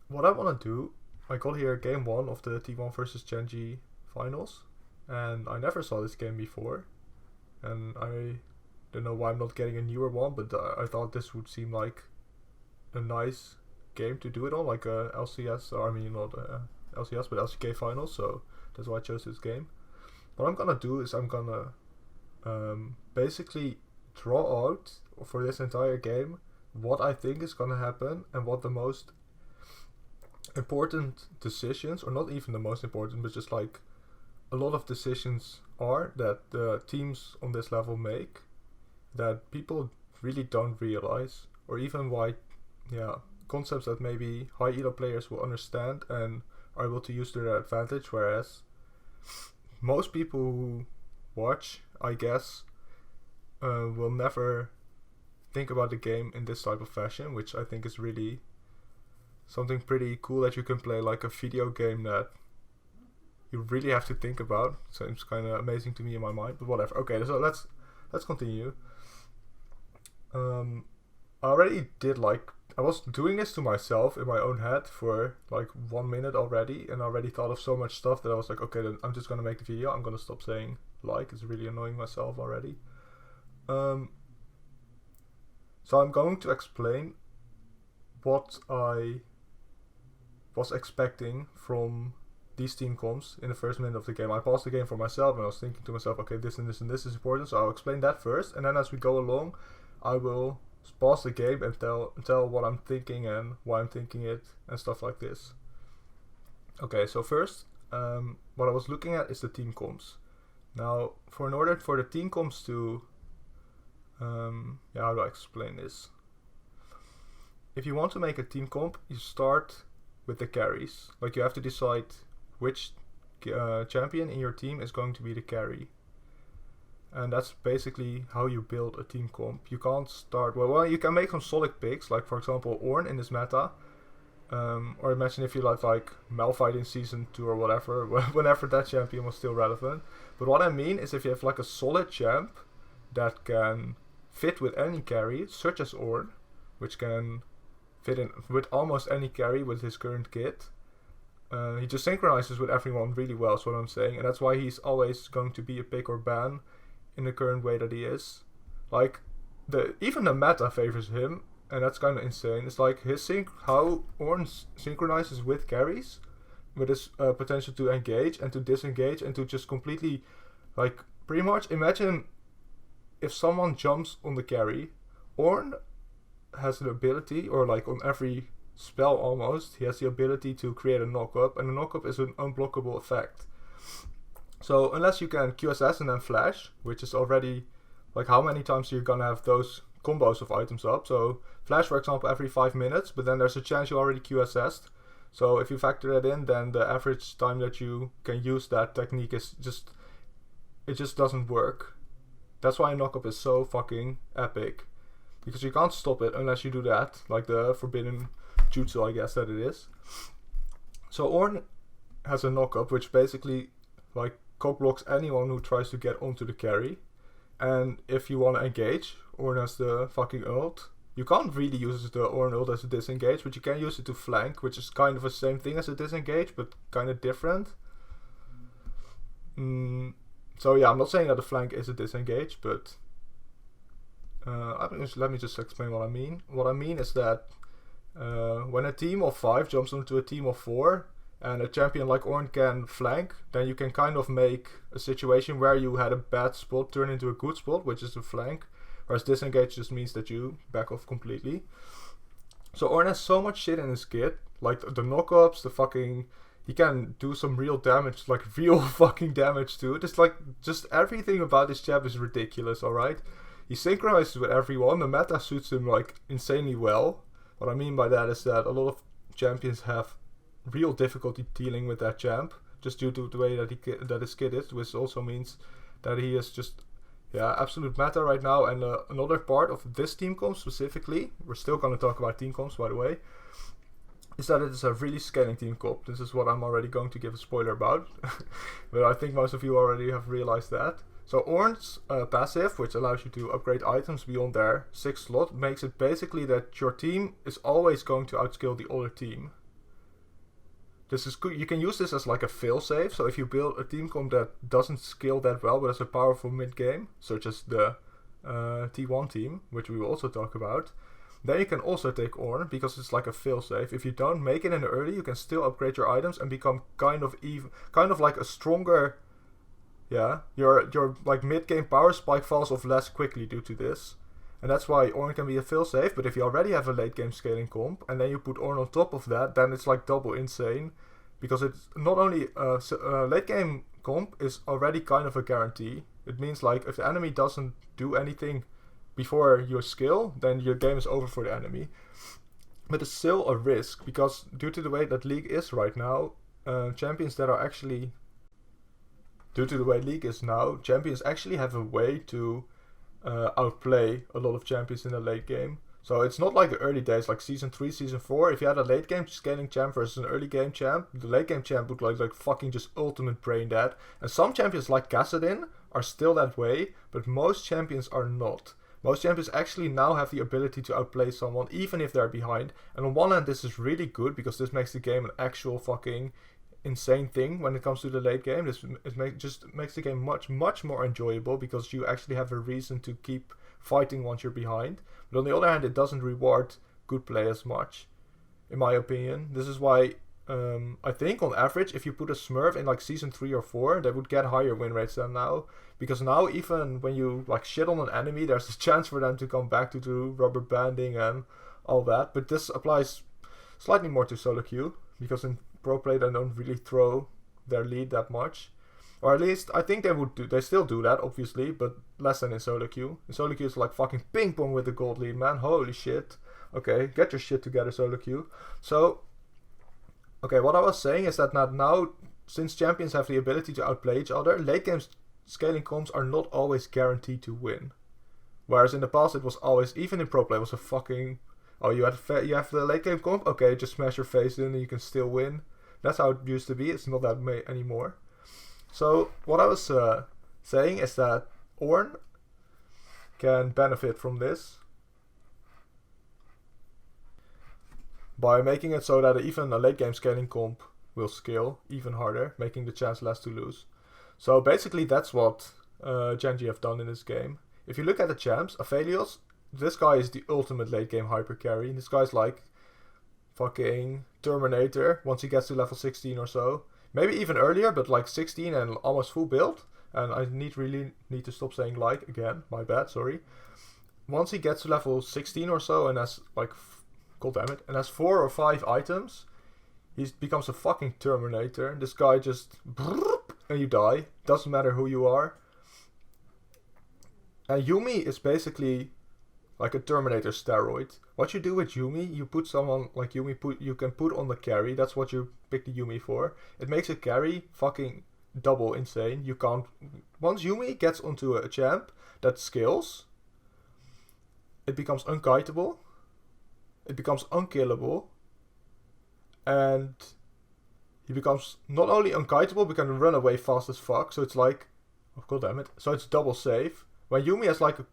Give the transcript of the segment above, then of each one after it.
what I want to do, I got here game 1 of the T1 versus Gen G finals, and I never saw this game before, and I don't know why I'm not getting a newer one, but I thought this would seem like a nice game to do it on, like a LCS, or I mean not LCS, but LCK finals, so that's why I chose this game. What I'm gonna do is I'm gonna basically draw out for this entire game what I think is gonna happen and what the most important decisions, or not even the most important, but just like a lot of decisions are that the teams on this level make that people really don't realize, or even why, concepts that maybe high elo players will understand and are able to use to their advantage, whereas most people who watch, I guess, will never think about the game in this type of fashion, which I think is really something pretty cool, that you can play like a video game that you really have to think about. Seems kind of amazing to me in my mind, but whatever. Okay, so let's continue. I already did I was doing this to myself in my own head for like 1 minute already, and I already thought of so much stuff that I was like, okay, then I'm just gonna make the video. I'm gonna stop saying it's really annoying myself already. So I'm going to explain what I was expecting from these team comps in the first minute of the game. I paused the game for myself and I was thinking to myself, okay, this and this and this is important, so I'll explain that first, and then as we go along, I will pause the game and tell what I'm thinking and why I'm thinking it and stuff like this. Okay, so first, what I was looking at is the team comps. Now, in order for the team comps to, how do I explain this? If you want to make a team comp, you start with the carries. Like, you have to decide which champion in your team is going to be the carry. And that's basically how you build a team comp. You can't start... Well, you can make some solid picks, like for example Ornn in this meta. Or imagine if you like Malphite in Season 2 or whatever, whenever that champion was still relevant. But what I mean is if you have like a solid champ that can fit with any carry, such as Ornn, which can fit in with almost any carry with his current kit. He just synchronizes with everyone really well, is what I'm saying. And that's why he's always going to be a pick or ban in the current way that he is. Like, even the meta favors him, and that's kind of insane. It's like how Ornn synchronizes with carries, with his potential to engage and to disengage and to just completely, like, pretty much imagine if someone jumps on the carry, Ornn has the ability, or like on every spell almost, he has the ability to create a knock-up, and a knock-up is an unblockable effect. So unless you can QSS and then flash, which is already, like, how many times you're gonna have those combos of items up. So flash, for example, every 5 minutes, but then there's a chance you already QSS'd. So if you factor that in, then the average time that you can use that technique is it just doesn't work. That's why a knock-up is so fucking epic, because you can't stop it unless you do that, like the forbidden jutsu, I guess that it is. So Ornn has a knock-up which basically like cock blocks anyone who tries to get onto the carry, and if you want to engage, Ornn has the fucking ult. You can't really use the Ornn ult as a disengage, but you can use it to flank, which is kind of the same thing as a disengage, but kind of different. So yeah, I'm not saying that the flank is a disengage, but let me just explain what I mean. What I mean is that when a team of 5 jumps into a team of 4, and a champion like Ornn can flank, then you can kind of make a situation where you had a bad spot turn into a good spot, which is a flank, whereas disengage just means that you back off completely. So Ornn has so much shit in his kit, like the knockups, he can do some real damage, like real fucking damage too. Just everything about this champ is ridiculous, alright? He synchronizes with everyone, the meta suits him like insanely well. What I mean by that is that a lot of champions have real difficulty dealing with that champ, just due to the way that his kit is, which also means that he is just absolute meta right now. And another part of this team comp specifically, we're still going to talk about team comps by the way, is that it is a really scaling team comp. This is what I'm already going to give a spoiler about, but I think most of you already have realized that. So Ornn's passive, which allows you to upgrade items beyond their 6th slot, makes it basically that your team is always going to outskill the other team. this is good. You can use this as like a failsafe. So if you build a team comp that doesn't scale that well, but has a powerful mid game, such as the T1 team, which we will also talk about, then you can also take Ornn because it's like a failsafe. If you don't make it in early, you can still upgrade your items and become kind of like a stronger. Yeah, your like mid game power spike falls off less quickly due to this. And that's why Ornn can be a failsafe, but if you already have a late game scaling comp, and then you put Ornn on top of that, then it's like double insane. Because it's not only late game comp is already kind of a guarantee. It means like if the enemy doesn't do anything before your skill, then your game is over for the enemy. But it's still a risk, because due to the way that League is right now, champions that are actually... Due to the way League is now, champions actually have a way to outplay a lot of champions in the late game. So it's not like the early days, like Season 3, Season 4. If you had a late game scaling champ versus an early game champ, the late game champ would like fucking just ultimate brain dead. And some champions like Kassadin are still that way, but most champions are not. Most champions actually now have the ability to outplay someone, even if they're behind. And on one hand, this is really good, because this makes the game an actual fucking insane thing when it comes to the late game. This just makes the game much more enjoyable, because you actually have a reason to keep fighting once you're behind. But on the other hand, it doesn't reward good play as much, in my opinion. This is why I think on average, if you put a Smurf in like Season 3 or 4, they would get higher win rates than now. Because now even when you like shit on an enemy, there's a chance for them to come back to do rubber banding and all that. But this applies slightly more to solo queue, because in pro play they don't really throw their lead that much. Or at least I think they still do that, obviously, but less than in solo queue. In solo queue it's like fucking ping pong with the gold lead, man. Holy shit. Okay, get your shit together, solo queue. So, okay, what I was saying is that now, since champions have the ability to outplay each other, late game scaling comps are not always guaranteed to win. Whereas in the past it was always, even in pro play, it was a fucking... Oh, you have the late game comp? Okay, just smash your face in and you can still win. That's how it used to be. It's not that anymore. So, what I was saying is that Ornn can benefit from this by making it so that even a late game scaling comp will scale even harder, making the chance less to lose. So basically that's what Gen G have done in this game. If you look at the champs, Aphelios, this guy is the ultimate late game hyper carry. This guy's like fucking Terminator once he gets to level 16 or so. Maybe even earlier, but like 16 and almost full build. And I really need to stop saying like again. My bad, sorry. Once he gets to level 16 or so and has like, god damn it, and has 4 or 5 items, he becomes a fucking Terminator. This guy just and you die. Doesn't matter who you are. And Yuumi is basically like a Terminator steroid. What you do with Yuumi, you put someone like Yuumi, you can put on the carry. That's what you pick the Yuumi for. It makes a carry fucking double insane. You can't... Once Yuumi gets onto a champ that scales, it becomes unkiteable. It becomes unkillable. And he becomes not only unkiteable, but can run away fast as fuck. So it's like... Oh, god damn it. So it's double safe. When Yuumi has like a...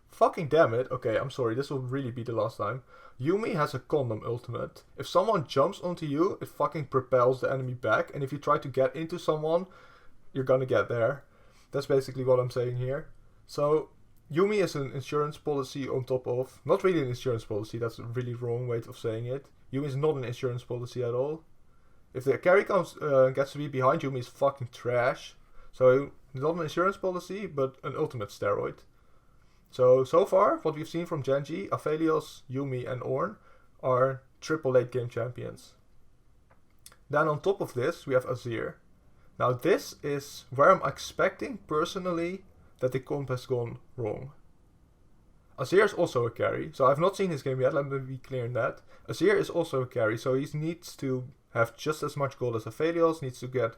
Fucking damn it. Okay, I'm sorry. This will really be the last time. Yuumi has a condom ultimate. If someone jumps onto you, it fucking propels the enemy back. And if you try to get into someone, you're gonna get there. That's basically what I'm saying here. So, Yuumi is an insurance policy on top of... Not really an insurance policy. That's a really wrong way of saying it. Yuumi is not an insurance policy at all. If the carry gets to be behind, Yuumi is fucking trash. So, not an insurance policy, but an ultimate steroid. So far, what we've seen from Gen G, Aphelios, Yuumi and Ornn are triple late game champions. Then on top of this, we have Azir. Now this is where I'm expecting, personally, that the comp has gone wrong. Azir is also a carry, so I've not seen his game yet, let me be clear on that. Azir is also a carry, so he needs to have just as much gold as Aphelios, needs to get...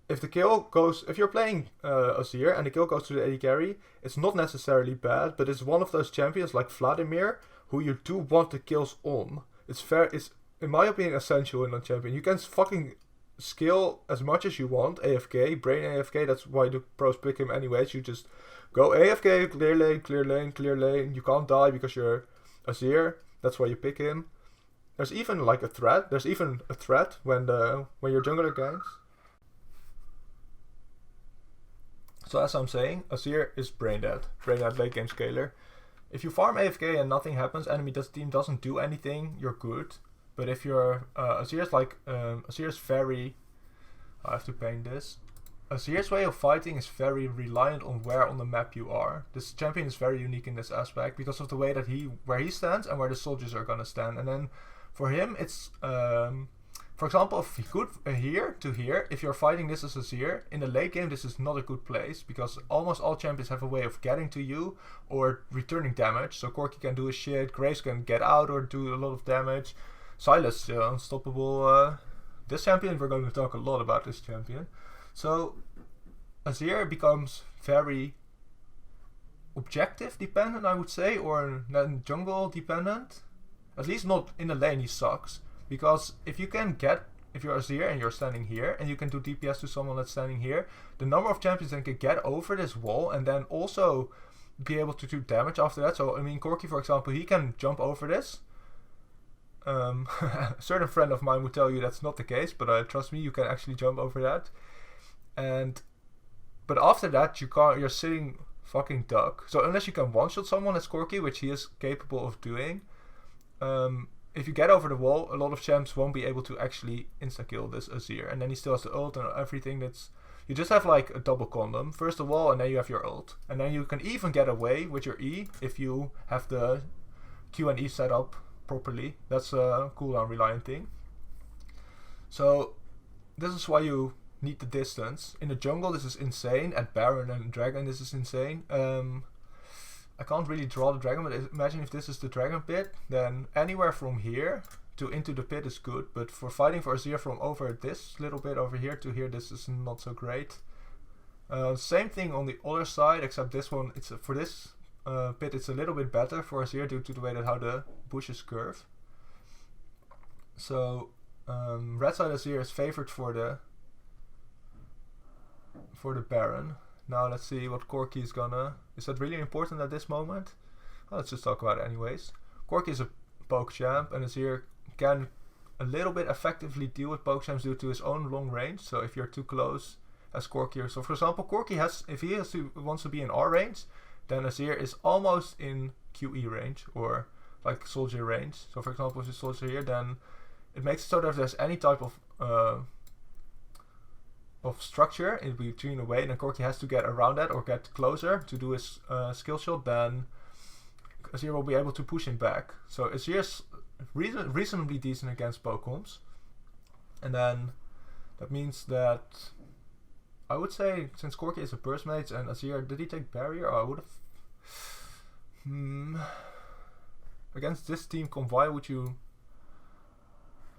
If you're playing Azir and the kill goes to the AD carry, it's not necessarily bad, but it's one of those champions like Vladimir who you do want the kills on. It's in my opinion essential in a champion. You can fucking skill as much as you want, AFK, brain AFK, that's why the pros pick him anyways. You just go AFK, clear lane, clear lane, clear lane. You can't die because you're Azir, that's why you pick him. There's even like a threat. There's even a threat when your jungler ganks. So as I'm saying, Azir is brain dead late game scaler. If you farm AFK and nothing happens, team doesn't do anything, you're good. But if you're Azir's very, I have to paint this. Azir's way of fighting is very reliant on where on the map you are. This champion is very unique in this aspect because of the way that where he stands and where the soldiers are gonna stand. And then for him, it's for example, if he could here to here, if you're fighting this as Azir in the late game, this is not a good place because almost all champions have a way of getting to you or returning damage. So Corki can do his shit, Graves can get out or do a lot of damage. Sylas, unstoppable. This champion, we're going to talk a lot about this champion. So Azir becomes very objective dependent, I would say, or jungle dependent. At least not in the lane, he sucks. Because if you're Azir and you're standing here and you can do DPS to someone that's standing here, the number of champions that can get over this wall and then also be able to do damage after that. So I mean, Corki, for example, he can jump over this. A certain friend of mine would tell you that's not the case, but trust me, you can actually jump over that. But after that, you're sitting fucking duck. So unless you can one-shot someone as Corki, which he is capable of doing, if you get over the wall, a lot of champs won't be able to actually insta-kill this Azir. And then he still has the ult and everything. You just have like a double condom. First the wall and then you have your ult. And then you can even get away with your E if you have the Q and E set up properly. That's a cooldown reliant thing. So this is why you need the distance. In the jungle this is insane. At Baron and Dragon this is insane. I can't really draw the dragon, but imagine if this is the dragon pit, then anywhere from here to into the pit is good. But for fighting for Azir from over this little bit over here to here, this is not so great. Same thing on the other side, except this one, for this pit it's a little bit better for Azir due to the way that how the bushes curve. So red side Azir is favored for the Baron. Now let's see what Corki is gonna... Is that really important at this moment? Well, let's just talk about it anyways. Corki is a poke champ and Azir can a little bit effectively deal with poke champs due to his own long range. So if you're too close as Corki... So for example, Corki has... If he wants to be in R range, then Azir is almost in QE range or like soldier range. So for example, if you soldier here, then it makes it so that if there's any type of structure in between a way, and then Corki has to get around that or get closer to do his skill shot, then Azir will be able to push him back. So Azir's reasonably decent against Pokems. And then that means that I would say, since Corki is a burst mage and Azir, did he take barrier? Oh, I would have... Against this team comp, why would you...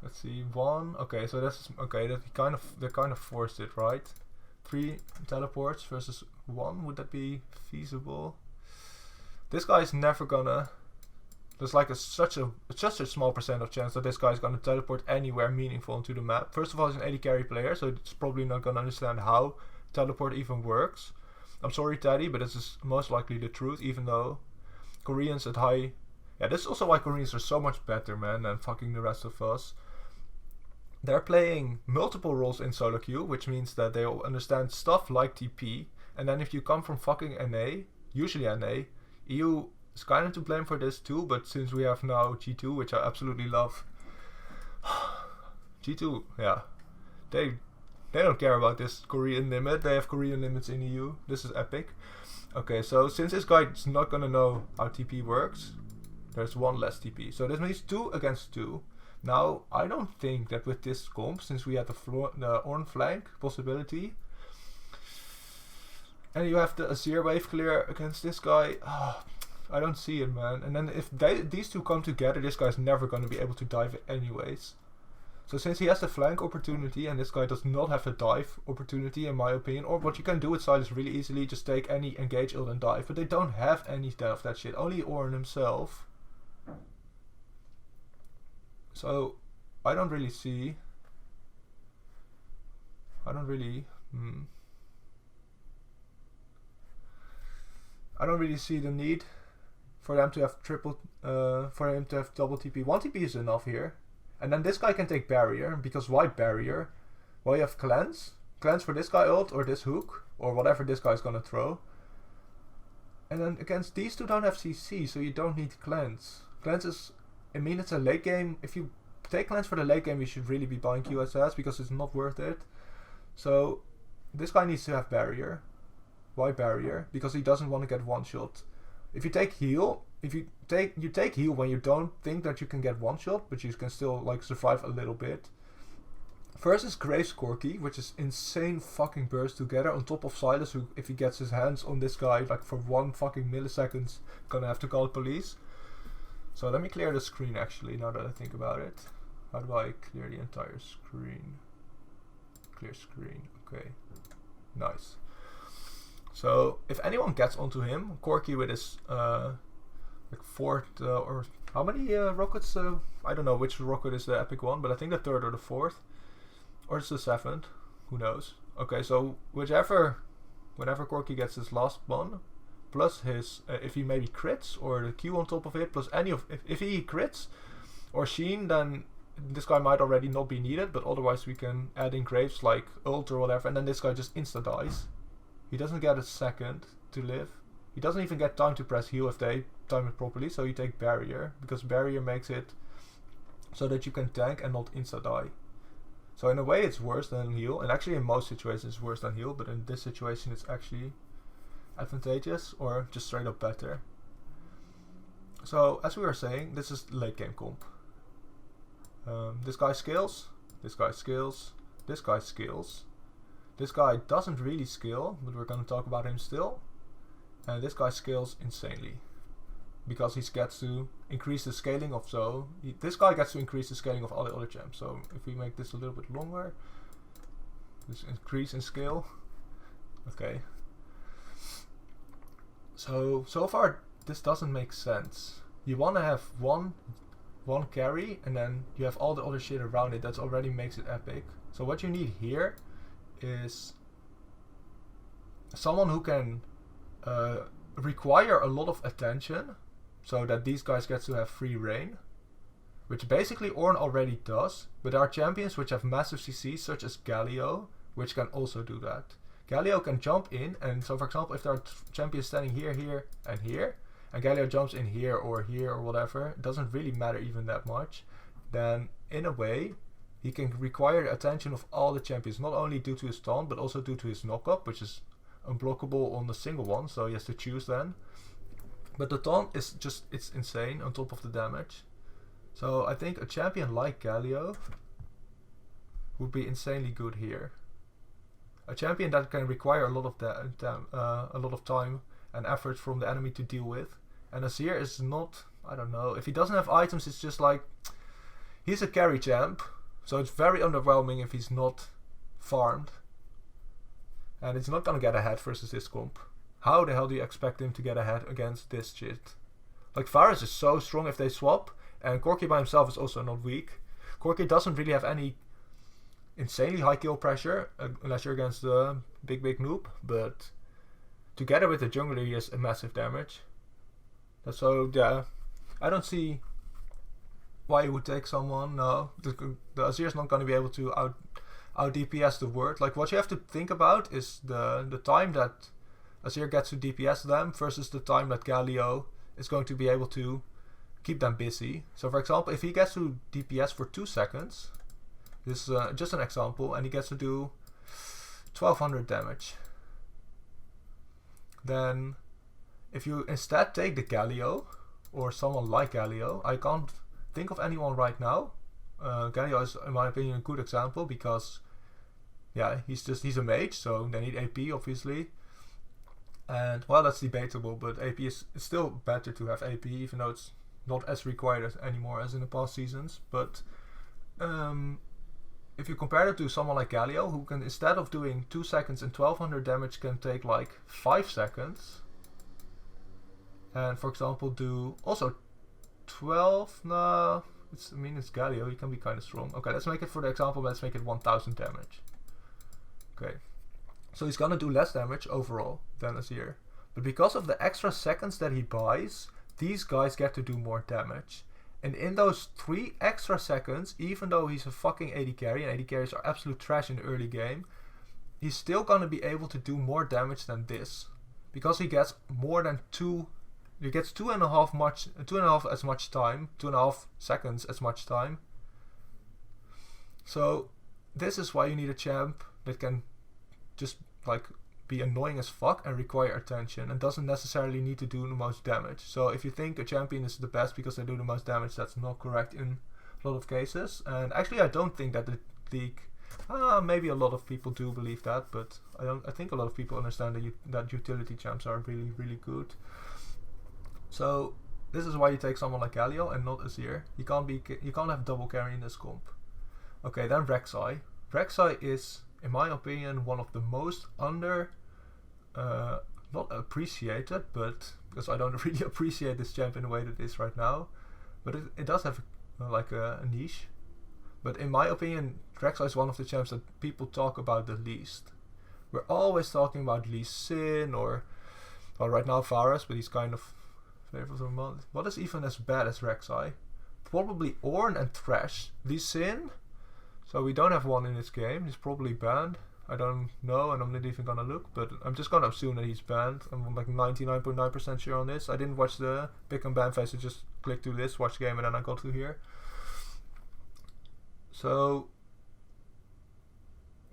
Let's see, 1. Okay, so that's okay. They kind of forced it, right? 3 teleports versus 1. Would that be feasible? This guy is never gonna. There's like such a small percent of chance that this guy is gonna teleport anywhere meaningful into the map. First of all, he's an AD carry player, so it's probably not gonna understand how teleport even works. I'm sorry, Teddy, but this is most likely the truth. Even though Koreans at high, yeah, this is also why Koreans are so much better, man, than fucking the rest of us. They're playing multiple roles in solo queue, which means that they'll understand stuff like TP. And then if you come from fucking NA, usually NA, EU is kind of to blame for this too, but since we have now G2, which I absolutely love, G2, yeah, they don't care about this Korean limit. They have Korean limits in EU. This is epic. Okay, so since this guy is not gonna know how TP works, there's 1 less TP. So this means 2 against 2. Now, I don't think that with this comp, since we had the Ornn flank possibility, and you have the Azir wave clear against this guy, I don't see it, man. And then if these two come together, this guy's never going to be able to dive anyways. So since he has the flank opportunity, and this guy does not have the dive opportunity, in my opinion, or what you can do with Sylas really easily, just take any engage ult and dive, but they don't have any of that shit, only Ornn himself. So, I don't really see the need for them to have for him to have double TP. 1 TP is enough here. And then this guy can take barrier, because why barrier? Well, you have cleanse. Cleanse for this guy ult, or this hook, or whatever this guy's gonna throw. And then against these two don't have CC, so you don't need cleanse. Cleanse is, I mean, it's a late game. If you take cleanse for the late game, you should really be buying QSS, because it's not worth it. So this guy needs to have barrier. Why barrier? Because he doesn't want to get one shot. If you take heal, you take heal when you don't think that you can get one shot, but you can still like survive a little bit. First is Graves Corki, which is insane fucking burst together on top of Silas, who if he gets his hands on this guy like for 1 fucking milliseconds, gonna have to call the police. So let me clear the screen actually, now that I think about it. How do I clear the entire screen? Clear screen, okay. Nice. So if anyone gets onto him, Corki with his like 4th or how many rockets? I don't know which rocket is the epic one, but I think the 3rd or the 4th, or it's the 7th. Who knows? Okay, so whenever Corki gets his last one, plus his if he maybe crits or the Q on top of it, plus any of if he crits or Sheen, then this guy might already not be needed, but otherwise we can add in Graves like ult or whatever, and then this guy just insta dies. He doesn't get a second to live. He doesn't even get time to press heal if they time it properly, so you take barrier, because barrier makes it so that you can tank and not insta die. So in a way it's worse than heal, and actually in most situations it's worse than heal, but in this situation it's actually advantageous or just straight up better. So as we were saying, this is late game comp. This guy scales, this guy scales, this guy scales. This guy doesn't really scale, but we're going to talk about him still. And this guy scales insanely, because he gets to increase the scaling of this guy gets to increase the scaling of all the other champs. So if we make this a little bit longer, this increase in scale. Okay. So far this doesn't make sense. You want to have one carry, and then you have all the other shit around it that already makes it epic. So what you need here is someone who can require a lot of attention, so that these guys get to have free reign, which basically Ornn already does, but there are champions which have massive CC, such as Galio, which can also do that. Galio can jump in, and so for example if there are champions standing here, here and here, and Galio jumps in here or whatever, it doesn't really matter even that much, then in a way he can require the attention of all the champions, not only due to his taunt, but also due to his knock-up, which is unblockable on the single one, so he has to choose then. But the taunt is just, it's insane on top of the damage. So I think a champion like Galio would be insanely good here. A champion that can require a lot of time and effort from the enemy to deal with. And Azir is not, I don't know, if he doesn't have items, it's just like, he's a carry champ. So it's very underwhelming if he's not farmed. And it's not gonna get ahead versus this comp. How the hell do you expect him to get ahead against this shit? Like Varus is so strong if they swap, and Corki by himself is also not weak. Corki doesn't really have any insanely high kill pressure, unless you're against the big noob, but together with the jungler he has a massive damage. So yeah, I don't see why you would take someone. No, the Azir is not going to be able to out DPS the word. Like what you have to think about is the time that Azir gets to DPS them versus the time that Galio is going to be able to keep them busy. So for example, if he gets to DPS for 2 seconds, this is just an example, and he gets to do 1200 damage. Then if you instead take the Galio, or someone like Galio, I can't think of anyone right now. Galio is in my opinion a good example, because yeah, he's a mage, so they need AP obviously. And well, that's debatable, but AP is still better to have AP, even though it's not as required anymore as in the past seasons. But if you compare it to someone like Galio, who can, instead of doing 2 seconds and 1200 damage, can take like 5 seconds, and for example do also 12, no, it's Galio, he can be kind of strong. Okay, let's make it, for the example, let's make it 1000 damage. Okay, so he's gonna do less damage overall than Azir, but because of the extra seconds that he buys, these guys get to do more damage. And in those 3 extra seconds, even though he's a fucking AD carry, and AD carries are absolute trash in the early game, he's still gonna be able to do more damage than this. Because he gets more than 2... He gets 2.5 as much time, 2.5 seconds as much time. So this is why you need a champ that can just like be annoying as fuck and require attention and doesn't necessarily need to do the most damage. So if you think a champion is the best because they do the most damage, that's not correct in a lot of cases. And actually I don't think that the league, maybe a lot of people do believe that, but I think a lot of people understand that utility champs are really, really good. So this is why you take someone like Galio and not Azir. You can't have double carry in this comp. Okay, then Rek'Sai. Rek'Sai is, in my opinion, one of the most not appreciated, but because I don't really appreciate this champ in the way that it is right now, but it does have like a niche. But in my opinion, Rek'Sai is one of the champs that people talk about the least. We're always talking about Lee Sin or, well, right now Varus, but he's kind of flavor of the month. What is even as bad as Rek'Sai? Probably Ornn and Thresh. Lee Sin, so we don't have one in this game. He's probably banned. I don't know, and I'm not even gonna look, but I'm just gonna assume that he's banned. I'm like 99.9% sure on this. I didn't watch the pick and ban phase, I just clicked to this, watch the game, and then I got to here. So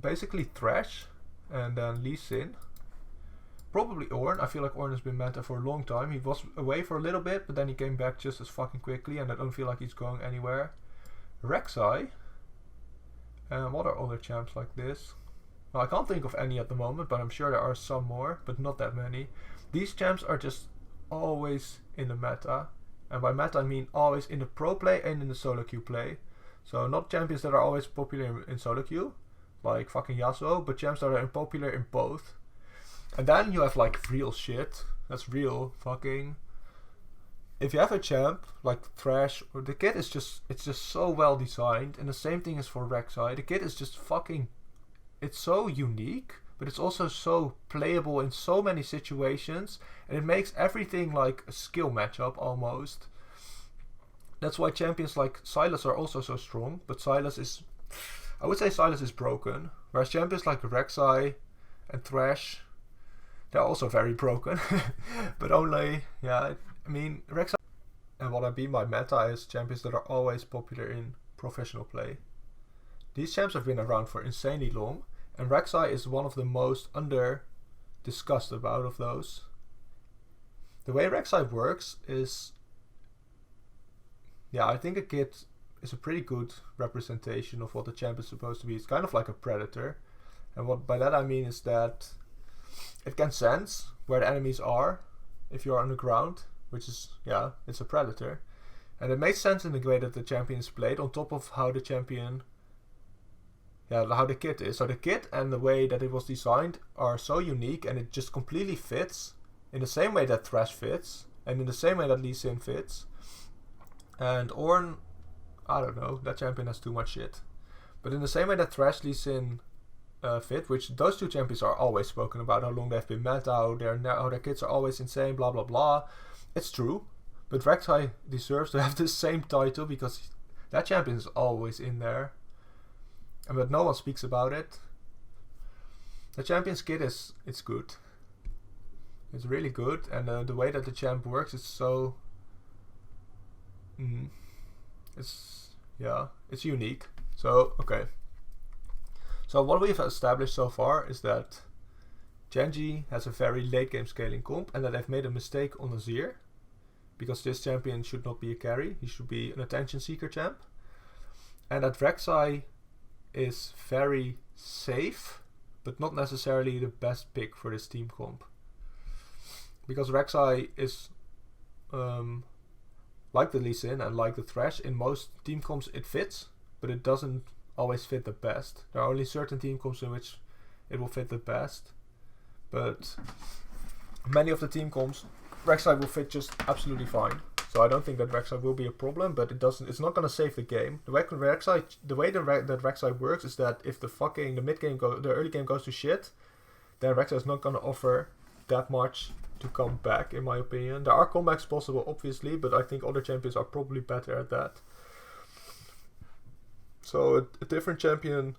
basically Thresh and then Lee Sin. Probably Ornn. I feel like Ornn has been meta for a long time. He was away for a little bit, but then he came back just as fucking quickly, and I don't feel like he's going anywhere. Rek'Sai. What are other champs like this? Well, I can't think of any at the moment, but I'm sure there are some more, but not that many. These champs are just always in the meta. And by meta I mean always in the pro play and in the solo queue play. So not champions that are always popular in solo queue, like fucking Yasuo, but champs that are popular in both. And then you have like real shit. That's real fucking... If you have a champ like Thresh, or the kit is just, it's just so well designed, and the same thing is for Rek'Sai. The kit is just fucking, it's so unique, but it's also so playable in so many situations, and it makes everything like a skill matchup almost. That's why champions like Sylas are also so strong, but Sylas is, I would say Sylas is broken, whereas champions like Rek'Sai and Thresh, they're also very broken, but only, yeah, I mean, Rek'Sai, and what I mean by meta is champions that are always popular in professional play. These champs have been around for insanely long, and Rek'Sai is one of the most discussed about of those. The way Rek'Sai works is, yeah, I think a kit is a pretty good representation of what the champ is supposed to be. It's kind of like a predator, and what by that I mean is that it can sense where the enemies are if you're on the ground, which is, yeah, it's a predator. And it makes sense in the way that the champion is played on top of how the champion, yeah, how the kit is. So the kit and the way that it was designed are so unique, and it just completely fits in the same way that Thresh fits, and in the same way that Lee Sin fits. And Ornn, I don't know, that champion has too much shit. But in the same way that Thresh, Lee Sin fit, which those two champions are always spoken about, how long they've been meta, how their kits are always insane, blah blah blah. It's true, but Rek'Sai deserves to have the same title because that champion is always in there, but no one speaks about it. The champion's kit it's good. It's really good, and the way that the champ works is so. It's unique. So okay. So what we've established so far is that Gen G has a very late game scaling comp, and that they've made a mistake on Azir, because this champion should not be a carry, he should be an attention seeker champ, and that Rek'Sai is very safe, but not necessarily the best pick for this team comp, because Rek'Sai is like the Lee Sin and like the Thresh, in most team comps it fits, but it doesn't always fit the best. There are only certain team comps in which it will fit the best, but many of the team comps Rek'Sai will fit just absolutely fine. So I don't think that Rek'Sai will be a problem, but it's not gonna save the game. The way that Rek'Sai works is that if the early game goes to shit, then Rek'Sai is not gonna offer that much to come back, in my opinion. There are comebacks possible, obviously, but I think other champions are probably better at that. So a different champion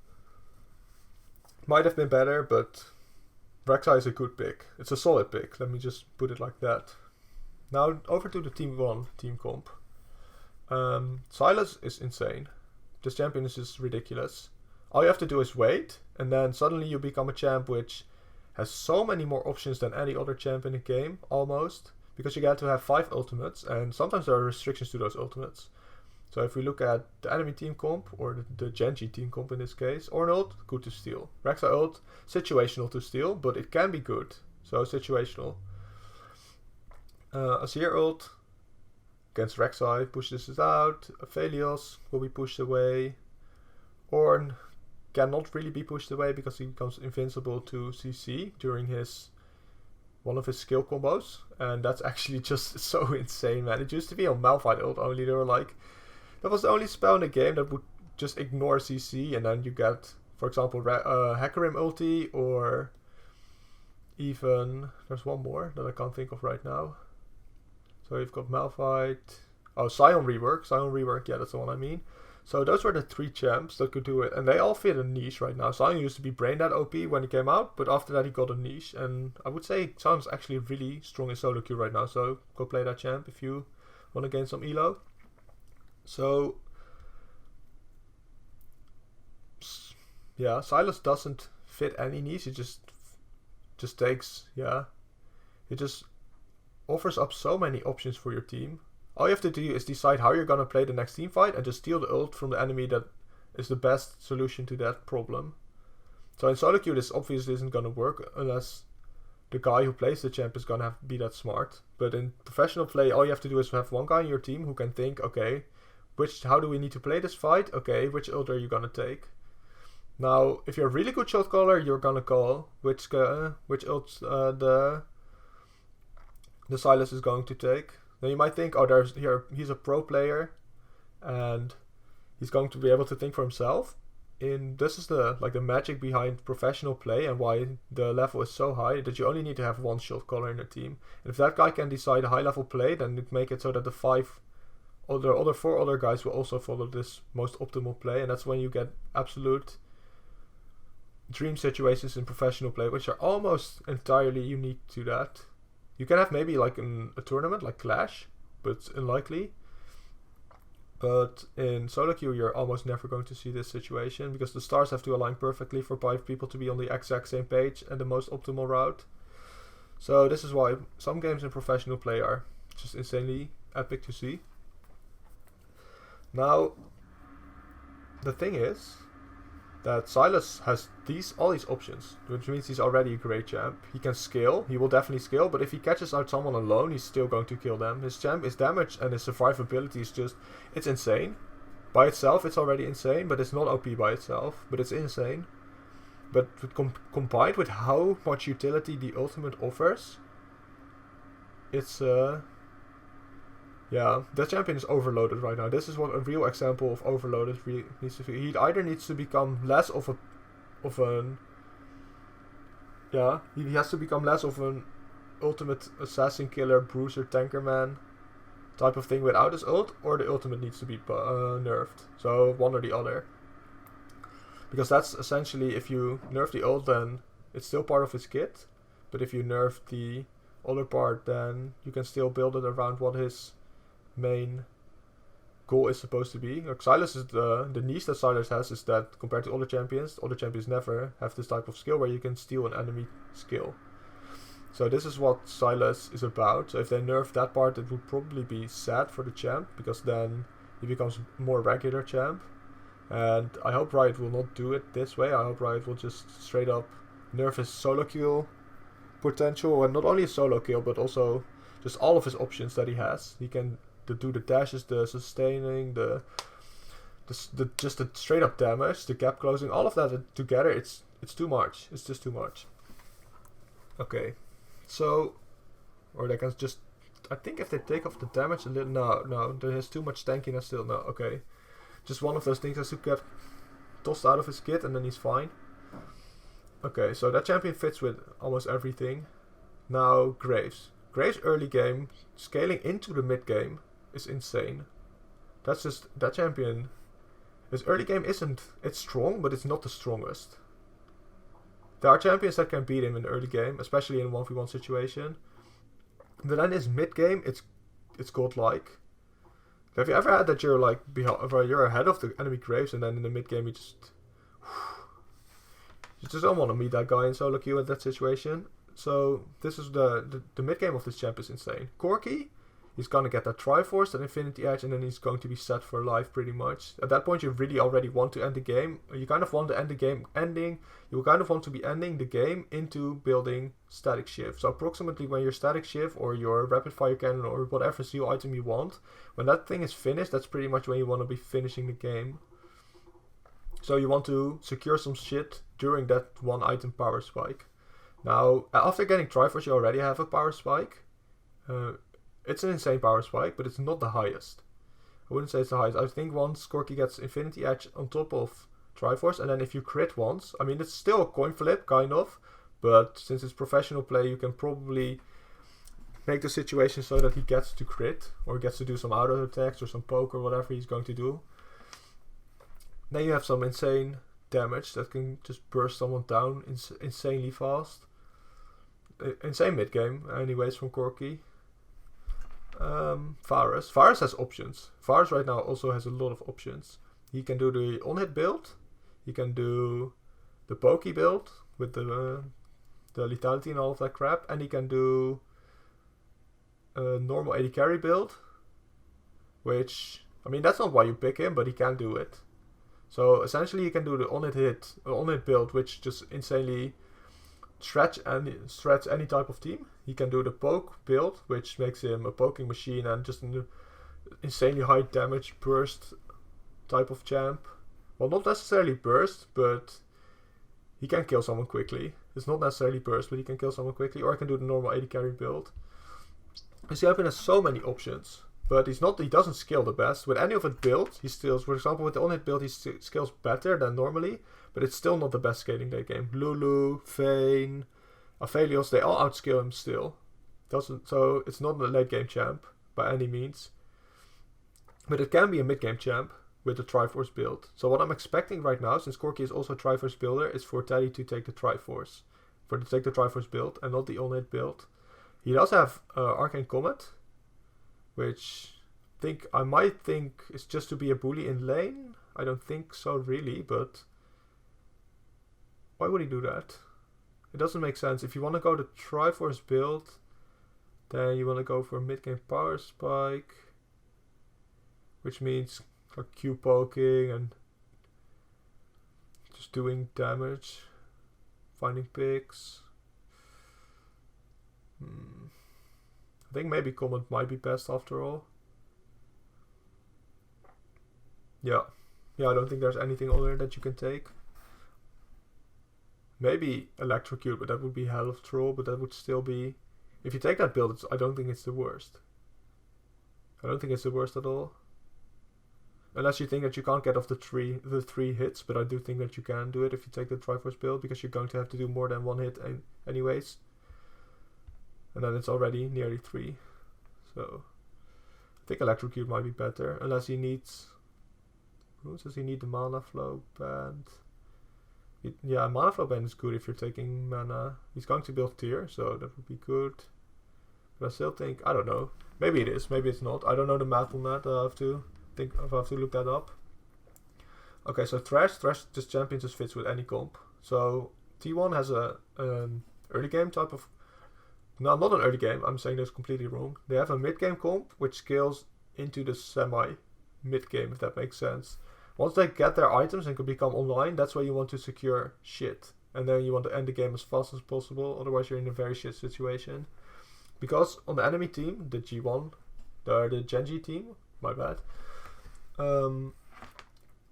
might have been better, but Rek'Sai is a good pick. It's a solid pick, let me just put it like that. Now over to the Team 1 team comp. Sylas is insane. This champion is just ridiculous. All you have to do is wait, and then suddenly you become a champ which has so many more options than any other champ in the game, almost. Because you get to have 5 ultimates, and sometimes there are restrictions to those ultimates. So if we look at the enemy team comp, or the Gen G team comp in this case, Ornn ult, good to steal. Rek'Sai ult, situational to steal, but it can be good. So situational. Azir ult, against Rek'Sai, pushes it out. Aphelios will be pushed away. Ornn cannot really be pushed away because he becomes invincible to CC during one of his skill combos. And that's actually just so insane, man. It used to be on Malphite ult only. They were like, that was the only spell in the game that would just ignore CC, and then you get, for example, Hecarim ulti, or even, there's one more that I can't think of right now. So you've got Malphite, Sion Rework, yeah, that's the one I mean. So those were the 3 champs that could do it, and they all fit a niche right now. Sion used to be brain dead OP when he came out, but after that he got a niche, and I would say Sion's actually really strong in solo queue right now, so go play that champ if you want to gain some elo. So, yeah, Sylas doesn't fit any niche. It just takes, yeah, it just offers up so many options for your team. All you have to do is decide how you're gonna play the next team fight and just steal the ult from the enemy that is the best solution to that problem. So in solo queue, this obviously isn't gonna work unless the guy who plays the champ is gonna be that smart. But in professional play, all you have to do is have one guy in your team who can think, okay, how do we need to play this fight? Okay, which ult are you gonna take? Now, if you're a really good shot caller, you're gonna call which ult the Sylas is going to take. Then you might think, oh, he's a pro player, and he's going to be able to think for himself. This is the magic behind professional play, and why the level is so high, that you only need to have one shot caller in the team. And if that guy can decide a high level play, then it make it so that the 4 other guys will also follow this most optimal play, and that's when you get absolute dream situations in professional play, which are almost entirely unique to that. You can have maybe like a tournament like Clash, but it's unlikely. But in solo queue, you're almost never going to see this situation, because the stars have to align perfectly for 5 people to be on the exact same page and the most optimal route. So this is why some games in professional play are just insanely epic to see. Now, the thing is that Sylas has all these options, which means he's already a great champ. He can scale, he will definitely scale, but if he catches out someone alone, he's still going to kill them. His champ, his damage and his survivability is just, it's insane. By itself, it's already insane, but it's not OP by itself, but it's insane. But combined with how much utility the ultimate offers, it's yeah, that champion is overloaded right now. This is what a real example of overloaded needs to be. He either needs to become less of an yeah, he has to become less of an ultimate assassin, killer, bruiser, tanker man type of thing without his ult, or the ultimate needs to be nerfed. So one or the other. Because that's essentially, if you nerf the ult, then it's still part of his kit. But if you nerf the other part, then you can still build it around what his main goal is supposed to be. Like Sylas is the niche that Sylas has is that compared to other champions never have this type of skill where you can steal an enemy skill. So this is what Sylas is about. So if they nerf that part, it would probably be sad for the champ, because then he becomes more regular champ. And I hope Riot will not do it this way. I hope Riot will just straight up nerf his solo kill potential, and not only his solo kill, but also just all of his options that he has. He can do the dashes, the sustaining, the just the straight up damage, the gap closing, all of that together. It's too much. It's just too much. Okay, so, or they can just, I think if they take off the damage a little, no, there is too much tankiness still. No, okay, just one of those things has to get tossed out of his kit, and then he's fine. Okay, so that champion fits with almost everything. Now Graves. Graves early game, scaling into the mid game is insane. That's just, that champion, his early game it's strong, but it's not the strongest. There are champions that can beat him in the early game, especially in a 1v1 situation. But then his mid game, it's godlike. Have you ever had that you're like you're ahead of the enemy Graves, and then in the mid game you just don't want to meet that guy in solo queue at that situation. So this is the mid game of this champ is insane. Corki, he's gonna get that Triforce, that Infinity Edge, and then he's going to be set for life pretty much. At that point you really already want to end the game. You kind of want to end the game ending. You kind of want to be ending the game into building Static Shiv. So approximately when your Static Shiv or your Rapid Fire Cannon or whatever seal item you want, when that thing is finished, that's pretty much when you want to be finishing the game. So you want to secure some shit during that one item power spike. Now, after getting Triforce, you already have a power spike. It's an insane power spike, but it's not the highest. I wouldn't say it's the highest. I think once Corki gets Infinity Edge on top of Triforce, and then if you crit once, I mean, it's still a coin flip, kind of, but since it's professional play, you can probably make the situation so that he gets to crit, or gets to do some auto attacks, or some poke, or whatever he's going to do. Then you have some insane damage that can just burst someone down insanely fast. Insane mid game, anyways, from Corki. Varus. Varus has options. Varus right now also has a lot of options. He can do the on-hit build. He can do the pokey build with the lethality and all of that crap. And he can do a normal AD carry build. Which, I mean, that's not why you pick him, but he can do it. So essentially he can do the on-hit build, which just insanely stretch any type of team. He can do the poke build, which makes him a poking machine and just an insanely high damage burst type of champ. Well, not necessarily burst, but he can kill someone quickly. It's not necessarily burst, but he can kill someone quickly. Or I can do the normal AD carry build. This champion has so many options, but he doesn't scale the best. With any of it built, he scales, for example, with the on-hit build, he scales better than normally, but it's still not the best scaling late game. Lulu, Vayne, Aphelios, they all outscale him still. So it's not a late game champ by any means. But it can be a mid game champ with the Triforce build. So what I'm expecting right now, since Corki is also a Triforce builder, is for Teddy to take the Triforce. To take the Triforce build and not the on-hit build. He does have Arcane Comet, which I might think is just to be a bully in lane. I don't think so really, but why would he do that? It doesn't make sense. If you want to go the Triforce build, then you want to go for mid-game power spike, which means like Q poking and just doing damage, finding picks. I think maybe Comet might be best after all. Yeah, I don't think there's anything other that you can take. Maybe Electrocute, but that would be hell of troll, but that would still be... If you take that build, I don't think it's the worst. I don't think it's the worst at all. Unless you think that you can't get off the three hits, but I do think that you can do it if you take the Triforce build, because you're going to have to do more than one hit anyways. And then it's already nearly 3. So I think Electrocute might be better, unless he needs... Does he need the Mana Flow Band? Yeah, Mana Flow Band is good if you're taking mana. He's going to build tier, so that would be good. But I still think, I don't know. Maybe it is, maybe it's not. I don't know the math on that. I have to look that up. Okay, so Thresh, this champion just fits with any comp. So T1 has a early game type of... No, not an early game. I'm saying that's completely wrong. They have a mid game comp which scales into the semi mid game, if that makes sense. Once they get their items and can become online, that's where you want to secure shit. And then you want to end the game as fast as possible, otherwise you're in a very shit situation. Because on the enemy team, the G1, the Gen G team, my bad,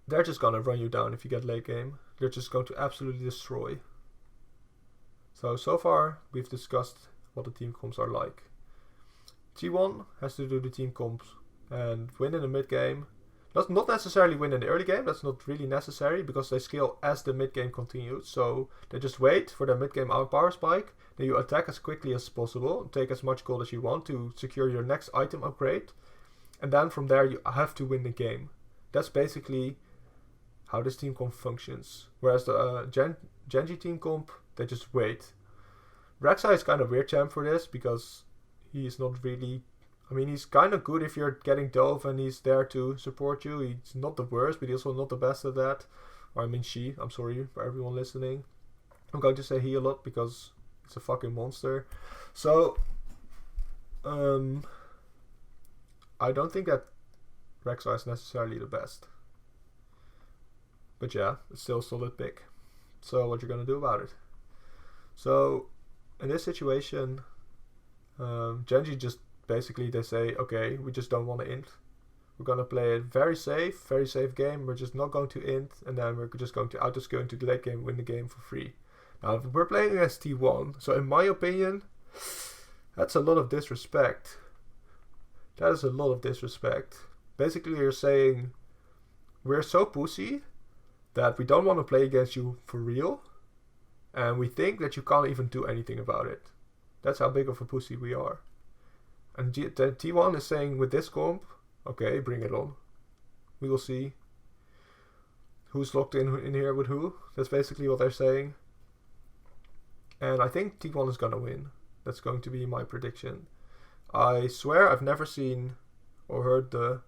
they're just gonna run you down if you get late game. They're just going to absolutely destroy. So far, we've discussed what the team comps are like. T1 has to do the team comps and win in the mid game, not necessarily win in the early game. That's not really necessary because they scale as the mid game continues. So they just wait for their mid game out power spike. Then you attack as quickly as possible, take as much gold as you want to secure your next item upgrade, and then from there you have to win the game. That's basically how this team comp functions. Whereas the Gen G team comp, they just wait. Rek'Sai is kind of weird champ for this because he's not really. I mean, he's kind of good if you're getting dove and he's there to support you. He's not the worst, but he's also not the best at that. Or I mean, I'm sorry for everyone listening. I'm going to say he a lot because it's a fucking monster. So, I don't think that Rek'Sai is necessarily the best. But yeah, it's still a solid pick. So what you're going to do about it? So, in this situation, Gen G just basically they say, okay, we just don't want to int. We're going to play a very safe game. We're just not going to int, and then we're just going to auto-skill into the late game, win the game for free. Now, we're playing against T1, so in my opinion, that's a lot of disrespect. That is a lot of disrespect. Basically, you're saying, we're so pussy that we don't want to play against you for real, and we think that you can't even do anything about it. That's how big of a pussy we are. And T1 is saying with this comp, okay, bring it on. We will see who's locked in here with who. That's basically what they're saying. And I think T1 is gonna win. That's going to be my prediction. I swear I've never seen or heard the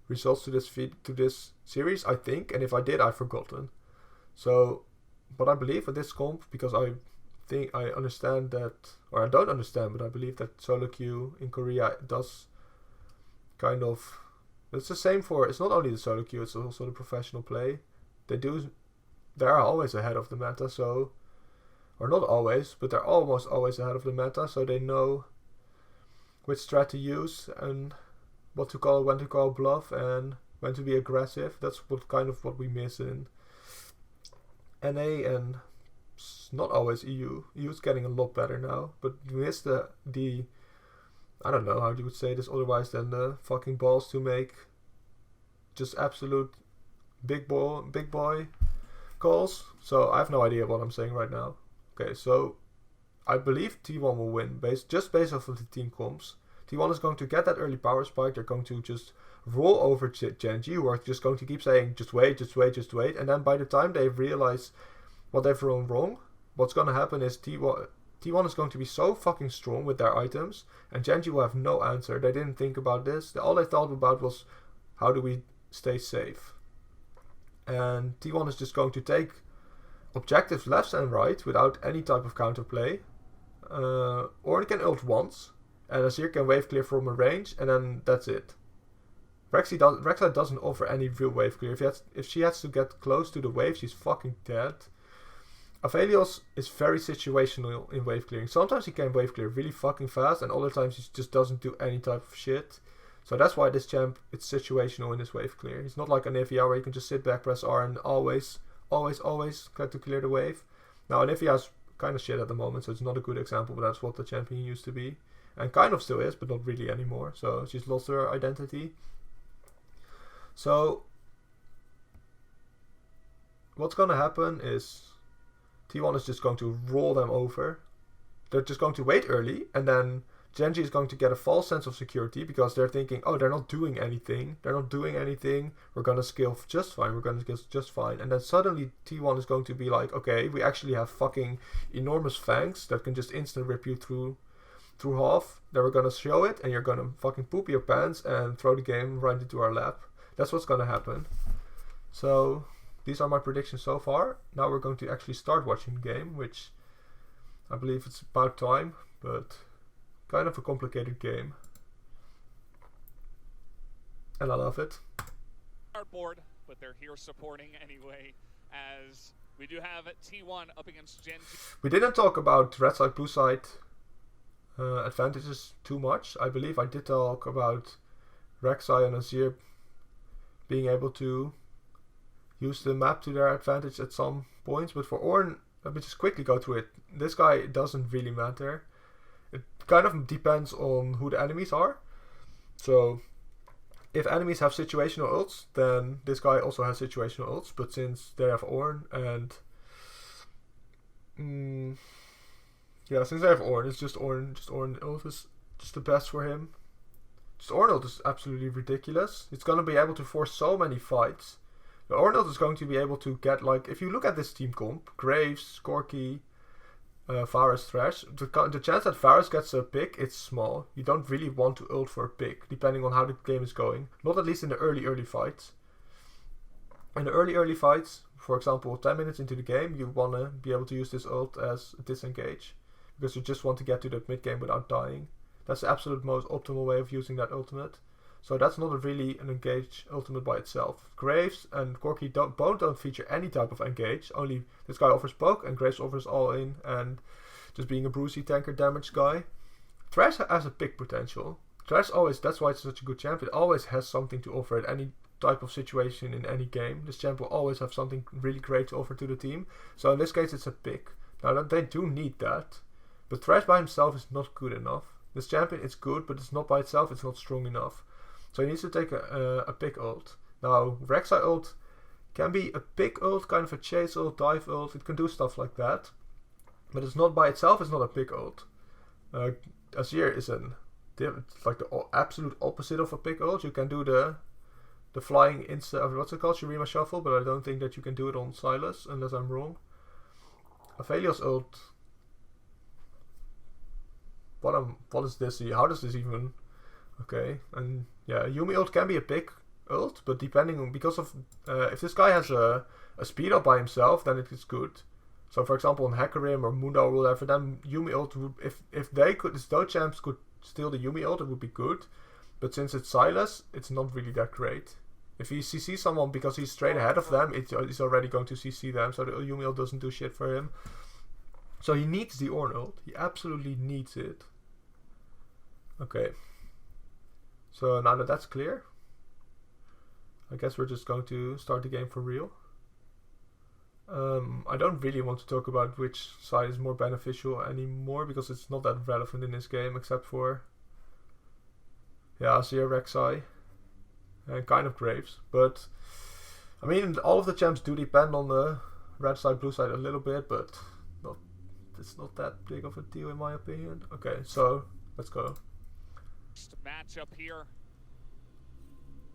results to this series, I think, and if I did, I've forgotten. So, but I believe with this comp, because I think I understand that, or I don't understand, but I believe that solo queue in Korea does kind of, it's the same for, it's not only the solo queue, it's also the professional play. They're always ahead of the meta, so, or not always, but they're almost always ahead of the meta, so they know which strat to use and what to call, when to call bluff, and when to be aggressive. That's what we miss in NA and not always EU. EU's getting a lot better now, but we miss the I don't know how you would say this otherwise than the fucking balls to make just absolute big boy calls. So I have no idea what I'm saying right now. Okay, so I believe T1 will win based off of the team comps. T1 is going to get that early power spike. They're going to just roll over Gen G, who are just going to keep saying, just wait. And then by the time they realize what they've done wrong, what's going to happen is T1 is going to be so fucking strong with their items, and Gen G will have no answer. They didn't think about this. All they thought about was, how do we stay safe? And T1 is just going to take objectives left and right without any type of counterplay. Ornn can ult once, and Azir can wave clear from a range, and then that's it. Rek'Sai doesn't offer any real wave clear. If she has to get close to the wave, she's fucking dead. Aphelios is very situational in wave clearing. Sometimes he can wave clear really fucking fast, and other times he just doesn't do any type of shit. So that's why this champ, it's situational in his wave clear. He's not like Anivia where you can just sit back, press R, and always try to clear the wave. Now Anivia's kind of shit at the moment, so it's not a good example, but that's what the champion used to be. And kind of still is, but not really anymore. So she's lost her identity. So what's going to happen is T1 is just going to roll them over. They're just going to wait early, and then Gen G is going to get a false sense of security because they're thinking, oh, they're not doing anything. We're going to scale just fine. And then suddenly T1 is going to be like, okay, we actually have fucking enormous fangs that can just instant rip you through half. Then we're going to show it, and you're going to fucking poop your pants and throw the game right into our lap. That's what's going to happen. So these are my predictions so far. Now we're going to actually start watching the game, which I believe it's about time, but kind of a complicated game. And I love it. Board, but they're here supporting anyway, as we do have T1 up against Gen G. We didn't talk about red side, blue side advantages too much. I believe I did talk about Rek'Sai and Azir being able to use the map to their advantage at some points, but for Ornn, let me just quickly go through it. This guy doesn't really matter. It kind of depends on who the enemies are. So if enemies have situational ults, then this guy also has situational ults. But since they have Ornn and since they have Ornn, it's just Ornn. Just Ornn ult is just the best for him. Just Ornn ult is absolutely ridiculous. It's gonna be able to force so many fights. The Ornn ult is going to be able to get, like, if you look at this team comp, Graves, Corki, Varus, Thresh, the chance that Varus gets a pick, it's small. You don't really want to ult for a pick, depending on how the game is going. Not at least in the early fights. In the early fights, for example, 10 minutes into the game, you want to be able to use this ult as a disengage. Because you just want to get to that mid game without dying. That's the absolute most optimal way of using that ultimate. So that's not really an engage ultimate by itself. Graves and Corki both don't feature any type of engage. Only this guy offers poke and Graves offers all in and just being a bruisey tanker damage guy. Thresh has a pick potential. Thresh always, that's why it's such a good champ. It always has something to offer at any type of situation in any game. This champ will always have something really great to offer to the team. So in this case it's a pick. Now they do need that. But Thresh by himself is not good enough. This champion is good, but it's not by itself, it's not strong enough. So he needs to take a pick ult. Now, Rek'Sai ult can be a pick ult, kind of a chase ult, dive ult. It can do stuff like that. But it's not by itself, it's not a pick ult. Azir is it's like the absolute opposite of a pick ult. You can do the flying insta, what's it called? Shurima Shuffle, but I don't think that you can do it on Sylas, unless I'm wrong. Aphelios ult. What is this? How does this even... Okay, and yeah, Yuumi ult can be a pick ult, but depending on, because of, if this guy has a speed up by himself, then it is good. So for example, on Hecarim or Mundo or whatever, then Yuumi ult would, if those champs could steal the Yuumi ult, it would be good. But since it's Sylas, it's not really that great. If he CC someone because he's straight ahead of them, he's already going to CC them, so the Yuumi ult doesn't do shit for him. So he needs the Ornn ult. He absolutely needs it. Okay. So now that that's clear, I guess we're just going to start the game for real. I don't really want to talk about which side is more beneficial anymore, because it's not that relevant in this game, except for, yeah, Azir, Rek'Sai, and kind of Graves. But, I mean, all of the champs do depend on the red side, blue side a little bit, but it's not that big of a deal in my opinion. Okay, so let's go. Matchup here,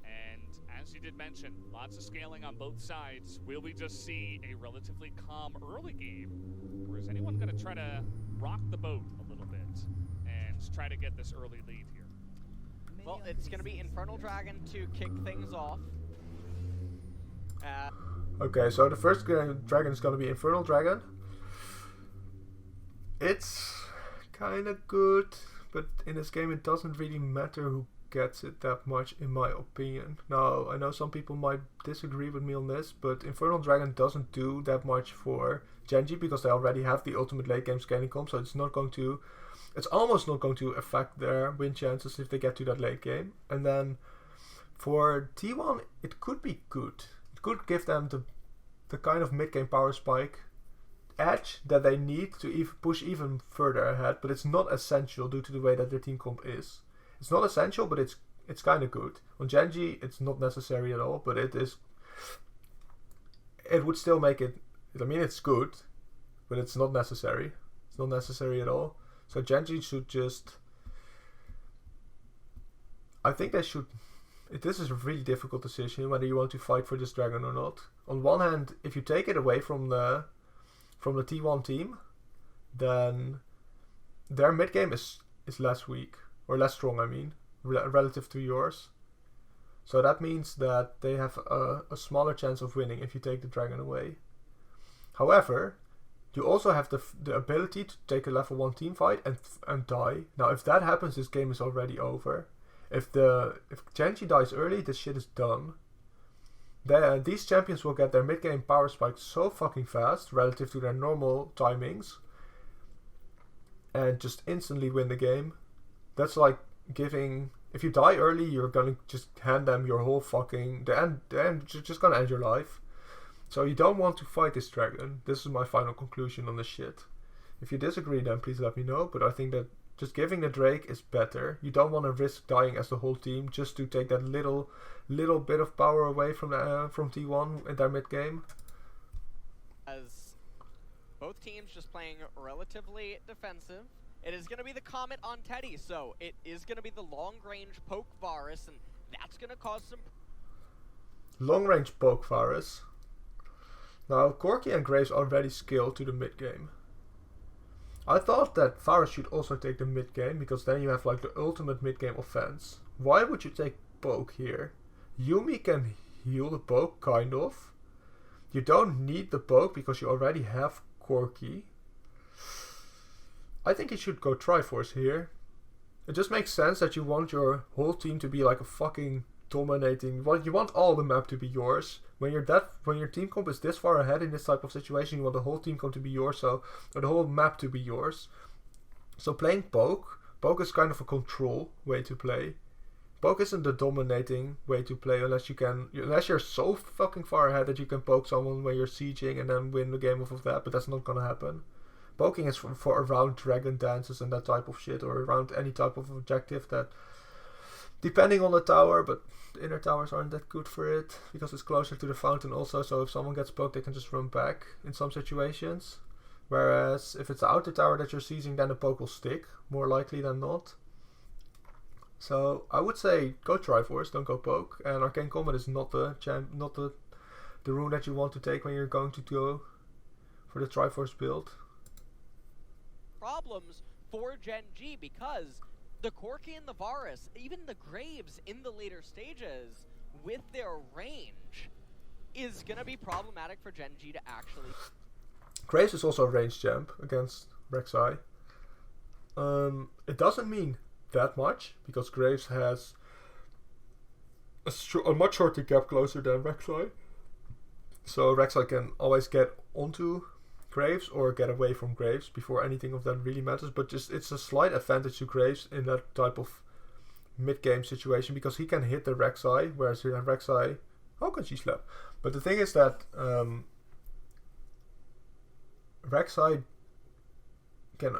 and as you did mention, lots of scaling on both sides. Will we just see a relatively calm early game, or is anyone going to try to rock the boat a little bit and try to get this early lead here? Well, it's going to be Infernal Dragon to kick things off. Okay, so the first dragon is going to be Infernal Dragon. It's kind of good. But in this game, it doesn't really matter who gets it that much, in my opinion. Now, I know some people might disagree with me on this, but Infernal Dragon doesn't do that much for Gen G because they already have the ultimate late game scaling comp, so it's almost not going to affect their win chances if they get to that late game. And then for T1, it could be good. It could give them the kind of mid game power spike edge that they need to push even further ahead, but it's not essential due to the way that their team comp is. It's not essential, but it's kind of good. On Gen G, it's not necessary at all, but it would still make it. I mean, it's good, but it's not necessary. It's not necessary at all. So Gen G should just. I think they should. This is a really difficult decision whether you want to fight for this dragon or not. On one hand, if you take it away from the T1 team, then their mid game is less weak, or less strong, I mean, relative to yours. So that means that they have a smaller chance of winning if you take the dragon away. However, you also have the ability to take a level 1 team fight and die. Now if that happens, this game is already over. If Gen G dies early, this shit is done. These champions will get their mid-game power spike so fucking fast relative to their normal timings and just instantly win the game. That's like giving... If you die early, you're gonna just hand them your whole fucking... You're just gonna end your life. So you don't want to fight this dragon. This is my final conclusion on this shit. If you disagree, then please let me know, but I think that Just giving the Drake is better. You don't want to risk dying as the whole team just to take that little bit of power away from T1 in their mid game. As both teams just playing relatively defensive, it is going to be the Comet on Teddy, so it is going to be the long-range poke Varus, and that's going to cause some... Long-range poke Varus. Now, Corki and Graves are very skilled to the mid game. I thought that Varus should also take the mid game, because then you have like the ultimate mid game offense. Why would you take poke here? Yuumi can heal the poke, kind of. You don't need the poke because you already have Corki. I think you should go Triforce here. It just makes sense that you want your whole team to be like a fucking dominating... Well, you want all the map to be yours. When your team comp is this far ahead in this type of situation, you want the whole team comp to be yours, or the whole map to be yours. So playing poke is kind of a control way to play. Poke isn't the dominating way to play unless you're so fucking far ahead that you can poke someone when you're sieging and then win the game off of that, but that's not gonna happen. Poking is for around dragon dances and that type of shit, or around any type of objective that, depending on the tower, but the inner towers aren't that good for it because it's closer to the fountain also, so if someone gets poked they can just run back in some situations. Whereas if it's the outer tower that you're seizing, then the poke will stick, more likely than not. So I would say go Triforce, don't go poke, and Arcane Combat is not the rune that you want to take when you're going to go for the Triforce build. Problems for Gen G, because the Corki and the Varus, even the Graves in the later stages, with their range, is going to be problematic for Gen G to actually... Graves is also a range champ against Rek'Sai. It doesn't mean that much, because Graves has a much shorter gap closer than Rek'Sai. So Rek'Sai can always get onto Graves or get away from Graves before anything of that really matters, but just it's a slight advantage to Graves in that type of mid-game situation because he can hit the Rek'Sai, whereas Rek'Sai, how can she slap? But the thing is that Rek'Sai can...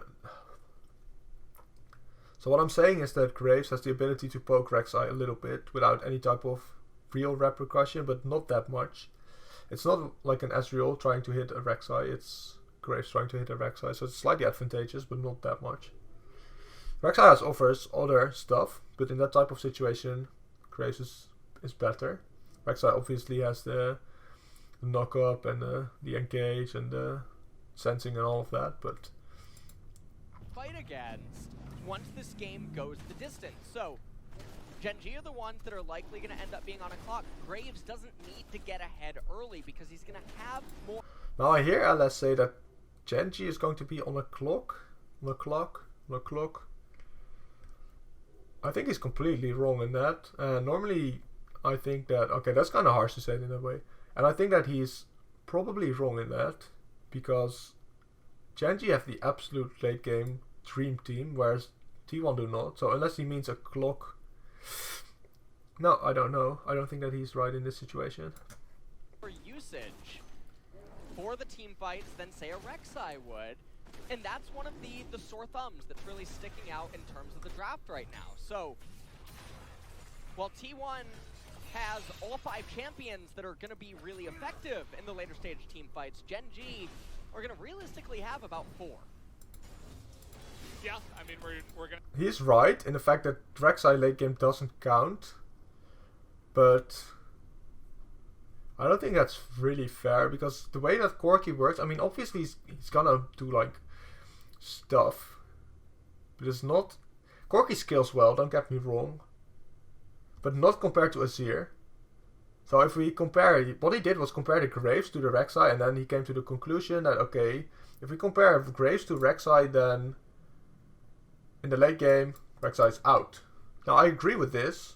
So what I'm saying is that Graves has the ability to poke Rek'Sai a little bit without any type of real repercussion, but not that much. It's not like an Ezreal trying to hit a Rek'Sai, it's Graves trying to hit a Rek'Sai, so it's slightly advantageous, but not that much. Rek'Sai offers other stuff, but in that type of situation, Graves is better. Rek'Sai obviously has the knock-up and the engage and the sensing and all of that, but... fight against once this game goes the distance. So, Gen G are the ones that are likely going to end up being on a clock. Graves doesn't need to get ahead early because he's going to have more... Now I hear LS say that Gen G is going to be on a clock. I think he's completely wrong in that. Normally, I think that... Okay, that's kind of harsh to say it in that way. And I think that he's probably wrong in that. Because Gen G have the absolute late game dream team, whereas T1 do not. So unless he means a clock... No, I don't know. I don't think that he's right in this situation. For usage for the team fights than say a Rek'Sai would. And that's one of the sore thumbs that's really sticking out in terms of the draft right now. So, while T1 has all 5 champions that are going to be really effective in the later stage team fights, Gen G are going to realistically have about 4. Yeah, I mean, we're going to... He's right in the fact that Rek'Sai late game doesn't count. But I don't think that's really fair, because the way that Corki works, I mean, obviously he's gonna do, like, stuff. But it's not... Corki scales well, don't get me wrong. But not compared to Azir. So if we compare... What he did was compare the Graves to the Rek'Sai, and then he came to the conclusion that, okay, if we compare Graves to Rek'Sai, then in the late game, Rek'Sai's out. Now, I agree with this,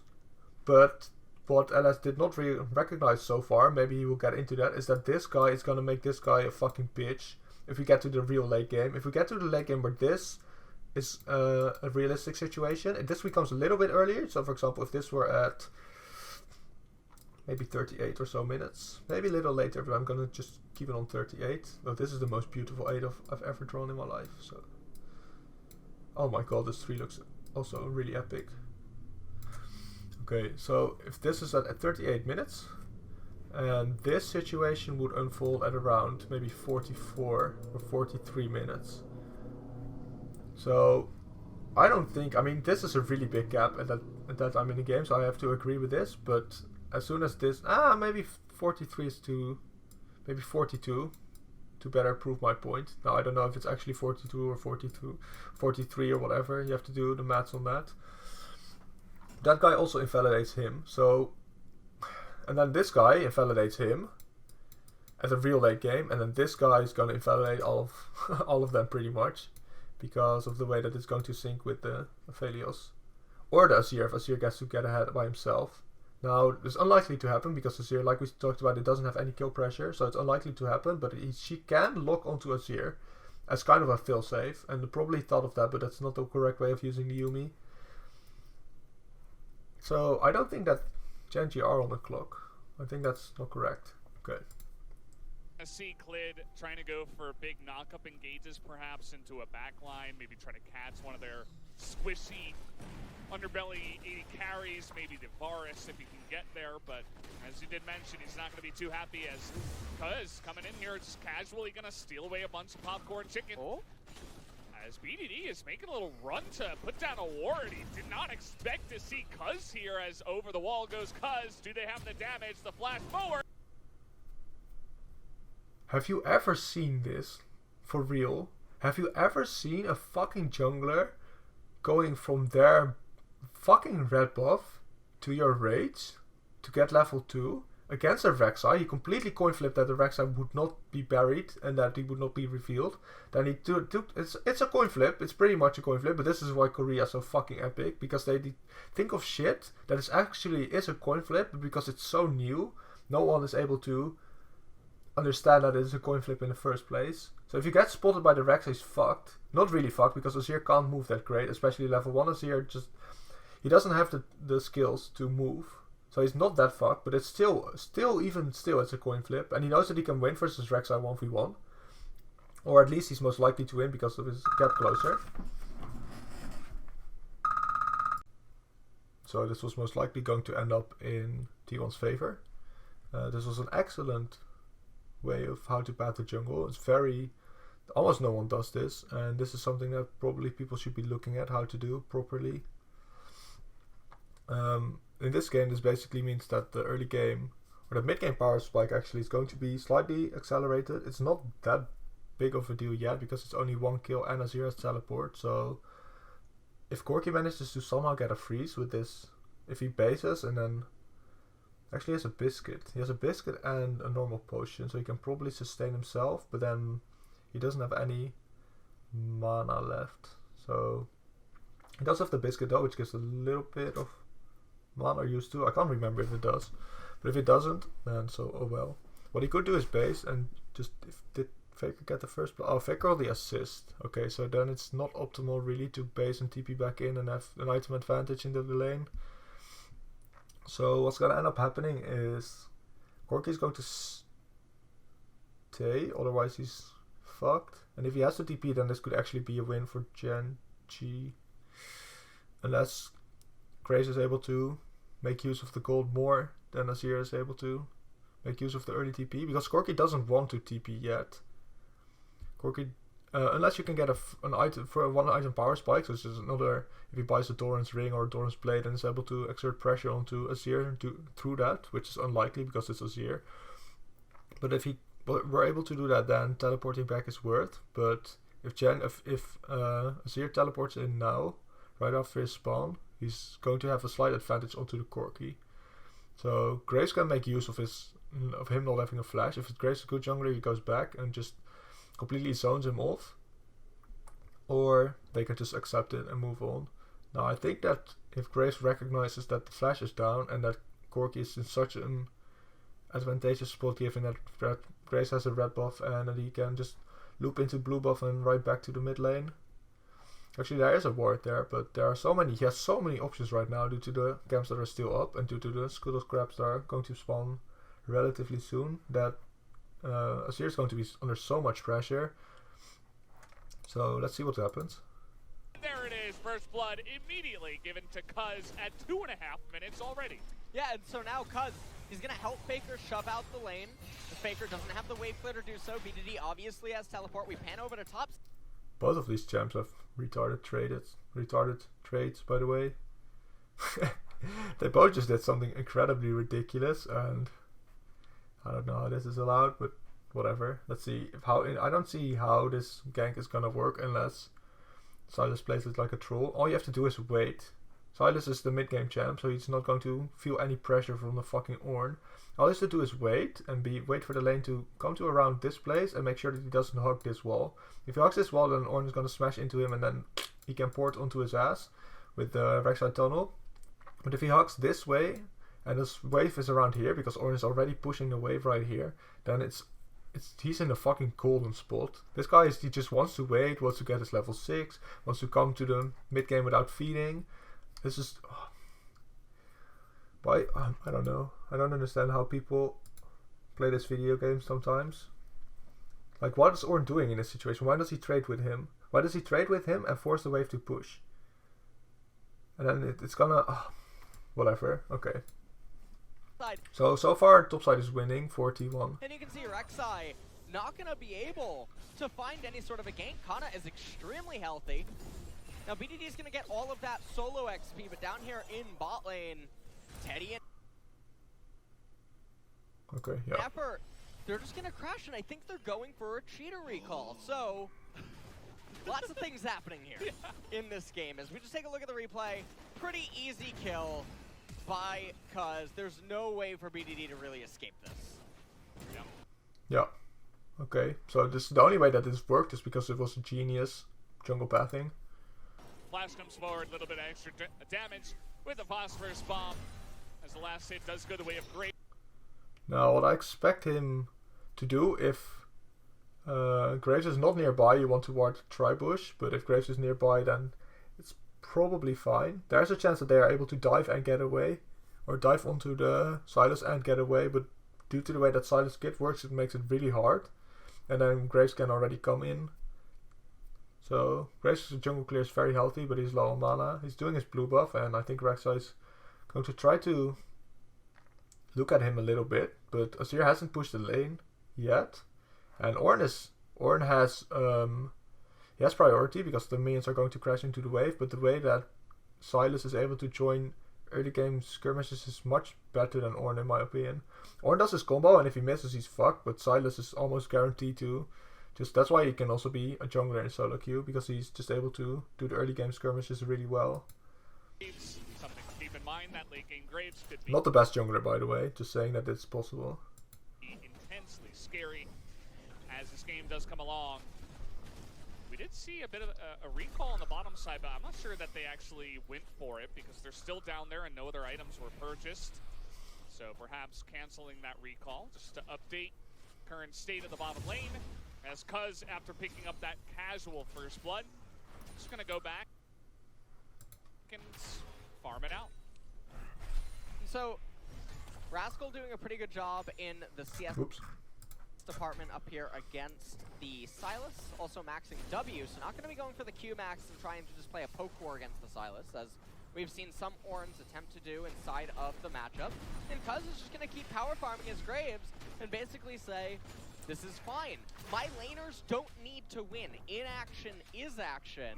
but... what LS did not really recognize so far, maybe he will get into that, is that this guy is going to make this guy a fucking bitch if we get to the real late game. If we get to the late game where this is a realistic situation, and this becomes a little bit earlier, so for example, if this were at maybe 38 or so minutes, maybe a little later, but I'm going to just keep it on 38. Oh, this is the most beautiful 8 I've ever drawn in my life, so... Oh my god, this 3 looks also really epic. Okay, so if this is at 38 minutes, and this situation would unfold at around maybe 44 or 43 minutes. So I don't think, I mean, this is a really big gap at that time in the game, so I have to agree with this, but as soon as this, maybe 43 is too, maybe 42 to better prove my point. Now I don't know if it's actually 42 or 42, 43 or whatever, you have to do the maths on that. That guy also invalidates him, so, and then this guy invalidates him at a real late game, and then this guy is going to invalidate all of them pretty much, because of the way that it's going to sync with the Aphelios. Or the Azir, if Azir gets to get ahead by himself. Now, it's unlikely to happen, because Azir, like we talked about, it doesn't have any kill pressure, so it's unlikely to happen, but she can lock onto Azir as kind of a failsafe, and probably thought of that, but that's not the correct way of using the Yuumi. So, I don't think that Gen G are on the clock. I think that's not correct. Okay. I see Clid trying to go for big knock-up engages, perhaps into a backline, maybe try to catch one of their squishy underbelly 80 carries, maybe the Varus if he can get there, but as you did mention, he's not going to be too happy as Cuz coming in here just casually going to steal away a bunch of popcorn chicken. Oh. As BDD is making a little run to put down a ward. He did not expect to see Cuz here as over the wall goes Cuz. Do they have the damage? The flash forward. Have you ever seen this? For real? Have you ever seen a fucking jungler going from their fucking red buff to your rage to get level 2 against a Rek'Sai? He completely coin flipped that the Rek'Sai would not be buried and that he would not be revealed. Then he took it's a coin flip. It's pretty much a coin flip, but this is why Korea is so fucking epic, because they think of shit that is actually a coin flip, but because it's so new, no one is able to understand that it is a coin flip in the first place. So if you get spotted by the Rex, he's fucked. Not really fucked, because Azir can't move that great, especially level 1 Azir. He doesn't have the skills to move, so he's not that fucked. But it's still, it's a coin flip, and he knows that he can win versus Rek'Sai 1v1, or at least he's most likely to win because of his gap closer. So this was most likely going to end up in T1's favor. This was an excellent way of how to path the jungle. It's almost no one does this, and this is something that probably people should be looking at how to do properly. In this game, this basically means that the early game or the mid game power spike actually is going to be slightly accelerated. It's not that big of a deal yet because it's only 1 kill and Azir has teleport. So if Corki manages to somehow get a freeze with this, if he bases and then actually he has a biscuit. He has a biscuit and a normal potion, so he can probably sustain himself, but then he doesn't have any mana left. So he does have the biscuit though, which gives a little bit of mana used to. I can't remember if it does, but if it doesn't, then so oh well. What he could do is base and just did Faker get the first blood? Oh, Faker got the assist. Okay, so then it's not optimal really to base and TP back in and have an item advantage in the lane. So what's gonna end up happening is Corki is going to stay, otherwise he's fucked. And if he has to TP, then this could actually be a win for Gen G. Unless Grace is able to make use of the gold more than Azir is able to make use of the early TP. Because Corki doesn't want to TP yet. Corki, unless you can get an item for a 1 item power spike, so this is another, if he buys a Doran's ring or a Doran's blade and is able to exert pressure onto Azir through that, which is unlikely because it's Azir. But if we're able to do that, then teleporting back is worth. But if Azir teleports in now, right after his spawn, he's going to have a slight advantage onto the Corki. So Grace can make use of him not having a flash. If Grace is a good jungler, he goes back and just completely zones him off, or they can just accept it and move on. Now I think that if Grace recognizes that the flash is down and that Corki is in such an advantageous spot, given that Grace has a red buff and that he can just loop into blue buff and right back to the mid lane. Actually there is a ward there, but he has so many options right now due to the camps that are still up and due to the Scuttle Scraps that are going to spawn relatively soon, that Azir is going to be under so much pressure. So let's see what happens. There it first blood immediately given to Cuz at 2.5 minutes already. Yeah, and so now Cuz, he's going to help Faker shove out the lane. The Faker doesn't have the wave clear to do so. BDD obviously has teleport. We pan over to top. Both of these champs have retarded trades, by the way. They both just did something incredibly ridiculous, and I don't know how this is allowed, but whatever. Let's see I don't see how this gank is gonna work unless Sylas plays it like a troll. All you have to do is wait. Sylas is the mid-game champ, so he's not going to feel any pressure from the fucking Ornn. All he has to do is wait for the lane to come to around this place and make sure that he doesn't hug this wall. If he hugs this wall, then Ornn is gonna smash into him and then he can port onto his ass with the Rek'Sai tunnel. But if he hugs this way and this wave is around here because Ornn is already pushing the wave right here, then he's in a fucking golden spot. This guy he just wants to wait, wants to get his level 6, wants to come to the mid game without feeding. This is why I don't know. I don't understand how people play this video game sometimes. Like, what is Ornn doing in this situation? Why does he trade with him? Why does he trade with him and force the wave to push? And then it's gonna whatever. Okay. So far, topside is winning for T1. And you can see Rek'Sai not going to be able to find any sort of a gank. Kana is extremely healthy. Now BDD is going to get all of that solo XP, but down here in bot lane, Teddy and okay, yeah. Effort, they're just going to crash, and I think they're going for a cheater recall. So lots of things happening here in this game. As we just take a look at the replay, pretty easy kill by Cuz. There's no way for BDD to really escape this. Yeah. Okay. So this the only way that this worked is because it was a genius jungle pathing. Flash comes forward, a little bit of extra damage with the phosphorus bomb, as the last hit does go the way of Graves. Now, what I expect him to do if Graves is not nearby, you want to ward Tribush, but if Graves is nearby, then it's probably fine. There's a chance that they are able to dive and get away, or dive onto the Sylas and get away, but due to the way that Sylas kit works, it makes it really hard. And then Graves can already come in. So Graves' jungle clear is very healthy, but he's low on mana. He's doing his blue buff, and I think Rek'Sai is going to try to look at him a little bit, but Azir hasn't pushed the lane yet. And Ornn has priority because the minions are going to crash into the wave, but the way that Sylas is able to join early game skirmishes is much better than Ornn in my opinion. Ornn does his combo, and if he misses he's fucked, but Sylas is almost guaranteed to that's why he can also be a jungler in solo queue, because he's just able to do the early game skirmishes really well. Something to keep in mind, that late game Graves could be not the best jungler, by the way, just saying that it's possible. Intensely scary as this game does come along. We did see a bit of a recall on the bottom side, but I'm not sure that they actually went for it because they're still down there and no other items were purchased. So perhaps canceling that recall just to update current state of the bottom lane. As Cuz, after picking up that casual first blood, just gonna go back and farm it out. So Rascal doing a pretty good job in the CS department up here against the Sylas, also maxing W, so not going to be going for the Q max and trying to just play a poke war against the Sylas, as we've seen some Ornns attempt to do inside of the matchup. And Cuz is just going to keep power farming his Graves and basically say, this is fine. My laners don't need to win. Inaction is action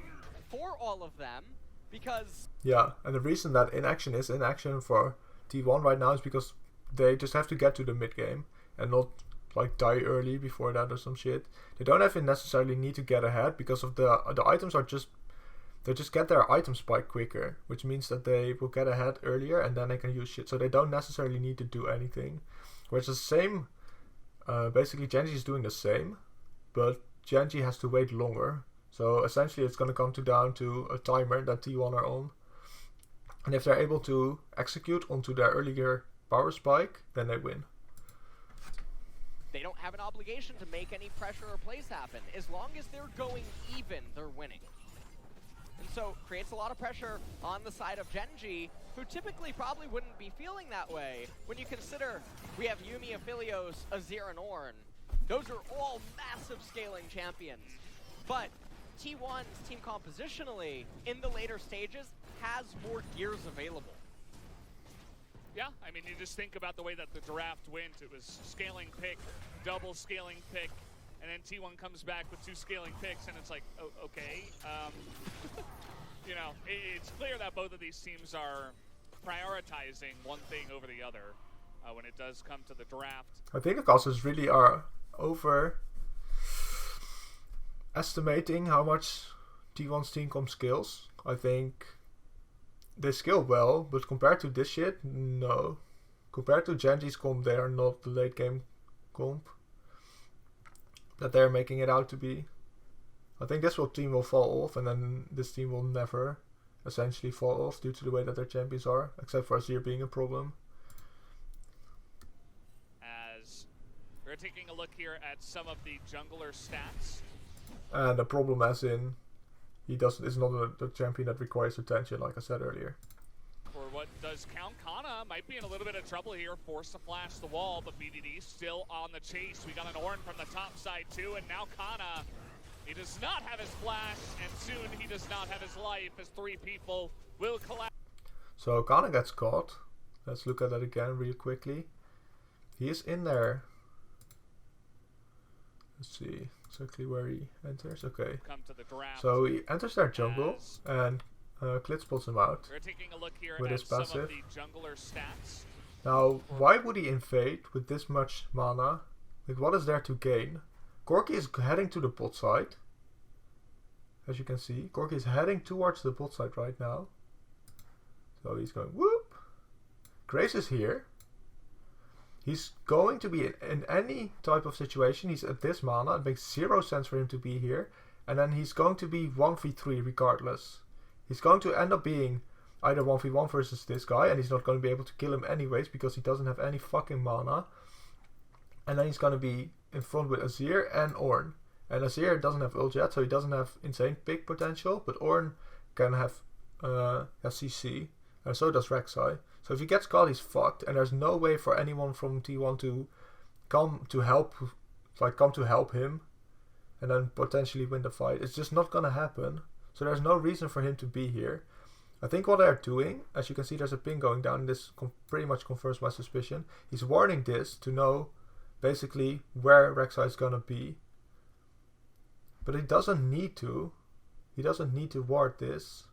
for all of them, because... Yeah, and the reason that inaction is inaction for T1 right now is because they just have to get to the mid game and not like die early before that or some shit. They don't even necessarily need to get ahead because of the items are just... They just get their item spike quicker, which means that they will get ahead earlier and then they can use shit. So they don't necessarily need to do anything. Whereas the same... basically Gen G is doing the same, but Gen G has to wait longer. So essentially it's going to come down to a timer that T1 are on. And if they're able to execute onto their earlier power spike, then they win. They don't have an obligation to make any pressure or plays happen. As long as they're going even, they're winning. And so creates a lot of pressure on the side of Gen G, who typically probably wouldn't be feeling that way. When you consider we have Yuumi, Aphelios, Azir, and Ornn. Those are all massive scaling champions. But T1's team compositionally, in the later stages, has more gears available. Yeah, I mean, you just think about the way that the draft went. It was scaling pick, double scaling pick, and then T1 comes back with 2 scaling picks, and it's like, oh, okay. You know, it's clear that both of these teams are prioritizing one thing over the other when it does come to the draft. I think the casters really are overestimating how much T1's team comp skills. I think they scale well, but compared to this shit, no. Compared to Gen G's comp, they are not the late game comp that they're making it out to be. I think this team will fall off, and then this team will never essentially fall off due to the way that their champions are, except for Azir being a problem. As we're taking a look here at some of the jungler stats. And the problem as in, is not a champion that requires attention, like I said earlier. For what does count, Kana might be in a little bit of trouble here, forced to flash the wall, but BDD still on the chase. We got an Ornn from the top side too, and now Kana, he does not have his flash, and soon he does not have his life, as 3 people will collapse. So Kana gets caught. Let's look at that again real quickly. He is in there. Let's see exactly where he enters. Okay. Come to the draft. So he enters their jungle and Clit spots him out. We're taking a look here with at his some passive. of the jungler stats. Now, why would he invade with this much mana? Like, what is there to gain? Corki is heading to the bot side. As you can see, Corki is heading towards the bot side right now. So he's going whoop. Grace is here. He's going to be in any type of situation. He's at this mana. It makes 0 sense for him to be here. And then he's going to be 1v3 regardless. He's going to end up being either 1v1 versus this guy, and he's not going to be able to kill him anyways because he doesn't have any fucking mana. And then he's going to be in front with Azir and Ornn. And Azir doesn't have ult yet, so he doesn't have insane pick potential. But Ornn can have CC, and so does Rek'Sai. So if he gets caught, he's fucked, and there's no way for anyone from T1 to come to help him, and then potentially win the fight. It's just not gonna happen. So there's no reason for him to be here. I think what they're doing, as you can see, there's a ping going down, and this pretty much confirms my suspicion. He's warning this to know basically where Rek'Sai is gonna be, but he doesn't need to. He doesn't need to ward this,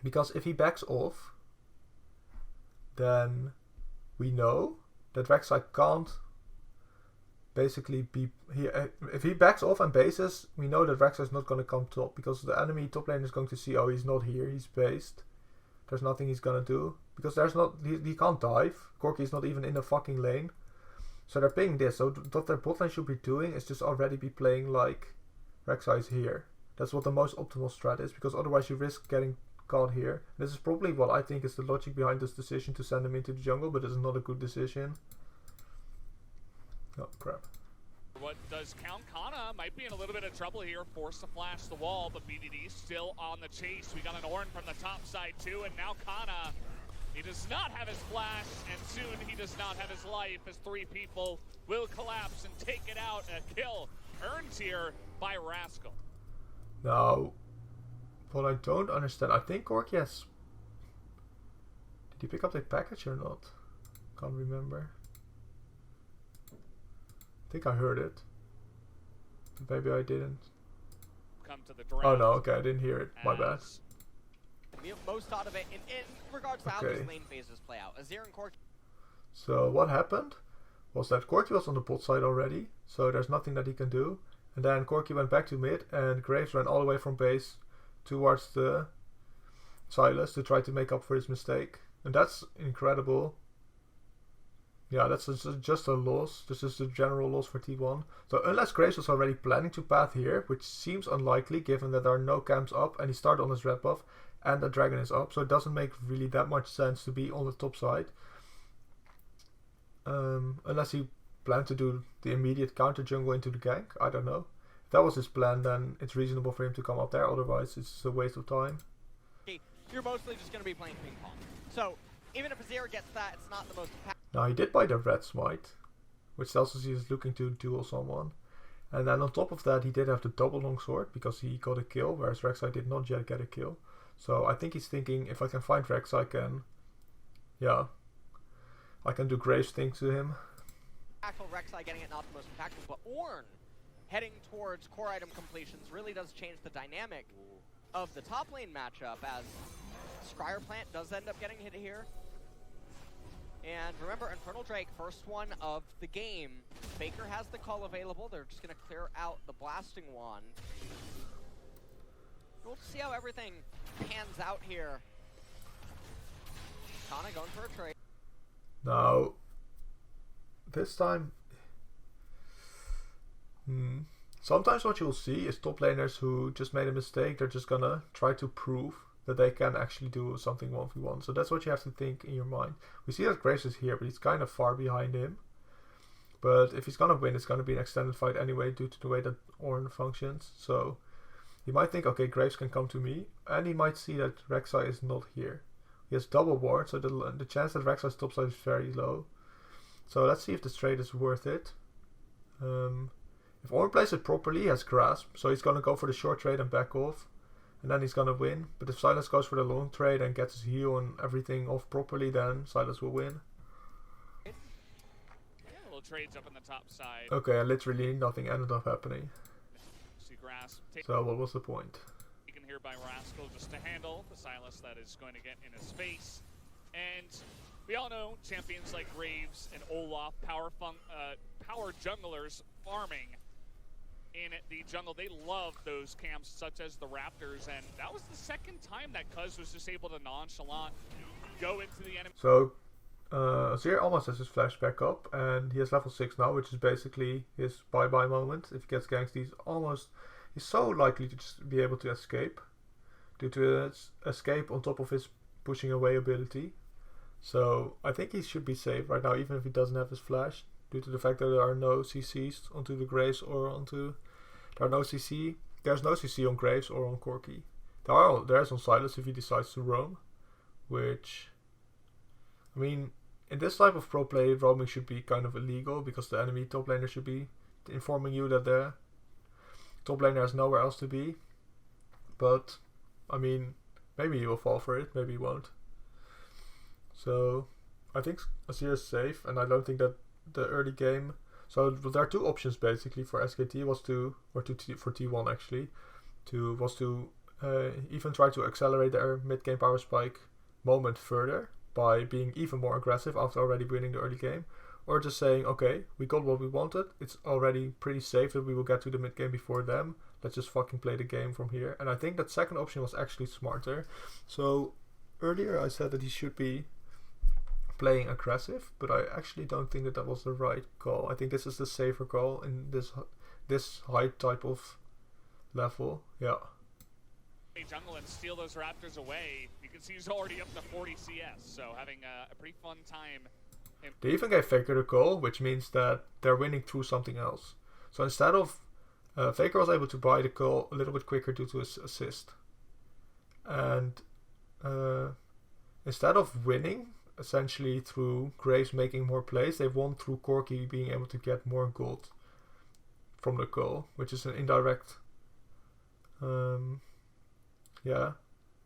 because if he backs off, then we know that Rek'Sai can't basically be here. If he backs off and bases, we know that Rek'Sai is not going to come top, because the enemy top lane is going to see, oh, he's not here, he's based. There's nothing he's going to do, because there's not, he can't dive. Corki is not even in the fucking lane. So they're playing this. So what their bot lane should be doing is just already be playing like Rek'Sai is here. That's what the most optimal strat is, because otherwise you risk getting caught here. This is probably what I think is the logic behind this decision to send him into the jungle, but this is not a good decision. Oh crap. What does count, Kana might be in a little bit of trouble here, forced to flash the wall, but BDD still on the chase. We got an Ornn from the top side too, and now Kana, he does not have his flash, and soon he does not have his life, as 3 people will collapse and take it out. A kill earned here by Rascal. Now, what I don't understand, I think Corki has... Did he pick up the package or not? Can't remember. I think I heard it. But maybe I didn't. Come to the draft. Oh no, okay, I didn't hear it. My bad. Most out of it in regards to how these lane phases play out. Azir and Corki. So what happened was that Corki was on the bot side already, so there's nothing that he can do. And then Corki went back to mid, and Graves ran all the way from base towards the Silas to try to make up for his mistake. And that's incredible. Yeah, that's just a loss. This is a general loss for T1. So unless Graves was already planning to path here, which seems unlikely given that there are no camps up and he started on his red buff and the dragon is up, so it doesn't make really that much sense to be on the top side. Unless he planned to do the immediate counter jungle into the gank, I don't know. If that was his plan, then it's reasonable for him to come up there, otherwise it's a waste of time. You're mostly just going to be playing ping pong. So even if Azir gets that, it's not the most... Now he did buy the red smite, which tells us he's looking to duel someone. And then on top of that, he did have the double longsword because he got a kill, whereas Rek'Sai did not yet get a kill. So I think he's thinking, if I can find Rex, I can do Graves things to him. Actual Rek'Sai getting it not the most impactful, but Ornn heading towards core item completions really does change the dynamic of the top lane matchup, as Scryer Plant does end up getting hit here. And remember, Infernal Drake, first one of the game. Faker has the call available. They're just going to clear out the Blasting Wand. We'll see how everything pans out here. Kana going for a trade. Now, this time, sometimes what you'll see is top laners who just made a mistake. They're just gonna try to prove that they can actually do something 1v1. So that's what you have to think in your mind. We see that Graves is here, but he's kind of far behind him. But if he's gonna win, it's gonna be an extended fight anyway due to the way that Ornn functions. So he might think, okay, Graves can come to me, and he might see that Rek'Sai is not here. He has double ward, so the chance that Rek'Sai stops is very low. So let's see if this trade is worth it. If Ornn plays it properly, he has grasp, so he's gonna go for the short trade and back off. And then he's gonna win. But if Sylas goes for the long trade and gets his heal and everything off properly, then Sylas will win. Yeah, little trades up on the top side. Okay, and literally nothing ended up happening. See Grass So what was the point? taken here by Rascal just to handle the Sylas that is going to get in his face. And we all know champions like Graves and Olaf, power junglers farming in the jungle. They love those camps such as the Raptors, and that was the second time that Cuz was just able to nonchalant go into the enemy. So Azir almost has his flash back up, and he has level 6 now, which is basically his bye-bye moment. If he gets ganked, he's so likely to just be able to escape due to his escape on top of his pushing away ability. So I think he should be safe right now, even if he doesn't have his flash, due to the fact that there are no CCs onto the Graves or onto... There's no CC on Graves or on Corki. There's on Sylas if he decides to roam, which... I mean, in this type of pro play, roaming should be kind of illegal, because the enemy top laner should be informing you that the top laner has nowhere else to be. But, I mean, maybe he will fall for it, maybe he won't. So, I think Azir is safe, and I don't think that the early game... So, there are two options basically for SKT, for T1 actually, was to even try to accelerate their mid-game power spike moment further by being even more aggressive after already winning the early game, or just saying, okay, we got what we wanted, it's already pretty safe that we will get to the mid game before them, let's just fucking play the game from here. And I think that second option was actually smarter. So earlier I said that he should be playing aggressive, but I actually don't think that that was the right call. I think this is the safer call in this high type of level. Yeah. Jungle and steal those Raptors away. You can see he's already up to 40 CS, so having a pretty fun time. They even gave Faker the call, which means that they're winning through something else. So instead of Faker was able to buy the call a little bit quicker due to his assist, and instead of winning essentially through Graves making more plays, they won through Corki being able to get more gold from the call, which is an indirect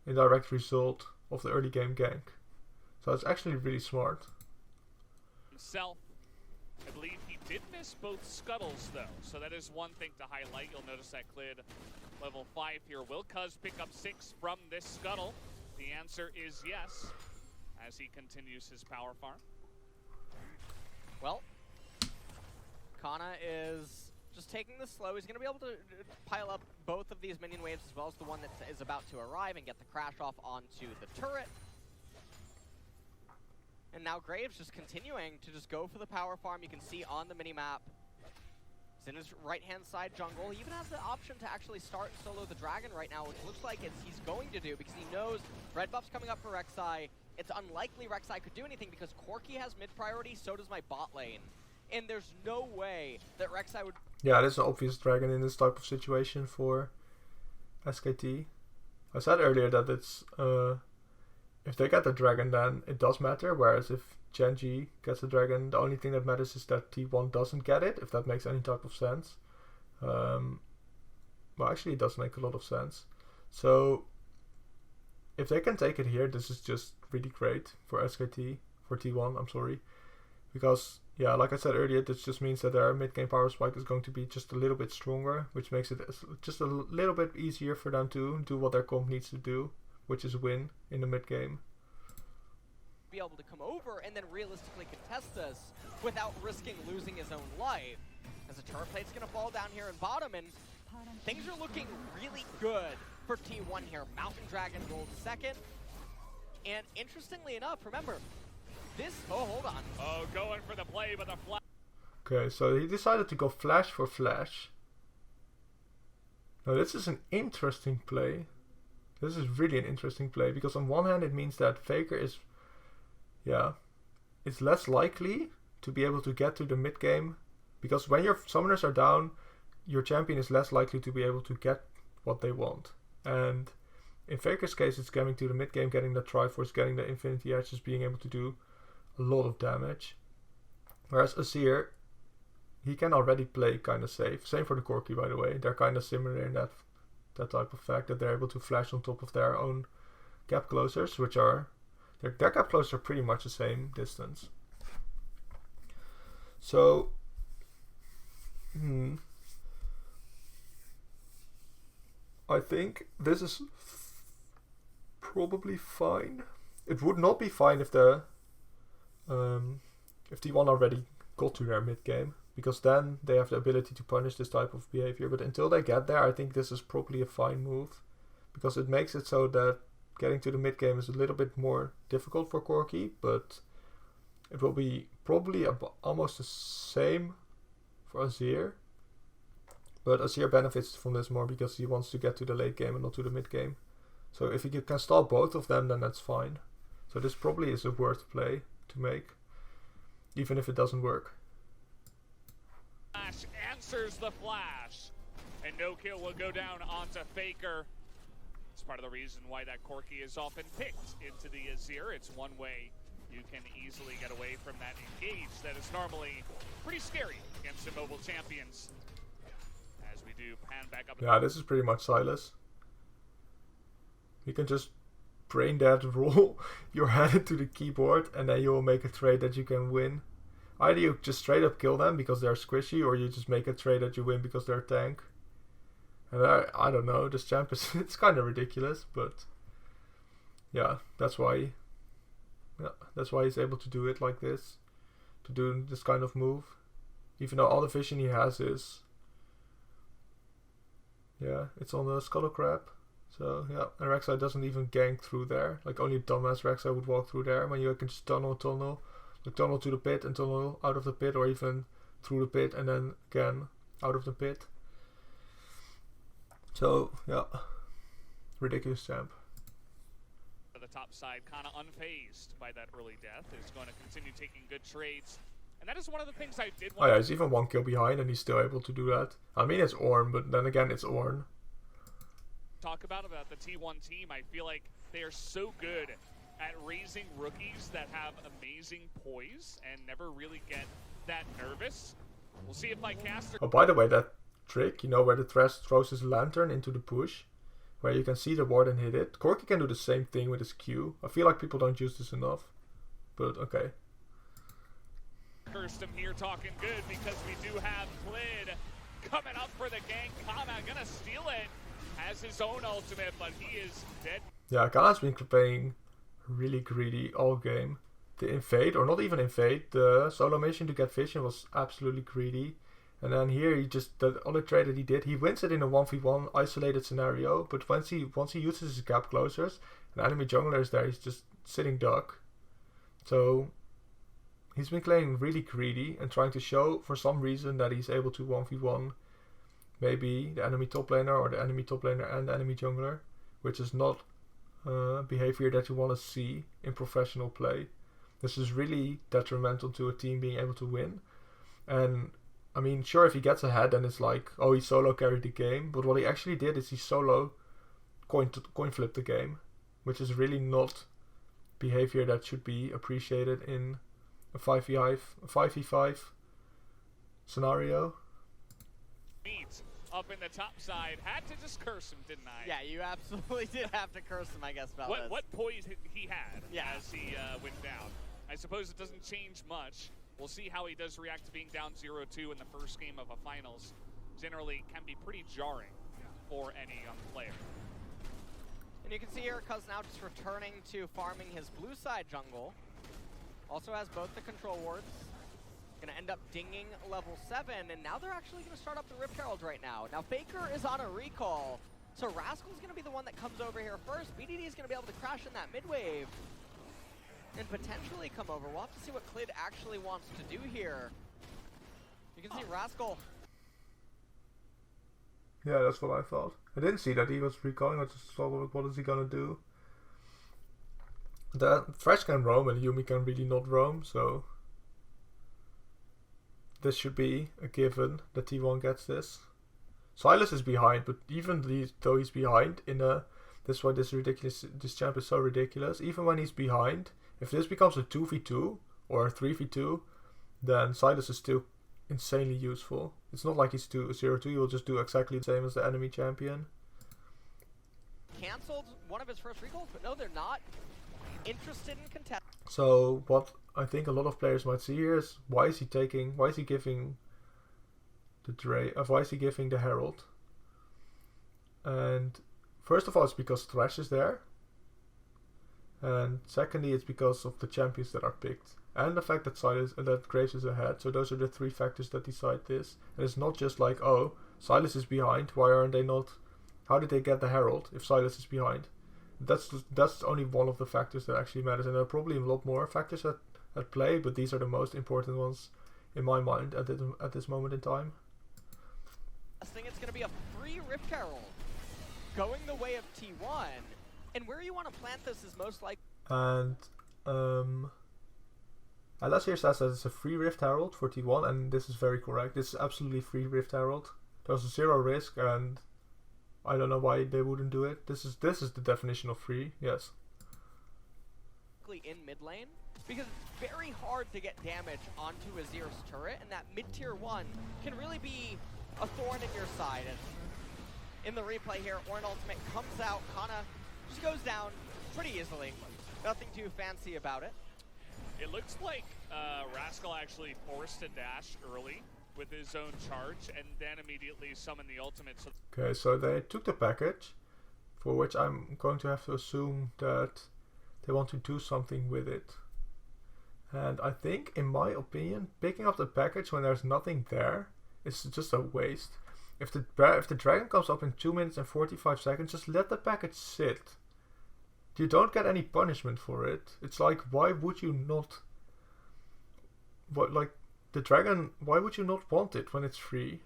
indirect result of the early game gank. So it's actually really smart. Himself, I believe he did miss both scuttles though, so that is one thing to highlight. You'll notice that Clid level 5 here. Will Cuz pick up 6 from this scuttle? The answer is yes, as he continues his power farm. Well, Kana is just taking this slow. He's going to be able to pile up both of these minion waves, as well as the one that is about to arrive, and get the crash off onto the turret. And now Graves just continuing to just go for the power farm. You can see on the minimap, he's in his right-hand side jungle. He even has the option to actually start solo the dragon right now, which looks like he's going to do, because he knows red buff's coming up for Rek'Sai. It's unlikely Rek'Sai could do anything, because Corki has mid-priority, so does my bot lane. And there's no way that Rek'Sai would... Yeah, there's an obvious dragon in this type of situation for SKT. I said earlier that it's... if they get the dragon, then it does matter, whereas if Gen G gets the dragon, the only thing that matters is that T1 doesn't get it, if that makes any type of sense. Well, actually, it does make a lot of sense. So, if they can take it here, this is just really great for SKT, for T1, I'm sorry. Because, yeah, like I said earlier, this just means that their mid-game power spike is going to be just a little bit stronger, which makes it just a little bit easier for them to do what their comp needs to do, which is win in the mid-game. Be able to come over and then realistically contest this without risking losing his own life. As a turret plate's going to fall down here in bottom, and things are looking really good for T1 here. Mountain Dragon rolled second. And interestingly enough, remember, this... Oh, hold on. Oh, going for the play, but the flash. Okay, so he decided to go flash for flash. Now, this is an interesting play. This is really an interesting play, because on one hand it means that Faker is... Yeah, it's less likely to be able to get to the mid game, because when your summoners are down, your champion is less likely to be able to get what they want. And in Faker's case, it's getting to the mid game, getting the Triforce, getting the Infinity Edge, just being able to do a lot of damage. Whereas Azir, he can already play kind of safe. Same for the Corki, by the way. They're kind of similar in that type of fact that they're able to flash on top of their own gap closers, which are... Their gap closers are pretty much the same distance. So, I think this is probably fine. It would not be fine if the if T1 already got to their mid game, because then they have the ability to punish this type of behavior. But until they get there, I think this is probably a fine move, because it makes it so that getting to the mid game is a little bit more difficult for Corki, but it will be probably almost the same for Azir. But Azir benefits from this more because he wants to get to the late game and not to the mid game. So if he can stop both of them, then that's fine. So this probably is a worth play to make, even if it doesn't work. Flash answers the flash, and no kill will go down onto Faker. It's part of the reason why that Corki is often picked into the Azir. It's one way you can easily get away from that engage that is normally pretty scary against immobile champions. As we do pan back up. Yeah, this is pretty much Silas. You can just brain dead roll your head into the keyboard, and then you'll make a trade that you can win. Either you just straight up kill them because they're squishy, or you just make a trade that you win because they're tank. And I don't know, this champ is it's kind of ridiculous, but yeah, that's why he's able to do it like this, to do this kind of move, even though all the vision he has is, yeah, it's on the Scuttle Crab. So yeah, and Rek'Sai doesn't even gank through there, like only dumbass Rek'Sai would walk through there, when you can just tunnel, like tunnel to the pit and tunnel out of the pit, or even through the pit and then again out of the pit. So, yeah, ridiculous champ. The top side, kind of unfazed by that early death, is going to continue taking good trades. And that is one of the things I did want to... Oh yeah, he's even one kill behind and he's still able to do that. I mean, it's Ornn, but then again, it's Ornn. Talk about the T1 team. I feel like they are so good at raising rookies that have amazing poise and never really get that nervous. We'll see if my caster... Oh, by the way, that trick, you know, where the Thresh throws his lantern into the push, where you can see the ward and hit it. Corki can do the same thing with his Q. I feel like people don't use this enough, but okay. Kirsten here talking good, because we do have Klid coming up for the gank. Kana gonna steal it, has his own ultimate, but he is dead. Yeah, Kana's been playing really greedy all game. The invade, or not even invade, the solo mission to get vision was absolutely greedy. And then here he just, the other trade that he did, he wins it in a 1v1 isolated scenario, but once he uses his gap closers, an enemy jungler is there, he's just sitting duck. So he's been playing really greedy and trying to show for some reason that he's able to 1v1 maybe the enemy top laner, or the enemy top laner and the enemy jungler, which is not behavior that you want to see in professional play. This is really detrimental to a team being able to win. And I mean, sure, if he gets ahead, then it's like, oh, he solo carried the game. But what he actually did is he solo coin flipped the game, which is really not behavior that should be appreciated in a 5v5 scenario. up in the top side. Had to just curse him, didn't I? Yeah, you absolutely did have to curse him, I guess, fellas. What poise he had Yeah. as he went down. I suppose it doesn't change much. We'll see how he does react to being down 0-2 in the first game of a finals. Generally can be pretty jarring for any young player. And you can see here, Cuz now just returning to farming his blue side jungle. Also has both the control wards. Gonna end up dinging level 7, and now they're actually gonna start up the Rift Herald right now. Now Faker is on a recall, so Rascal's gonna be the one that comes over here first. BDD is gonna be able to crash in that mid wave and potentially come over. We'll have to see what Clid actually wants to do here. You can see Rascal. Yeah, that's what I thought. I didn't see that he was recalling. I just saw what is he gonna do. The Thresh can roam and Yumi can really not roam, so this should be a given that T1 gets this. Silas is behind, but even though he's behind that's why this champ is so ridiculous. Even when he's behind, if this becomes a 2v2 or a 3v2, then Silas is still insanely useful. It's not like he's 0-2, he will just do exactly the same as the enemy champion. Cancelled one of his first recalls, but no, they're not interested in contest. So what I think a lot of players might see here is why is he giving the Herald? And first of all, it's because Thresh is there. And secondly, it's because of the champions that are picked. And the fact that Graves is ahead. So those are the three factors that decide this. And it's not just like, oh, Silas is behind. Why aren't they not? How did they get the Herald if Silas is behind? That's only one of the factors that actually matters. And there are probably a lot more factors at play. But these are the most important ones in my mind at this moment in time. I think it's going to be a free Rift Herald going the way of T1. And where you want to plant this is most likely. And Atlas here says that it's a free Rift Herald for T1, and this is very correct. This is absolutely free Rift Herald. There's zero risk, and I don't know why they wouldn't do it. This is the definition of free. Yes. In mid lane, because it's very hard to get damage onto Azir's turret, and that mid tier 1 can really be a thorn in your side. And in the replay here, Ornn ultimate comes out, Kana just goes down pretty easily. Nothing too fancy about it. It looks like Rascal actually forced a dash early with his own charge and then immediately summoned the ultimate. Okay, so they took the package, for which I'm going to have to assume that they want to do something with it. And I think, in my opinion, picking up the package when there's nothing there is just a waste. If the dragon comes up in 2 minutes and 45 seconds, just let the package sit. You don't get any punishment for it. It's like, why would you not... the dragon, why would you not want it when it's free?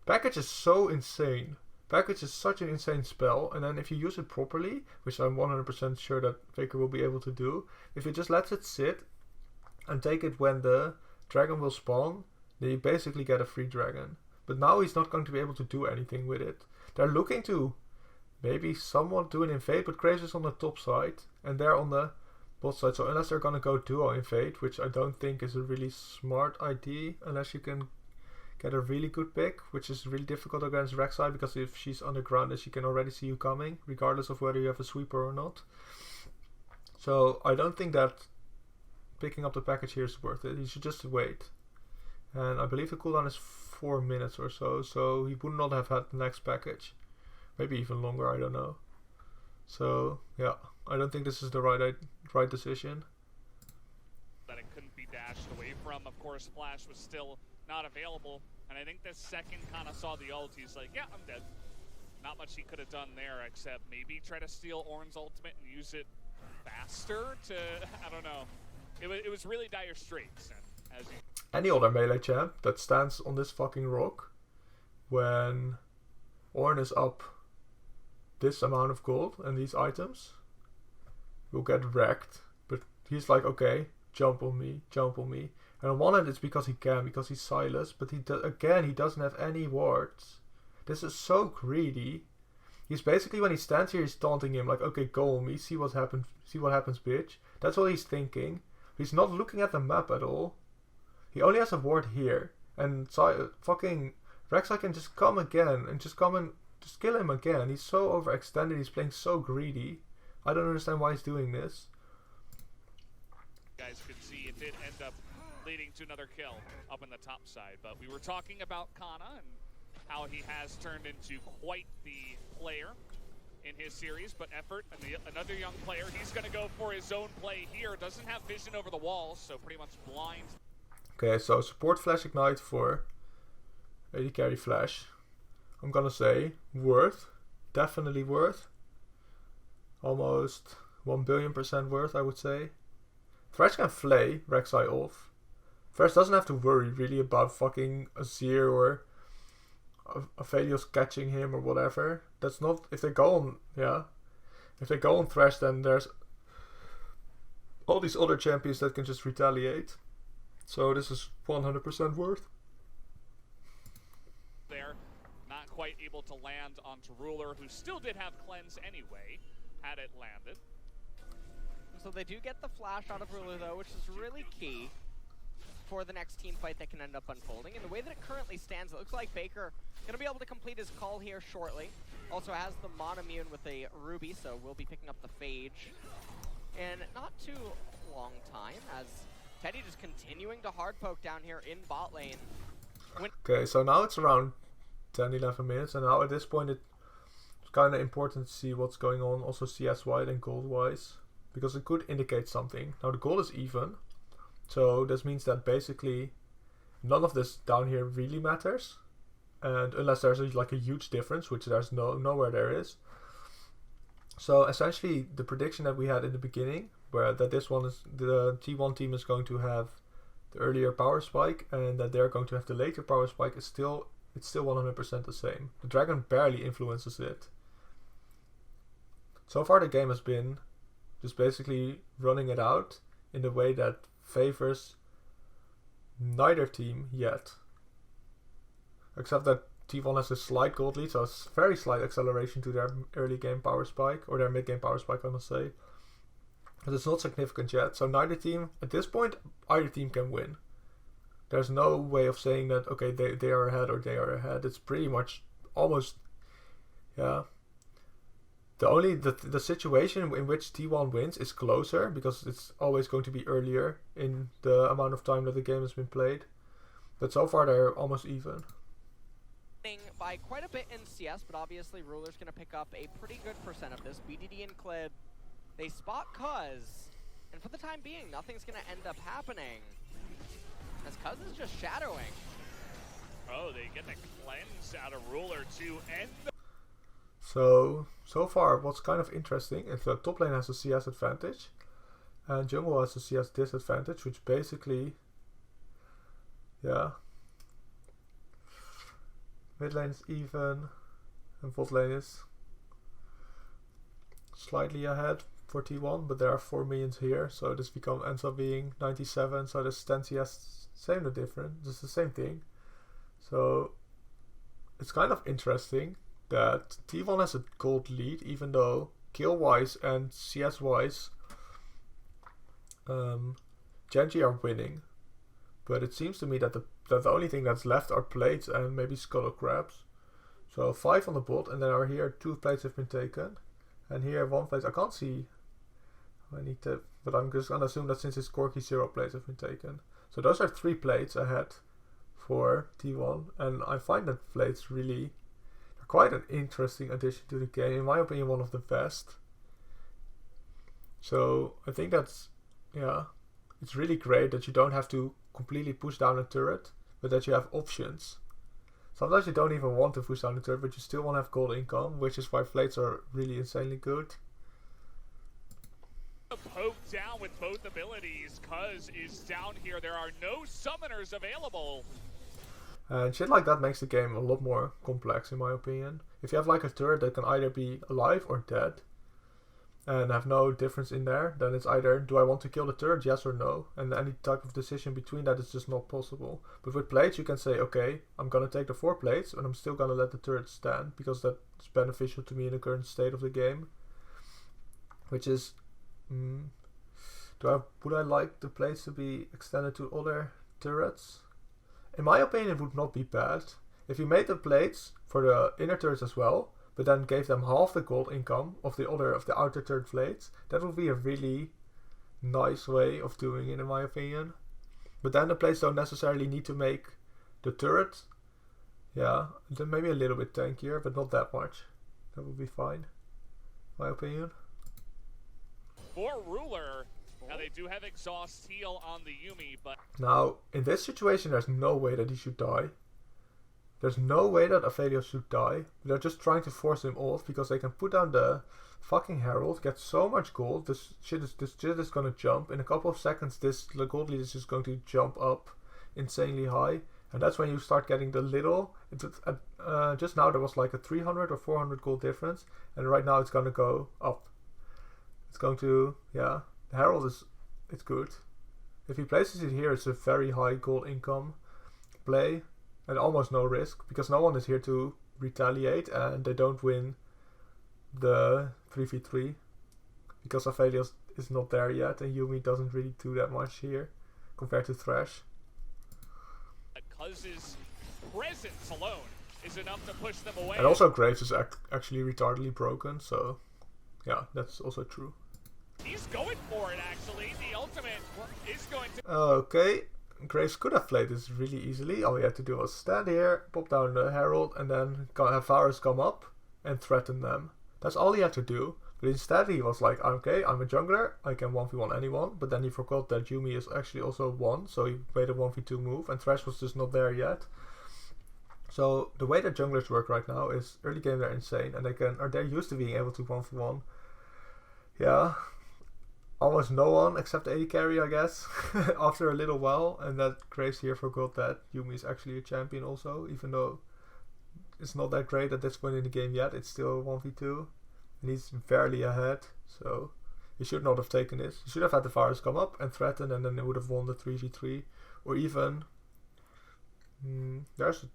Package is so insane. Package is such an insane spell, and then if you use it properly, which I'm 100% sure that Faker will be able to do, if you just let it sit and take it when the dragon will spawn, then you basically get a free dragon. But now he's not going to be able to do anything with it. They're looking to maybe somewhat do an invade, but Graves is on the top side, and they're on the bot side. So unless they're going to go duo invade, which I don't think is a really smart idea, unless you can get a really good pick, which is really difficult against Rek'Sai, because if she's underground, then she can already see you coming, regardless of whether you have a sweeper or not. So I don't think that picking up the package here is worth it. You should just wait. And I believe the cooldown is 4 minutes or so, so he would not have had the next package. Maybe even longer, I don't know. So, yeah, I don't think this is the right decision. That it couldn't be dashed away from. Of course, Flash was still not available, and I think the second kind of saw the ult, he's like, yeah, I'm dead. Not much he could have done there, except maybe try to steal Ornn's ultimate and use it faster to, I don't know. It was really dire straits. And as any other melee champ that stands on this fucking rock when Ornn is up this amount of gold and these items will get wrecked. But he's like, okay, jump on me. And on one hand it's because he can, because he's Silas, but he doesn't have any wards. This is so greedy. He's basically, when he stands here, he's taunting him like, okay, go on me, see what happens, bitch. That's what he's thinking. He's not looking at the map at all. He only has a ward here, and fucking Rek'Sai can just come again and just come and just kill him again. He's so overextended. He's playing so greedy. I don't understand why he's doing this. Guys could see it did end up leading to another kill up in the top side. But we were talking about Kana and how he has turned into quite the player in his series. But Effort, and another young player, he's going to go for his own play here. Doesn't have vision over the walls, so pretty much blind. Okay, so support Flash Ignite for AD carry Flash. I'm gonna say worth. Definitely worth. Almost 1,000,000,000% worth, I would say. Thresh can flay Rek'Sai off. Thresh doesn't have to worry really about fucking Azir or Aphelios catching him or whatever. That's not, if they go on, yeah. If they go on Thresh, then there's all these other champions that can just retaliate. So this is 100% worth. There, not quite able to land onto Ruler, who still did have cleanse anyway, had it landed. So they do get the flash out of Ruler though, which is really key for the next team fight that can end up unfolding. And the way that it currently stands, it looks like Baker going to be able to complete his call here shortly. Also has the Monomune with a Ruby, so we'll be picking up the Phage. And not too long time, as Teddy just continuing to hard poke down here in bot lane. Okay, so now it's around 10-11 minutes, and now at this point it's kind of important to see what's going on also CS-wise and gold-wise, because it could indicate something. Now the goal is even, so this means that basically none of this down here really matters, and unless there's like a huge difference, which there's nowhere there is. So essentially the prediction that we had in the beginning, where that this one is, the T1 team is going to have the earlier power spike and that they're going to have the later power spike, is still 100% the same. The dragon barely influences it. So far the game has been just basically running it out in the way that favors neither team yet. Except that T1 has a slight gold lead, so it's very slight acceleration to their early game power spike, or their mid game power spike I must say. But it's not significant yet, so neither team, at this point, either team can win. There's no way of saying that, okay, they are ahead or they are ahead. It's pretty much almost, yeah. The situation in which T1 wins is closer, because it's always going to be earlier in the amount of time that the game has been played. But so far they're almost even. By quite a bit in CS, but obviously Ruler's going to pick up a pretty good percent of this. BDD and Clib, they spot Cuz, and for the time being, nothing's going to end up happening, as Cuz is just shadowing. Oh, they get the cleanse out of Ruler to end the... So far what's kind of interesting is that top lane has a CS advantage, and jungle has a CS disadvantage, which basically, yeah, mid lane is even, and bot lane is slightly ahead for T1, but there are 4 minions here, so this ends up being 97, so this 10 CS, same or different, just the same thing. So it's kind of interesting that T1 has a gold lead, even though kill wise and CS wise Gen G are winning. But it seems to me that the only thing that's left are plates and maybe scuttle crabs. So 5 on the bot, and then here 2 plates have been taken, and here 1 plate. I can't see how many, but I'm just gonna assume that since it's Corki, 0 plates have been taken. So those are 3 plates ahead for T1, and I find that plates really are quite an interesting addition to the game. In my opinion, one of the best. So I think that's, yeah, it's really great that you don't have to completely push down a turret, but that you have options. Sometimes you don't even want to push down the turret, but you still want to have gold income, which is why plates are really insanely good. Poke down with both abilities. Cuz is down here. There are no summoners available. And shit like that makes the game a lot more complex, in my opinion. If you have like a turret that can either be alive or dead, and have no difference in there, then it's either, do I want to kill the turret, yes or no? And any type of decision between that is just not possible. But with plates you can say, okay, I'm gonna take the 4 plates, and I'm still gonna let the turret stand, because that's beneficial to me in the current state of the game. Which is, would I like the plates to be extended to other turrets? In my opinion, it would not be bad. If you made the plates for the inner turrets as well, but then gave them half the gold income of the outer turret plates, that would be a really nice way of doing it, in my opinion. But then the plates don't necessarily need to make the turret. Yeah, then maybe a little bit tankier, but not that much. That would be fine, in my opinion. For Ruler, now they do have exhaust heal on the Yuumi, but Now, in this situation, there's no way that he should die. There's no way that Aphelios should die. They're just trying to force him off because they can put down the fucking Herald, get so much gold. This shit is gonna jump. In a couple of seconds, the gold lead is just going to jump up insanely high. And that's when you start getting the little. Just now there was like a 300 or 400 gold difference. And right now it's gonna go up. It's going to, yeah. The Herald it's good. If he places it here, it's a very high gold income play. And almost no risk, because no one is here to retaliate, and they don't win the 3v3 because Aphelios is not there yet, and Yuumi doesn't really do that much here compared to Thresh. Cuz's presence alone is enough to push them away. And also Graves is actually retardedly broken, so yeah, that's also true. He's going for it, actually. The ultimate is going to... Okay. Graves could have played this really easily. All he had to do was stand here, pop down the Herald, and then have Varus come up and threaten them. That's all he had to do. But instead he was like, okay, I'm a jungler, I can 1v1 anyone. But then he forgot that Yuumi is actually also 1, so he made a 1v2 move, and Thresh was just not there yet. So the way that junglers work right now is early game they're insane, and they're used to being able to 1v1. Yeah. Almost no one except the AD carry, I guess, after a little while. And that Graves here forgot that Yuumi is actually a champion also, even though it's not that great at this point in the game yet. It's still 1v2, and he's barely ahead, so he should not have taken this. He should have had the Varus come up and threaten, and then they would have won the 3v3. Or even, there's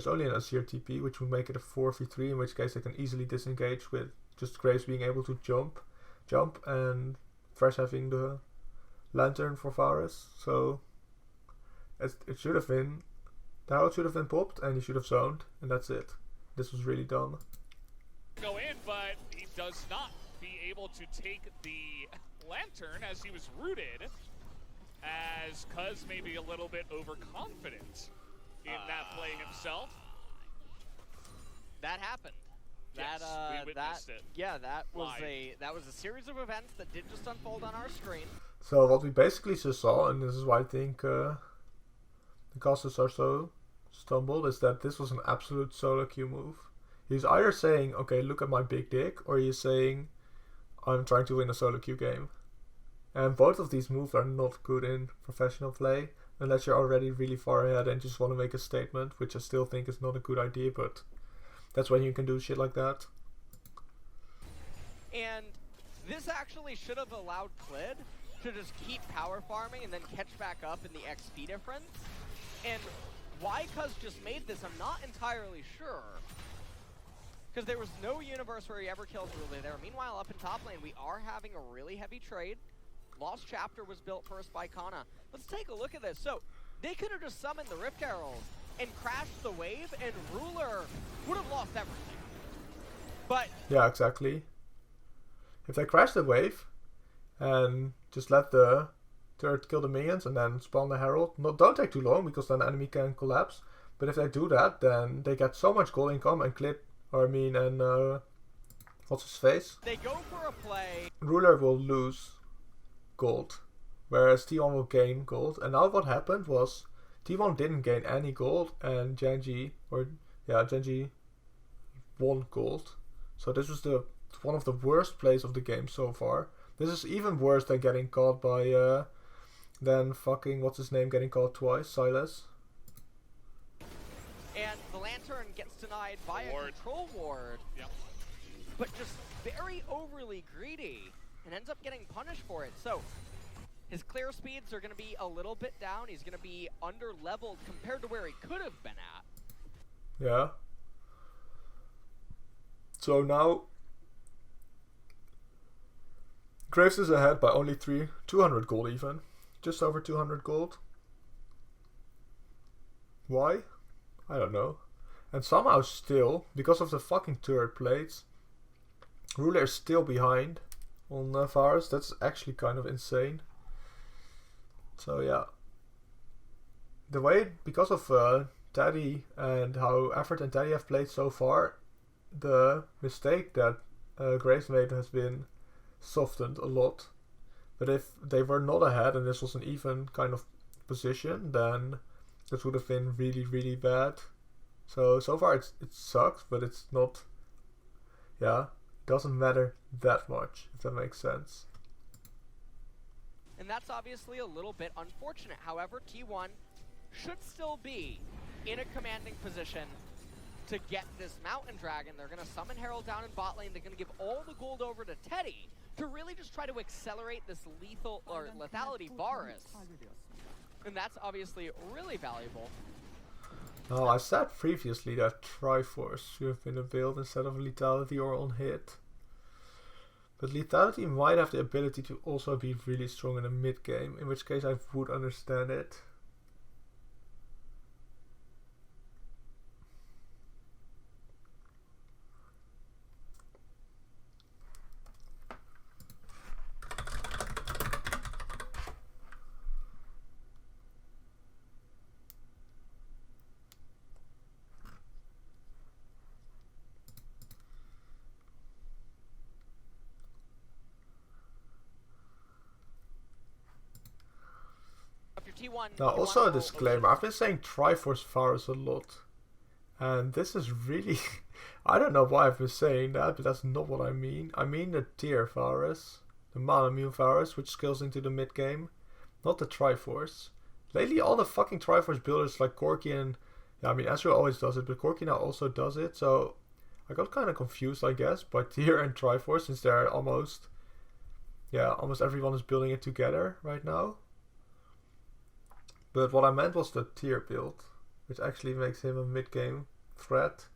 only an Azir TP, which would make it a 4v3, in which case they can easily disengage with just Graves being able to jump and Thresh having the lantern for Varus. So it should have been, the Herald should have been popped and he should have zoned, and that's it. This was really dumb. Go in, but he does not be able to take the lantern as he was rooted, as Cuz may be a little bit overconfident in that play himself. That happened. Yes, we witnessed it. Yeah, that was live. a series of events that did just unfold on our screen. So what we basically just saw, and this is why I think the casters are so stumbled, is that this was an absolute solo queue move. He's either saying, okay, look at my big dick, or he's saying, I'm trying to win a solo queue game. And both of these moves are not good in professional play, unless you're already really far ahead and just want to make a statement, which I still think is not a good idea, but that's when you can do shit like that. And this actually should have allowed Clid to just keep power farming and then catch back up in the XP difference. And why Cuz just made this, I'm not entirely sure. Because there was no universe where he ever kills Rule there. Meanwhile, up in top lane, we are having a really heavy trade. Lost Chapter was built first by Kana. Let's take a look at this. So, they could have just summoned the Rift Herald and crashed the wave, and Ruler would have lost everything. But yeah, exactly. If they crash the wave and just let the turret kill the minions and then spawn the Herald, don't take too long because then the enemy can collapse. But if they do that, then they get so much gold income and what's his face? They go for a play. Ruler will lose gold, whereas T1 will gain gold. And now what happened was T1 didn't gain any gold, and Gen G won gold. So this was one of the worst plays of the game so far. This is even worse than getting caught by what's his name getting caught twice, Silas. And the Lantern gets denied by a control ward. Yep. But just very overly greedy and ends up getting punished for it. So his clear speeds are going to be a little bit down. He's going to be under-leveled compared to where he could have been at. Yeah. So now Graves is ahead by only 200 gold even. Just over 200 gold. Why? I don't know. And somehow still, because of the fucking turret plates, Ruler is still behind on Varus. That's actually kind of insane. So yeah. The way, because of Teddy and how Effort and Teddy have played so far, the mistake that Graves made has been softened a lot. But if they were not ahead and this was an even kind of position, then that would have been really, really bad. So far it sucks, but it's not, yeah, it doesn't matter that much, if that makes sense. And that's obviously a little bit unfortunate. However, T1 should still be in a commanding position to get this Mountain Dragon. They're going to summon Herald down in bot lane. They're going to give all the gold over to Teddy to really just try to accelerate this lethal or lethality Varus. And that's obviously really valuable. Oh, I said previously that Triforce should have been a build instead of lethality or on hit. But lethality might have the ability to also be really strong in the mid game, in which case I would understand it. Now also a disclaimer, I've been saying Triforce Varus a lot. And this is really... I don't know why I've been saying that, but that's not what I mean. I mean the tier Varus, the Mana Mune Varus, which scales into the mid game. Not the Triforce. Lately all the fucking Triforce builders like Corki and... Yeah, I mean Ezreal always does it, but Corki now also does it. So I got kind of confused, I guess, by tier and Triforce, since they're almost... Yeah, almost everyone is building it together right now. But what I meant was the tier build, which actually makes him a mid-game threat.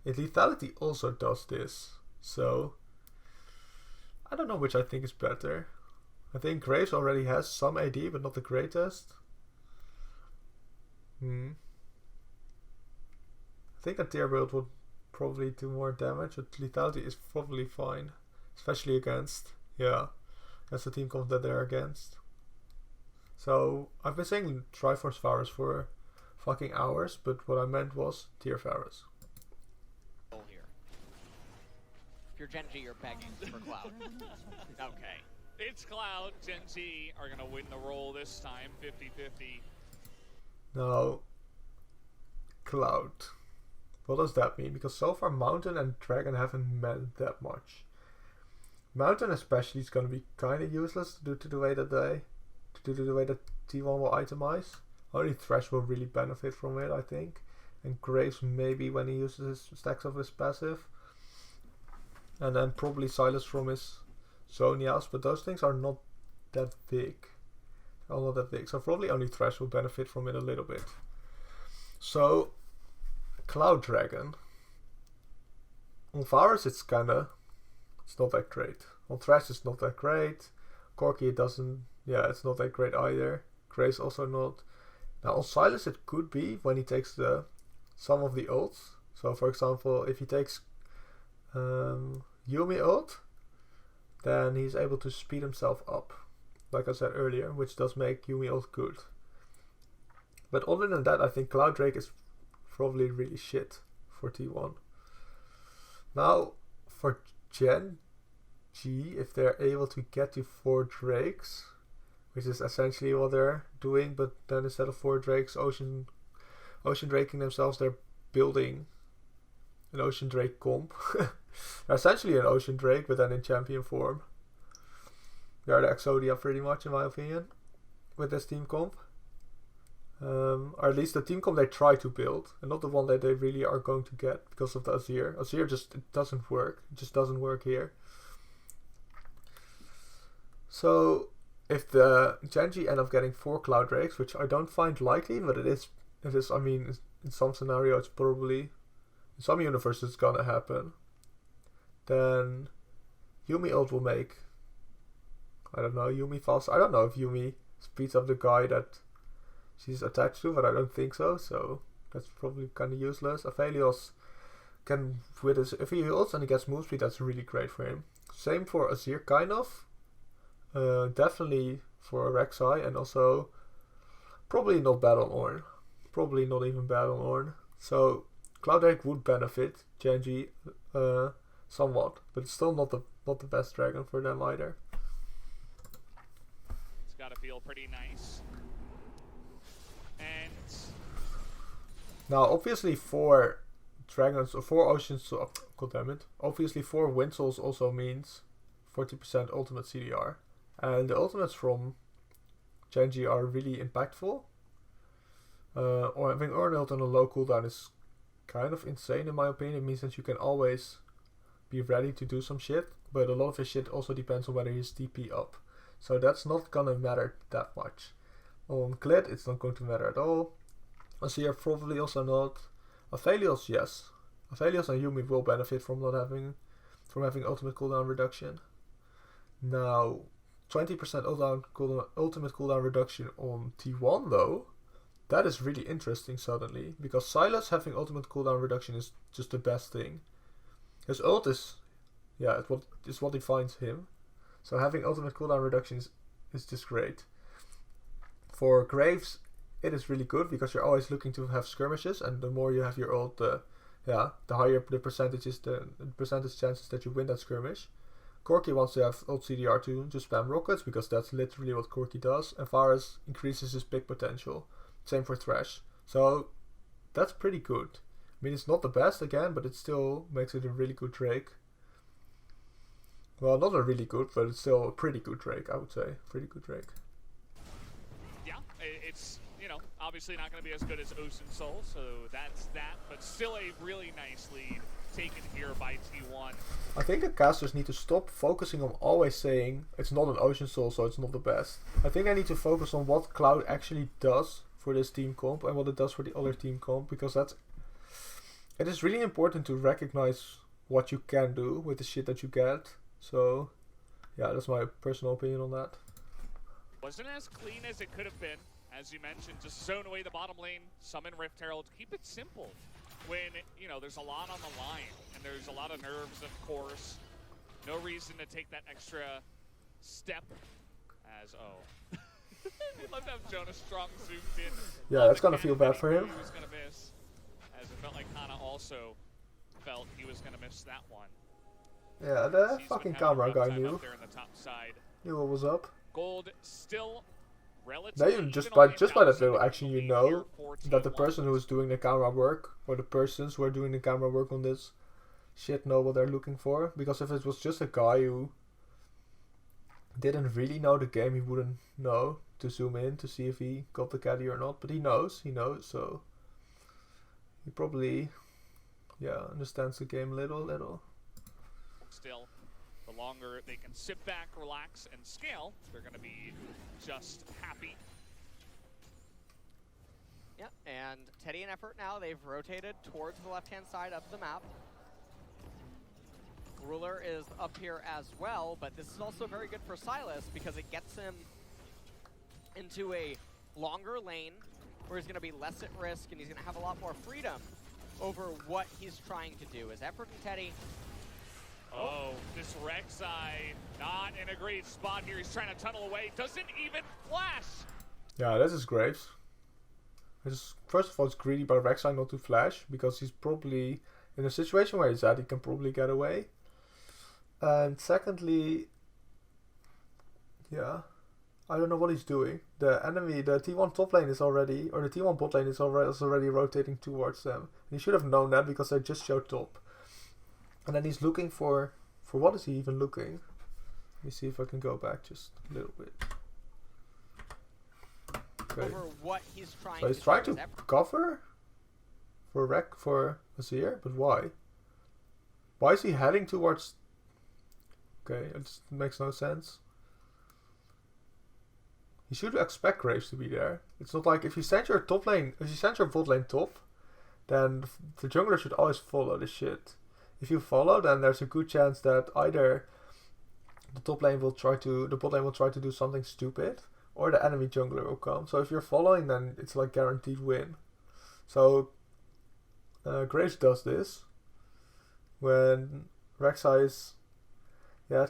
And lethality also does this, so I don't know which I think is better. I think Graves already has some AD, but not the greatest. I think a tier build would probably do more damage, but lethality is probably fine. Especially against, against the team comp that they're against. So, I've been saying Triforce Varus for fucking hours, but what I meant was tier Varus. Here. If you're Gen G, you're begging for Cloud. Okay. It's Cloud. Gen G are going to win the roll this time, 50-50. Now, Cloud. What does that mean? Because so far Mountain and Dragon haven't meant that much. Mountain especially is going to be kind of useless due to the way that T1 will itemize. Only Thresh will really benefit from it, I think. And Graves maybe when he uses his stacks of his passive. And then probably Silas from his Zonias, but those things are not that big. They're all not that big. So probably only Thresh will benefit from it a little bit. So, Cloud Dragon. On Varus it's not that great. On Thresh it's not that great. Corki it's not that great either. Grace also not. Now on Silas it could be when he takes some of the ults. So for example, if he takes Yuumi ult, then he's able to speed himself up, like I said earlier, which does make Yuumi ult good. But other than that, I think Cloud Drake is probably really shit for T1. Now for Gen G, if they're able to get to 4 Drakes, which is essentially what they're doing, but then instead of 4 Drakes ocean draking themselves, they're building an Ocean Drake comp. They're essentially an Ocean Drake, but then in champion form. They are the Exodia pretty much, in my opinion, with this team comp. Or at least the team comp they try to build, and not the one that they really are going to get because of the Azir. Azir it doesn't work. It just doesn't work here. So if the Gen G end up getting 4 Cloud Drakes, which I don't find likely, but it is, I mean, in some scenario it's probably, in some universes it's gonna happen, then Yuumi ult will make, I don't know, Yuumi faster. I don't know if Yuumi speeds up the guy that she's attached to, but I don't think so. So That's probably kind of useless. Aphelios can, with his, if he heals and he gets move speed, that's really great for him. Same for Azir, kind of. Definitely for Rek'Sai, and also probably not bad on Ornn. Probably not even bad on Ornn. So Clouddrake would benefit Gen G somewhat, but it's still not the best dragon for them either. It's got to feel pretty nice. And now, obviously, 4 dragons or 4 oceans. Oh, God damn it! Obviously, 4 wind souls also means 40% ultimate CDR, and the ultimates from Gen G are really impactful. Or having Ornn on a low cooldown is kind of insane in my opinion. It means that you can always be ready to do some shit, but a lot of his shit also depends on whether he's TP up. So that's not gonna matter that much. On Clit, it's not going to matter at all. Azir probably also not. Aphelios, yes. Aphelios and Yuumi will benefit from having ultimate cooldown reduction. Now, 20% ultimate cooldown reduction on T1 though. That is really interesting suddenly, because Sylas having ultimate cooldown reduction is just the best thing. His ult is what defines him. So having ultimate cooldown reduction is just great. For Graves, it is really good because you're always looking to have skirmishes, and the more you have your ult, the higher the percentage chances that you win that skirmish. Corki wants to have ult CDR to just spam rockets, because that's literally what Corki does, and Varus increases his pick potential. Same for Thresh. So that's pretty good. I mean, it's not the best again, but it still makes it a really good Drake. Well, not a really good, but it's still a pretty good Drake, I would say. Pretty good Drake. yeah, it's, you know, obviously not going to be as good as Ocean Soul, so that's that, but still a really nice lead taken here by T1. I think the casters need to stop focusing on always saying it's not an Ocean Soul, so it's not the best. I think I need to focus on what Cloud actually does for this team comp and what it does for the other team comp, because it is really important to recognize what you can do with the shit that you get. So yeah, that's my personal opinion on that. Wasn't as clean as it could have been. As you mentioned, just zone away the bottom lane, summon Rift Herald, keep it simple. When, you know, there's a lot on the line, and there's a lot of nerves, of course. No reason to take that extra step as, we love to have Jonas Strong zoomed in. Yeah, that's gonna feel bad for him. He was gonna miss, as it felt like Kana also felt he was gonna miss that one. Yeah, the fucking camera guy knew. There in the top side. Knew what was up. Gold still Now relatively you just even by on the that outside little of the action, you lead know here for that the T1. person who is doing the camera work, or the persons who are doing the camera work on this shit, know what they're looking for. Because if it was just a guy who didn't really know the game, he wouldn't know to zoom in to see if he got the caddy or not. But he knows, so he probably understands the game little. Still, the longer they can sit back, relax, and scale, they're going to be just happy. Yeah, and Teddy and Effort now, they've rotated towards the left-hand side of the map. Ruler is up here as well, but this is also very good for Sylas because it gets him into a longer lane where he's going to be less at risk and he's going to have a lot more freedom over what he's trying to do. As Effort and Teddy... Oh, this Rek'Sai not in a great spot here. He's trying to tunnel away. Doesn't even flash. Yeah, this is Graves. First of all, it's greedy by Rek'Sai not to flash, because he's probably in a situation where he's at, he can probably get away. And secondly, yeah, I don't know what he's doing. The T1 top lane is already, or the T1 bot lane is already rotating towards them. And he should have known that because they just showed top. And then he's looking for what is he even looking? Let me see if I can go back just a little bit. Okay. Over what he's trying So he's trying to cover for Azir, but why? Why is he heading towards? Okay, it just makes no sense. You should expect Graves to be there. It's not like if you send your bot lane top, then the jungler should always follow the shit. If you follow, then there's a good chance that either the bot lane will try to do something stupid, or the enemy jungler will come. So if you're following, then it's like guaranteed win. So Graves does this when Rek'Sai is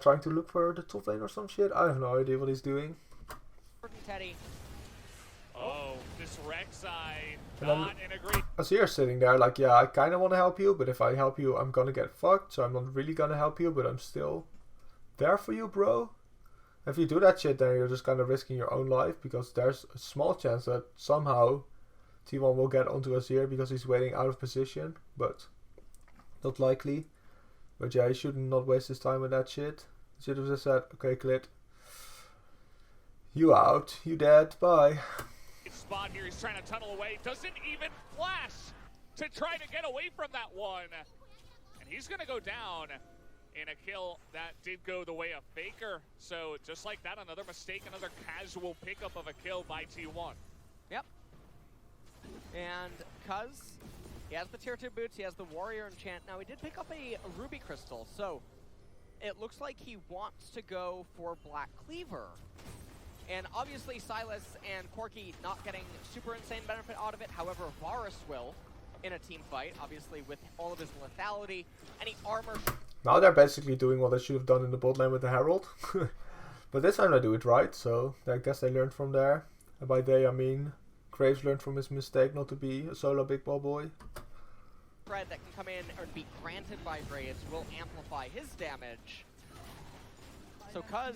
trying to look for the top lane or some shit. I have no idea what he's doing. Teddy. Oh, this Rek'Sai And not in a great... Azir's sitting there like, yeah, I kind of want to help you, but if I help you, I'm gonna get fucked, so I'm not really gonna help you, but I'm still there for you, bro. If you do that shit, then you're just kind of risking your own life, because there's a small chance that somehow T1 will get onto Azir because he's waiting out of position, but not likely. But yeah, he should not waste his time with that shit. He should have just said, okay, Clit, you out, you dead, bye. Spot here, he's trying to tunnel away, doesn't even flash to try to get away from that one. And he's gonna go down in a kill that did go the way of Faker. So just like that, another mistake, another casual pickup of a kill by T1. Yep. And Cuz, he has the tier 2 boots, he has the warrior enchant. Now he did pick up a ruby crystal, so it looks like he wants to go for Black Cleaver. And obviously Silas and Corki not getting super insane benefit out of it. However, Varus will in a team fight, obviously with all of his lethality, any armor. Now they're basically doing what they should have done in the bot lane with the Herald. But this time they do it right, so I guess they learned from there. And by they I mean Graves learned from his mistake not to be a solo big ball boy. Spread that can come in or be granted by Graves will amplify his damage. So Cuz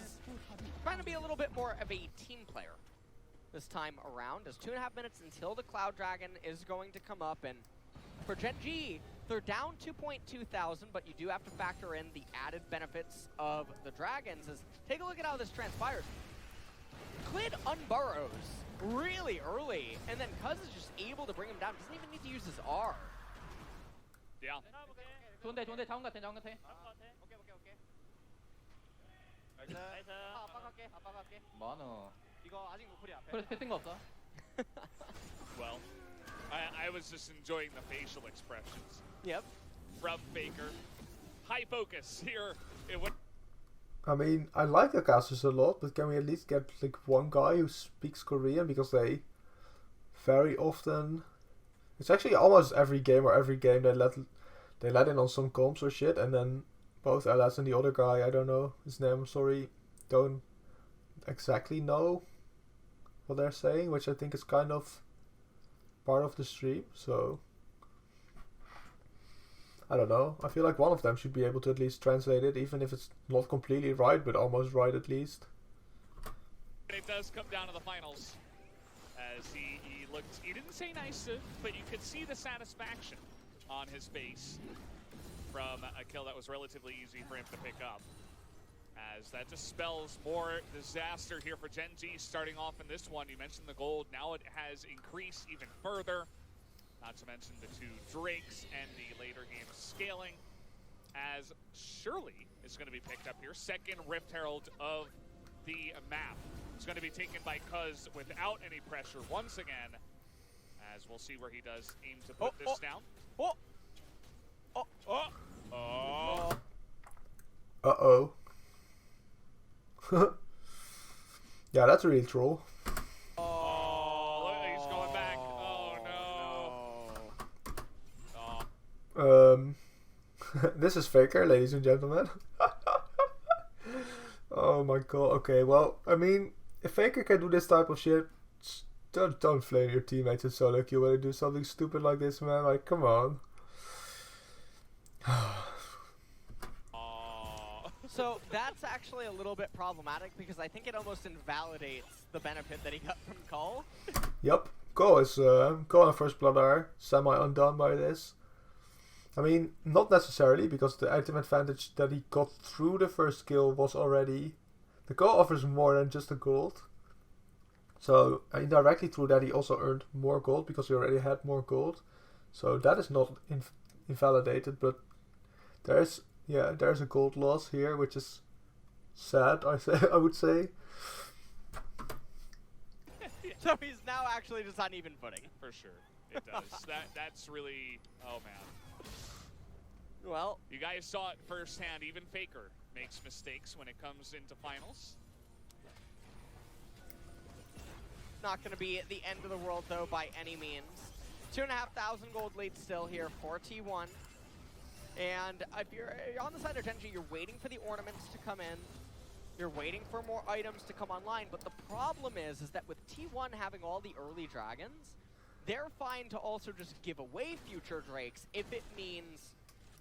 trying to be a little bit more of a team player this time around. There's 2.5 minutes until the Cloud Dragon is going to come up, and for Gen G, they're down 2.2 thousand, but you do have to factor in the added benefits of the dragons. Take a look at how this transpires. Clid unburrows really early, and then Cuz is just able to bring him down. Doesn't even need to use his R. Yeah. 좋은데 자원 같아. 아빠 갈게. 많어. 이거 아직 노플이 앞에. 그래서 패뜬 거 없어? Well, I was just enjoying the facial expressions. Yep. From Faker. High focus here. I mean, I like the casters a lot, but can we at least get like one guy who speaks Korean, because they very often, it's actually almost every game they let in on some comps or shit, and then both LS and the other guy, I don't know his name, I'm sorry, don't exactly know what they're saying, which I think is kind of part of the stream, so I don't know. I feel like one of them should be able to at least translate it, even if it's not completely right, but almost right at least. It does come down to the finals, as he didn't say nice, but you could see the satisfaction on his face from a kill that was relatively easy for him to pick up. As that just spells more disaster here for Gen G starting off in this one. You mentioned the gold, now it has increased even further. Not to mention the two Drakes and the later game scaling, as Shirley is going to be picked up here. Second Rift Herald of the map. It's going to be taken by Cuz without any pressure once again, as we'll see where he does aim to put this down. Uh-oh. Yeah, that's a real troll. Oh, look, he's going back. Oh, no. This is Faker, ladies and gentlemen. Oh my god. Okay, well, I mean, if Faker can do this type of shit, don't flame your teammates in solo queue when they do something stupid like this, man. Like, come on. So that's actually a little bit problematic, because I think it almost invalidates the benefit that he got from Cole. Yep, Cole is Cole and First Blood are semi-undone by this. I mean, not necessarily, because the item advantage that he got through the first kill was already... The Cole offers more than just the gold. So indirectly through that he also earned more gold, because he already had more gold. So that is not invalidated, but there's a gold loss here, which is sad, I would say. So he's now actually just on even footing. For sure, it does. That's really, oh man. Well, you guys saw it firsthand. Even Faker makes mistakes when it comes into finals. not going to be the end of the world though by any means. 2,500 gold lead still here for T1. And if you're on the side of Gen G, you're waiting for the ornaments to come in. You're waiting for more items to come online. But the problem is that with T1 having all the early dragons, they're fine to also just give away future drakes if it means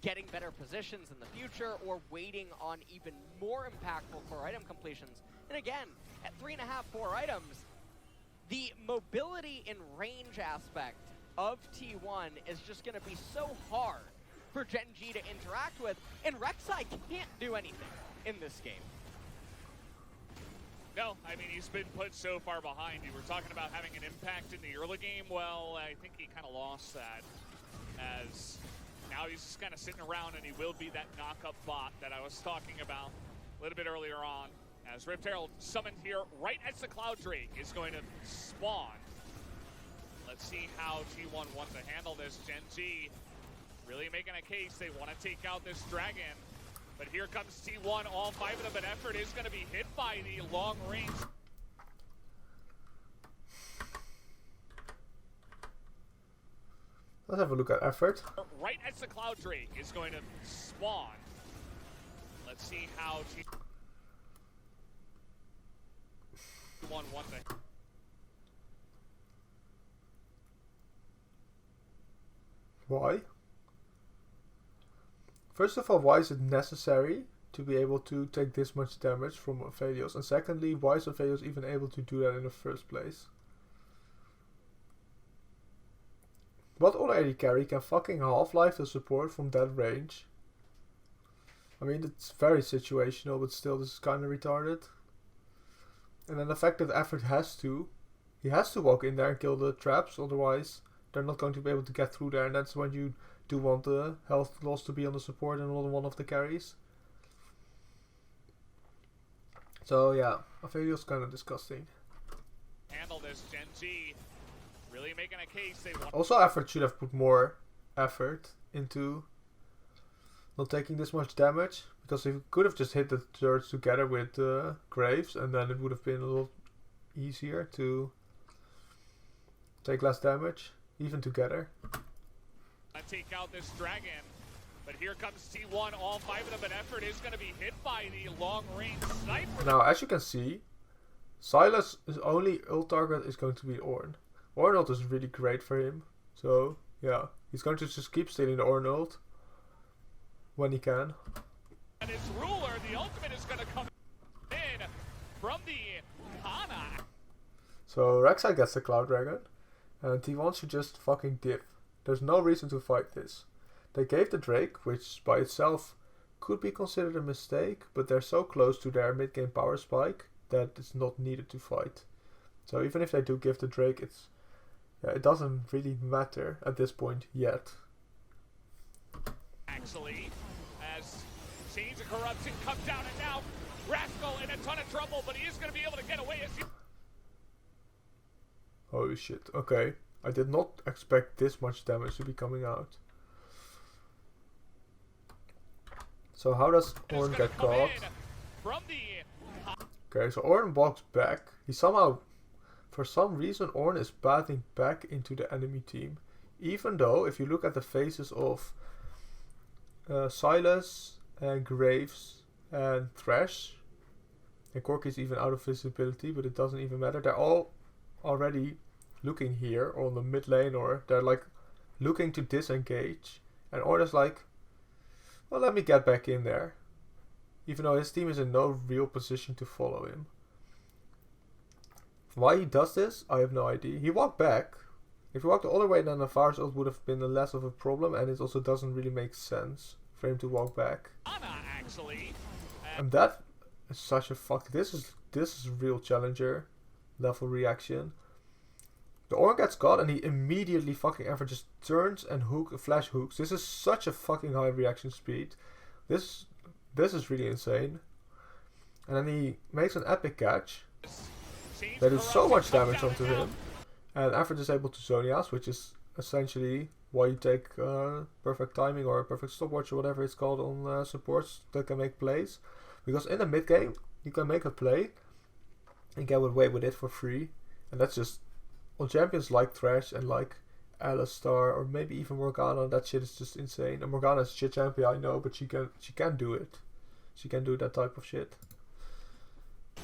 getting better positions in the future or waiting on even more impactful core item completions. And again, at 3.5, 4 items, the mobility and range aspect of T1 is just going to be so hard for Gen G to interact with, and Rek'Sai can't do anything in this game. No, I mean, he's been put so far behind. You were talking about having an impact in the early game. Well, I think he kind of lost that, as now he's just kind of sitting around, and he will be that knock-up bot that I was talking about a little bit earlier on, as Rift Herald summoned here right as the Cloud Drake is going to spawn. Let's see how T1 wants to handle this. Gen G really making a case. They want to take out this dragon. But here comes T1, all 5 of them, but effort is going to be hit by the long range. Let's have a look at effort. Right as the Cloud Drake is going to spawn. Let's see how T1 wants to... Why? First of all, why is it necessary to be able to take this much damage from Aphelios? And secondly, why is Aphelios even able to do that in the first place? What other AD carry can fucking half-life the support from that range? I mean, it's very situational, but still, this is kind of retarded. And then the fact that Effort he has to walk in there and kill the traps, otherwise they're not going to be able to get through there, and that's when you do want the health loss to be on the support and not on one of the carries. So yeah, Aphelios kind of disgusting. Handle this, Gen G. Really making a case. They want Also, Effort should have put more effort into not taking this much damage, because he could have just hit the turrets together with Graves, and then it would have been a lot easier to take less damage, even together. Take out this dragon, but here comes T1, all 5 of them, but effort is going to be hit by the long-range sniper. Now, as you can see, Sylas' only ult target is going to be Ornn. Ornn ult is really great for him, so yeah, he's going to just keep stealing the Ornn ult when he can. And his ruler, the ultimate, is going to come in from the Kana. So Rek'Sai gets the Cloud Dragon, and T1 should just fucking dip. There's no reason to fight this. They gave the Drake, which by itself could be considered a mistake, but they're so close to their mid-game power spike that it's not needed to fight. So even if they do give the Drake, it doesn't really matter at this point yet. Actually, as Chains of Corruption comes down, and now Rascal in a ton of trouble, but he is going to be able to get away as he... Holy shit, okay. I did not expect this much damage to be coming out. So how does Ornn get caught? Okay, so Ornn walks back. He somehow, for some reason, Ornn is pathing back into the enemy team. Even though, if you look at the faces of Sylas and Graves and Thresh, and Corki's even out of visibility, but it doesn't even matter. They're all already looking here on the mid lane, or they're like looking to disengage, and Ornn is like, well, let me get back in there, even though his team is in no real position to follow him. Why he does this, I have no idea. He walked back. If he walked the other way, then the Navarre's ult would have been less of a problem, and it also doesn't really make sense for him to walk back. And that is such a fuck. This is real challenger level reaction. The Ornn gets caught, and he immediately fucking ever just turns and flash hooks. This is such a fucking high reaction speed. This is really insane. And then he makes an epic catch. They do so much damage onto him. And Effort is able to Zonias, which is essentially why you take perfect timing or perfect stopwatch or whatever it's called on supports that can make plays. Because in the mid game, you can make a play and get away with it for free. And that's just on champions like Thresh and like Alistar or maybe even Morgana. That shit is just insane. And Morgana's shit champion, I know, but she can do it. She can do that type of shit.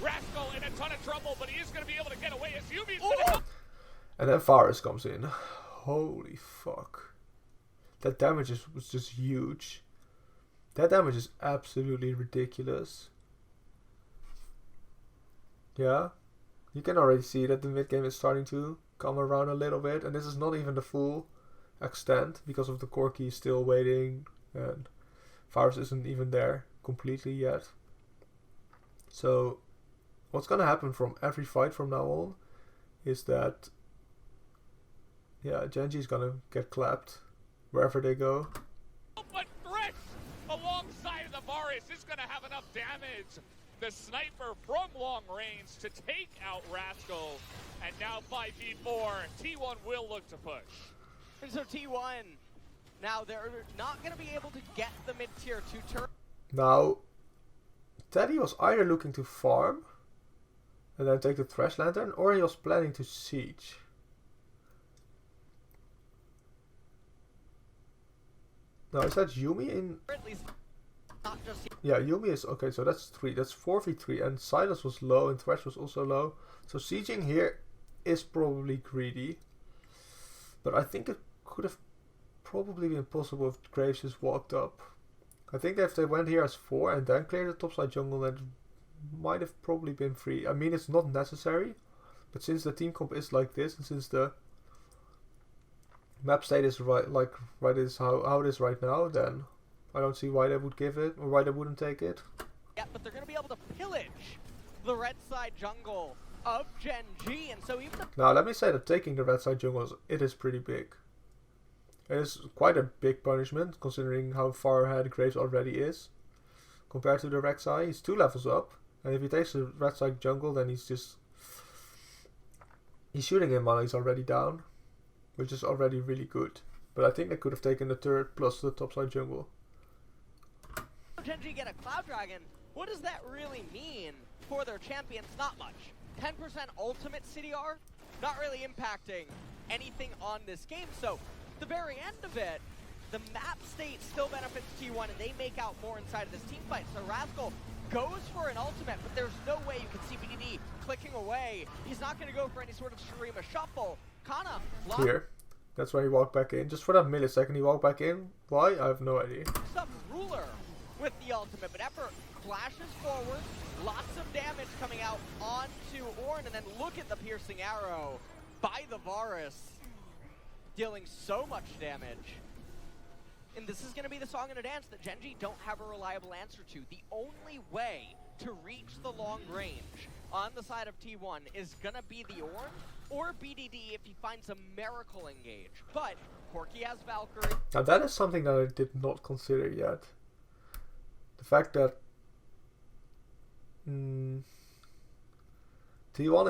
Rascal in a ton of trouble, but he is going to be able to get away as Yumi's going to help. And then Varus comes in. Holy fuck. That damage was just huge. That damage is absolutely ridiculous. Yeah. You can already see that the mid game is starting to come around a little bit. And this is not even the full extent because of the Corki still waiting. And Varus isn't even there completely yet. So what's gonna happen from every fight from now on is that, yeah, Gen G is gonna get clapped wherever they go. But Thresh alongside of the Varus is going to have enough damage. The sniper from long range to take out Rascal. And now 5v4. T1 will look to push. And so T1, now they're not going to be able to get the mid-tier 2 turret. Now, Teddy was either looking to farm and then take the Thresh Lantern, or he was planning to siege. Now, is that Yumi in? Or at least not just Yeah, Yumi is okay, so that's 3. That's 4v3, and Silas was low and Thresh was also low. So sieging here is probably greedy. But I think it could have probably been possible if Graves just walked up. I think that if they went here as 4 and then cleared the topside jungle, then might have probably been free. I mean, it's not necessary, but since the team comp is like this, and since the map state is right is how it is right now, then I don't see why they would give it or why they wouldn't take it. Yeah, but they're going to be able to pillage the red side jungle of Gen G, and so even the Now, let me say that taking the red side jungle is pretty big. It is quite a big punishment considering how far ahead Graves already is compared to the Rek'Sai. He's 2 levels up, and if he takes the red side jungle, then he's shooting him while he's already down, which is already really good. But I think they could have taken the turret plus the topside jungle. Gen G get a Cloud Dragon, what does that really mean for their champions? Not much. 10% ultimate CDR, not really impacting anything on this game. So, the very end of it, the map state still benefits T1, and they make out more inside of this team fight. So Rascal goes for an ultimate, but there's no way you can see BDD clicking away. He's not going to go for any sort of Shurima shuffle. Kana Here. That's where he walked back in. Just for that millisecond he walked back in. Why? I have no idea. up Ruler with the ultimate, but Effort flashes forward. Lots of damage coming out onto Ornn, and then look at the piercing arrow by the Varus, dealing so much damage. And this is going to be the song and a dance that Gen G don't have a reliable answer to. The only way to reach the long range on the side of T1 is going to be the Ornn or BDD if he finds a miracle engage. But Corki has Valkyrie. Now that is something that I did not consider yet. The fact that T1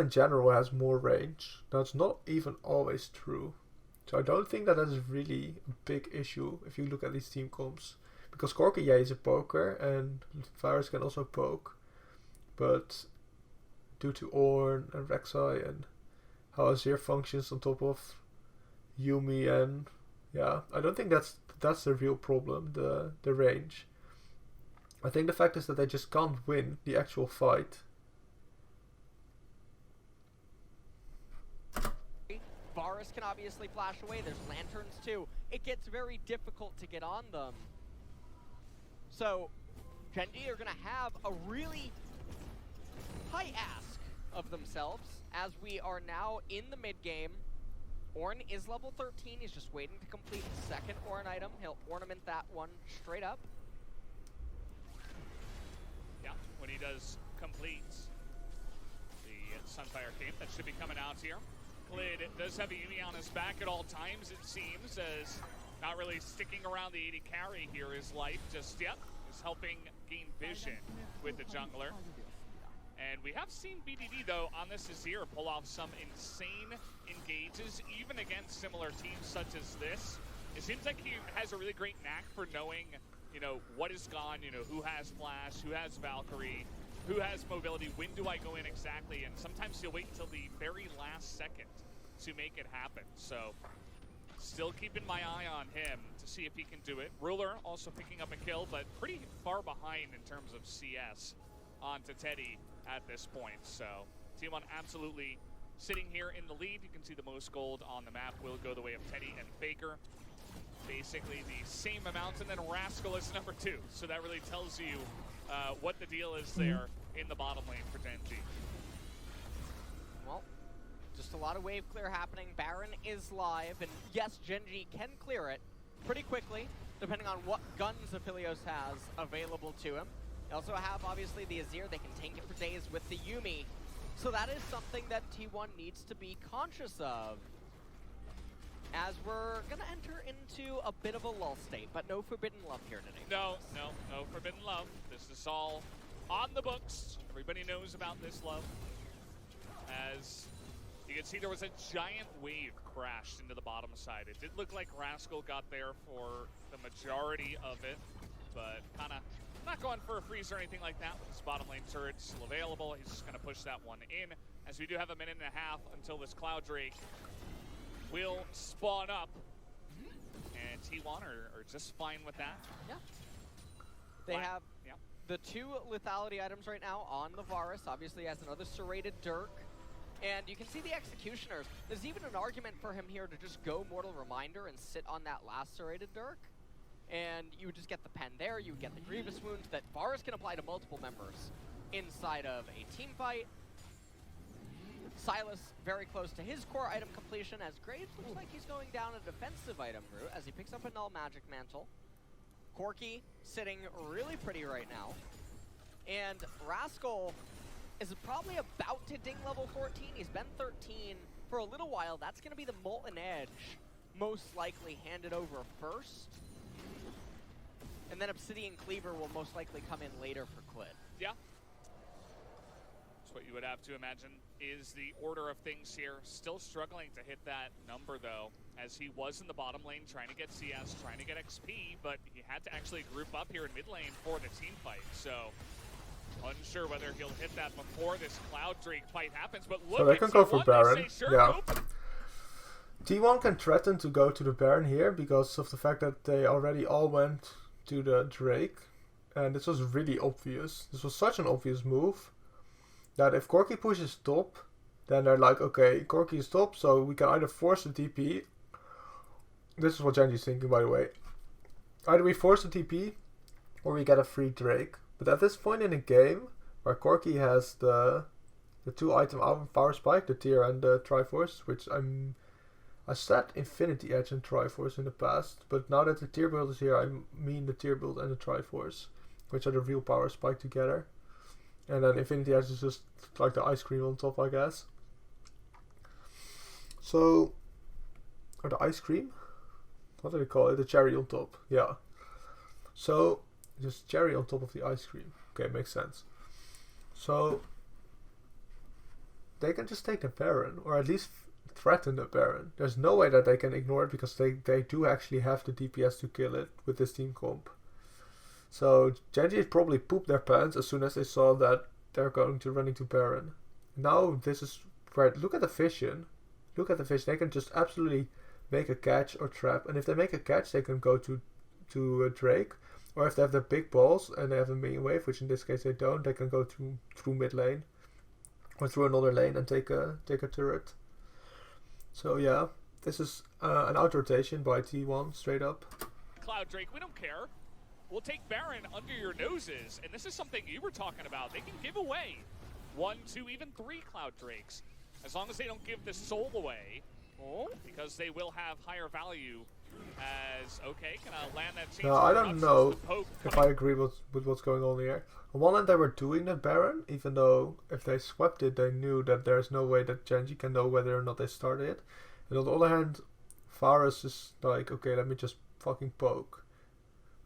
in general has more range. That's not even always true. So I don't think that is really a big issue if you look at these team comps. Because Corki, yeah, is a poker and Varus can also poke. But due to Ornn and Rek'Sai and how Azir functions on top of Yumi, and yeah, I don't think that's the real problem, the range. I think the fact is that they just can't win the actual fight. Varus can obviously flash away. There's lanterns too. It gets very difficult to get on them. So Gen G are going to have a really high ask of themselves as we are now in the mid game. Ornn is level 13. He's just waiting to complete the second Ornn item. He'll ornament that one straight up. Yeah, when he does complete the Sunfire Cape, that should be coming out here. Klid does have a Yumi on his back at all times, it seems, as not really sticking around the 80 carry here is life just yet. Is helping gain vision with the jungler. And we have seen BDD, though, on this Azir pull off some insane engages, even against similar teams such as this. It seems like he has a really great knack for knowing, you know, what is gone, you know, who has Flash, who has Valkyrie, who has mobility, when do I go in exactly, and sometimes he'll wait until the very last second to make it happen. So Still keeping my eye on him to see if he can do it. Ruler also picking up a kill, but pretty far behind in terms of CS onto Teddy at this point. So T1 absolutely sitting here in the lead. You can see the most gold on the map will go the way of Teddy and Faker. Basically the same amount, and then Rascal is number 2. So that really tells you what the deal is there in the bottom lane for Gen G. Well, just a lot of wave clear happening. Baron is live, and yes, Gen G can clear it pretty quickly, depending on what guns Aphelios has available to him. They also have, obviously, the Azir. They can tank it for days with the Yuumi. So that is something that T1 needs to be conscious of, as we're going to enter into a bit of a lull state, but no forbidden love here today. No forbidden love. This is all on the books. Everybody knows about this love. As you can see, there was a giant wave crashed into the bottom side. It did look like Rascal got there for the majority of it, but kind of not going for a freeze or anything like that with his bottom lane turret still available. He's just going to push that one in, as we do have a minute and a half until this Cloud Drake will spawn up. And T1 are just fine with that. Yeah. They have the 2 lethality items right now on the Varus. Obviously has another serrated Dirk. And you can see the Executioners. There's even an argument for him here to just go Mortal Reminder and sit on that last serrated Dirk. And you would just get the pen there, you would get the Grievous Wounds that Varus can apply to multiple members inside of a team fight. Silas very close to his core item completion, as Graves looks like he's going down a defensive item route as he picks up a Null Magic Mantle. Corki sitting really pretty right now. And Rascal is probably about to ding level 14. He's been 13 for a little while. That's going to be the Molten Edge most likely handed over first. And then Obsidian Cleaver will most likely come in later for Clid. Yeah. That's what you would have to imagine is the order of things here. Still struggling to hit that number, though, as he was in the bottom lane trying to get CS, trying to get XP, but he had to actually group up here in mid lane for the team fight. So unsure whether he'll hit that before this Cloud Drake fight happens, but look, so they can go for Baron. Sure, yeah. go. T1 can threaten to go to the Baron here because of the fact that they already all went to the Drake, and this was really obvious. This was such an obvious move that if Corki pushes top, then they're like, okay, Corki is top, so we can either force the TP. This is what Gen G's thinking, by the way. Either we force the TP or we get a free Drake. But at this point in the game, where Corki has the 2 item power spike, the tier and the Triforce, which I said Infinity Edge and Triforce in the past, but now that the tier build is here, I mean the tier build and the Triforce, which are the real power spike together. And then Infinity Edge is just like the ice cream on top, I guess. So, or the ice cream? What do they call it? The cherry on top. Yeah. So, just cherry on top of the ice cream. Okay, makes sense. So, they can just take the Baron, or at least threaten the Baron. There's no way that they can ignore it because they do actually have the DPS to kill it with this team comp. So Gen G probably pooped their pants as soon as they saw that they're going to run into Baron. Now this is where, look at the vision. Look at the vision. They can just absolutely make a catch or trap. And if they make a catch, they can go to Drake. Or if they have the big balls and they have a minion wave, which in this case they don't, they can go through mid lane. Or through another lane and take a turret. So yeah, this is an out rotation by T1 straight up. Cloud Drake, we don't care. We'll take Baron under your noses, and this is something you were talking about. They can give away 1, 2, even 3 Cloud Drakes, as long as they don't give the soul away, because they will have higher value. As okay, can I land that change? No, I don't know if I agree with what's going on here. On one hand, they were doing that Baron, even though if they swept it, they knew that there's no way that Gen G can know whether or not they started it. And on the other hand, Varus is like, okay, let me just fucking poke.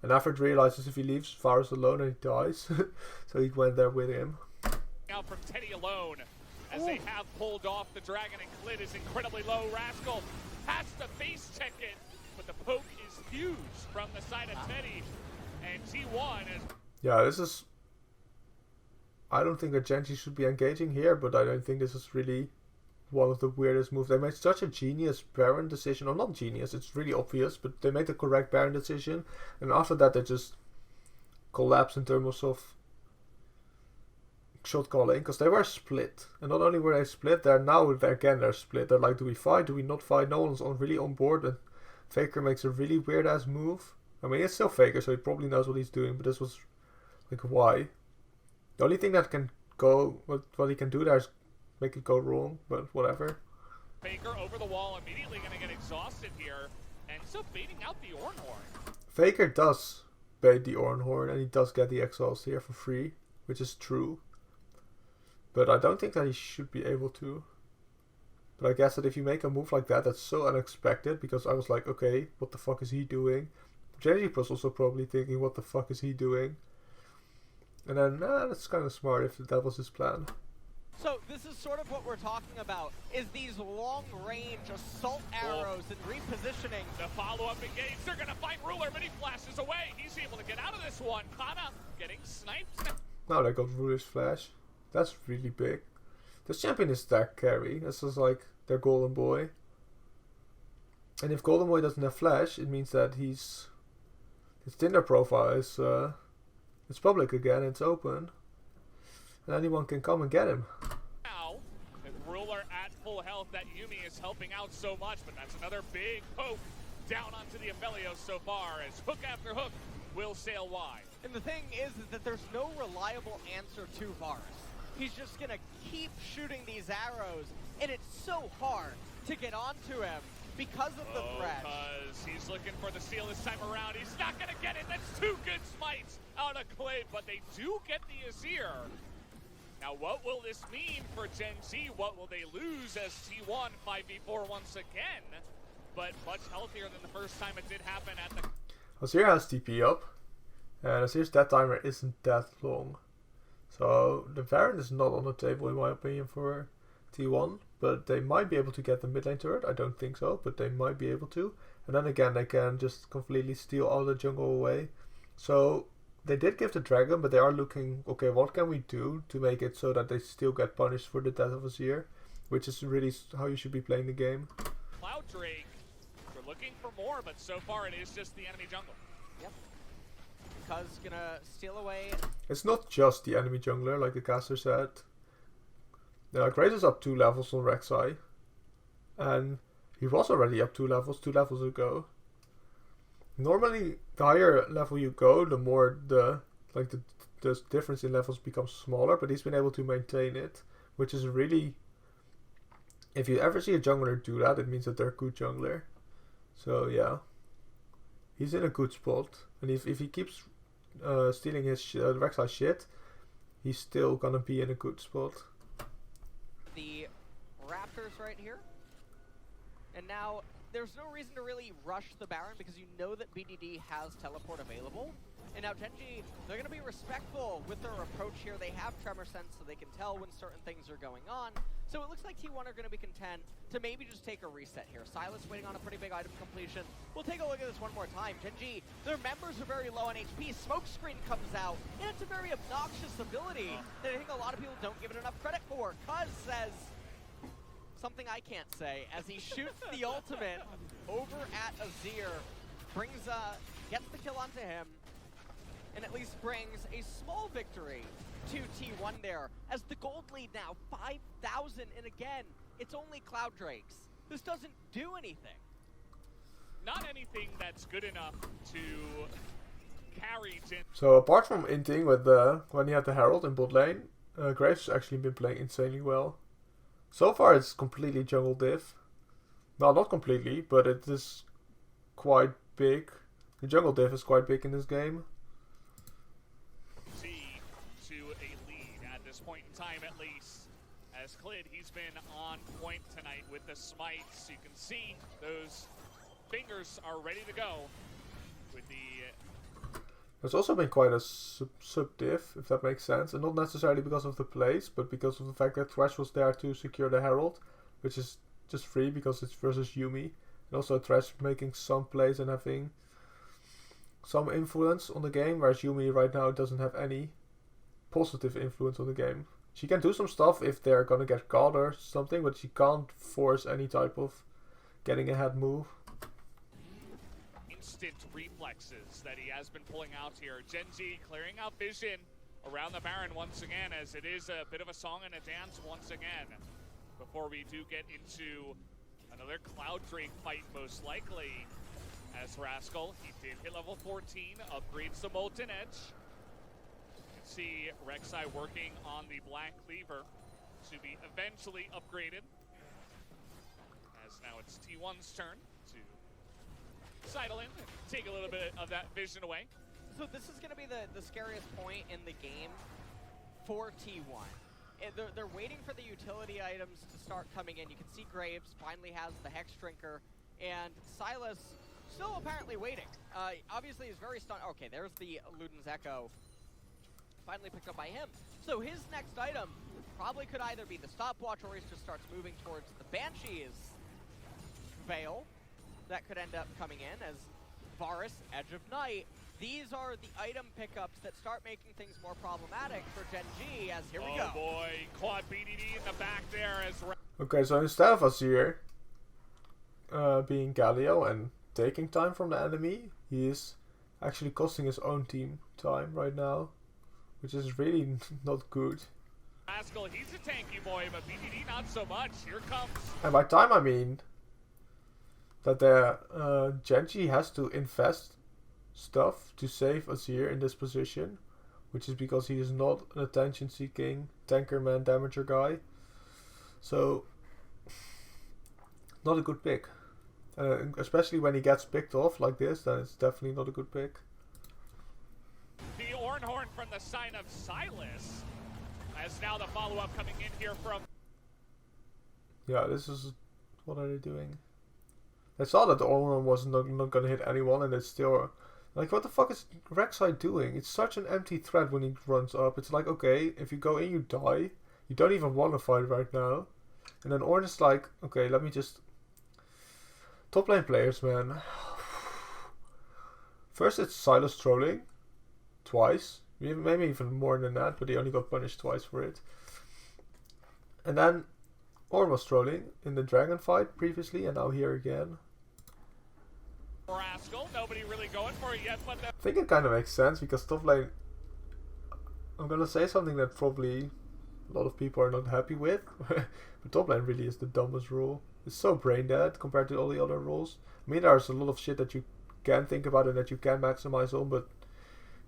And Alfred realizes if he leaves Varus alone and he dies, so he went there with him. Out from Teddy alone, as they have pulled off the dragon, and Clid is incredibly low. Rascal has to face check it, but the poke is huge from the side of Teddy, and T1 is... Yeah, this is... I don't think that Gen G should be engaging here, but I don't think this is really one of the weirdest moves. They made such a genius Baron decision, or not genius, it's really obvious, but they made the correct Baron decision, and after that they just collapsed in terms of shot calling, because they were split. And not only were they split, they're split. They're like, do we fight, do we not fight? No one's really on board, and Faker makes a really weird ass move. I mean, it's still Faker, so he probably knows what he's doing, but this was like, why? The only thing that can go, what he can do there is make it go wrong, but whatever. Faker over the wall, immediately going to get exhausted here, and still baiting out the Ornhorn. Faker does bait the Ornhorn, and he does get the exhaust here for free, which is true. But I don't think that he should be able to. But I guess that if you make a move like that, that's so unexpected, because I was like, okay, what the fuck is he doing? Gen G was also probably thinking, what the fuck is he doing? And then, that's kind of smart if that was his plan. So this is sort of what we're talking about, is these long-range assault arrows and repositioning. The follow-up engage, they're going to find Ruler, but he flashes away. He's able to get out of this one. Kana getting sniped. Now they got Ruler's flash. That's really big. This champion is stack carry. This is like their golden boy. And if golden boy doesn't have flash, it means that his Tinder profile is it's public again. It's open, and anyone can come and get him. Now, with Ruler at full health, that Yuumi is helping out so much, but that's another big poke down onto the Aphelios so far, as hook after hook will sail wide. And the thing is that there's no reliable answer to Varus. He's just gonna keep shooting these arrows, and it's so hard to get onto him because of the threat. Because he's looking for the steal this time around. He's not gonna get it. That's two good smites out of Clay, but they do get the Azir. Now, what will this mean for Gen G? What will they lose as T1 5v4 once again? But much healthier than the first time it did happen at the... Azir has TP up, and Azir's death timer isn't that long. So the Baron is not on the table in my opinion for T1, but they might be able to get the mid lane turret. I don't think so, but they might be able to. And then again, they can just completely steal all the jungle away. So they did give the dragon, but they are looking, okay, what can we do to make it so that they still get punished for the death of Azir, which is really how you should be playing the game. Cloud Drake, we're looking for more, but so far it is just the enemy jungle. Yep. Cuz gonna steal away. It's not just the enemy jungler, like the caster said. Grace is up 2 levels on Rek'Sai, and he was already up 2 levels ago. Normally, the higher level you go, the more the difference in levels becomes smaller, but he's been able to maintain it, which is really... If you ever see a jungler do that, it means that they're a good jungler. So yeah, he's in a good spot, and if he keeps stealing his Rek'Sai shit, he's still gonna be in a good spot. The Raptors right here. And now, there's no reason to really rush the Baron because you know that BDD has teleport available. And now Gen G, they're going to be respectful with their approach here. They have Tremor Sense so they can tell when certain things are going on. So it looks like T1 are going to be content to maybe just take a reset here. Silas waiting on a pretty big item completion. We'll take a look at this one more time. Gen G, their members are very low on HP. Smokescreen comes out, and it's a very obnoxious ability that I think a lot of people don't give it enough credit for. Cuz says something I can't say as he shoots the ultimate over at Azir, gets the kill onto him, and at least brings a small victory to T1 there, as the gold lead now 5,000, and again, it's only Cloud Drakes. This doesn't do anything. Not anything that's good enough to carry Gen. So apart from inting with when he had the Herald in bot lane, Graves has actually been playing insanely well. So far it's completely jungle diff. Well, not completely, but it is quite big. The jungle diff is quite big in this game. To a lead at this point in time, at least. As Clid, he's been on point tonight with the smites. You can see those fingers are ready to go with the... There's also been quite a sub-diff, if that makes sense. And not necessarily because of the plays, but because of the fact that Thresh was there to secure the Herald, which is just free because it's versus Yuumi. And also Thresh making some plays and having some influence on the game, whereas Yuumi right now doesn't have any positive influence on the game. She can do some stuff if they're gonna get caught or something, but she can't force any type of getting ahead move. Instant reflexes that he has been pulling out here. Gen G clearing out vision around the Baron once again, as it is a bit of a song and a dance once again. Before we do get into another Cloud Drake fight, most likely. As Rascal, he did hit level 14, upgrades the Molten Edge. You can see Rek'Sai working on the Black Cleaver to be eventually upgraded. As now it's T1's turn to sidle in and take a little bit of that vision away. So this is going to be the scariest point in the game for T1. They're waiting for the utility items to start coming in. You can see Graves finally has the Hex Drinker, and Silas still apparently waiting. Obviously he's very stunned. Okay, there's the Luden's Echo. Finally picked up by him. So his next item probably could either be the stopwatch, or he just starts moving towards the Banshee's Veil. That could end up coming in as Varus, Edge of Night. These are the item pickups that start making things more problematic for Gen G, as here we go. Oh boy, quad BDD in the back there as... Okay, so instead of Azir being Galio and taking time from the enemy, he is actually costing his own team time right now, which is really not good. Rascal, he's a tanky boy, but BDD not so much. Here comes... And by time I mean that the Gen G has to invest stuff to save Azir in this position, which is because he is not an attention-seeking tanker man damager guy. So, not a good pick. Especially when he gets picked off like this, then it's definitely not a good pick. The Ornhorn from the sign of Silas, as now the follow-up coming in here from... Yeah, this is... What are they doing? They saw that the Ornhorn was not gonna hit anyone, and it's still... Like, what the fuck is Rek'Sai doing? It's such an empty threat when he runs up. It's like, okay, if you go in, you die. You don't even want to fight right now. And then Ornn is like, okay, let me just... Top lane players, man. First it's Silas trolling. Twice. Maybe even more than that, but he only got punished twice for it. And then Ornn was trolling in the dragon fight previously, and now here again. Rascal, nobody really going for it yet, but... I think it kind of makes sense, because top lane... I'm gonna say something that probably a lot of people are not happy with, but top lane really is the dumbest rule. It's so brain dead compared to all the other rules. I mean, there's a lot of shit that you can think about and that you can maximize on, but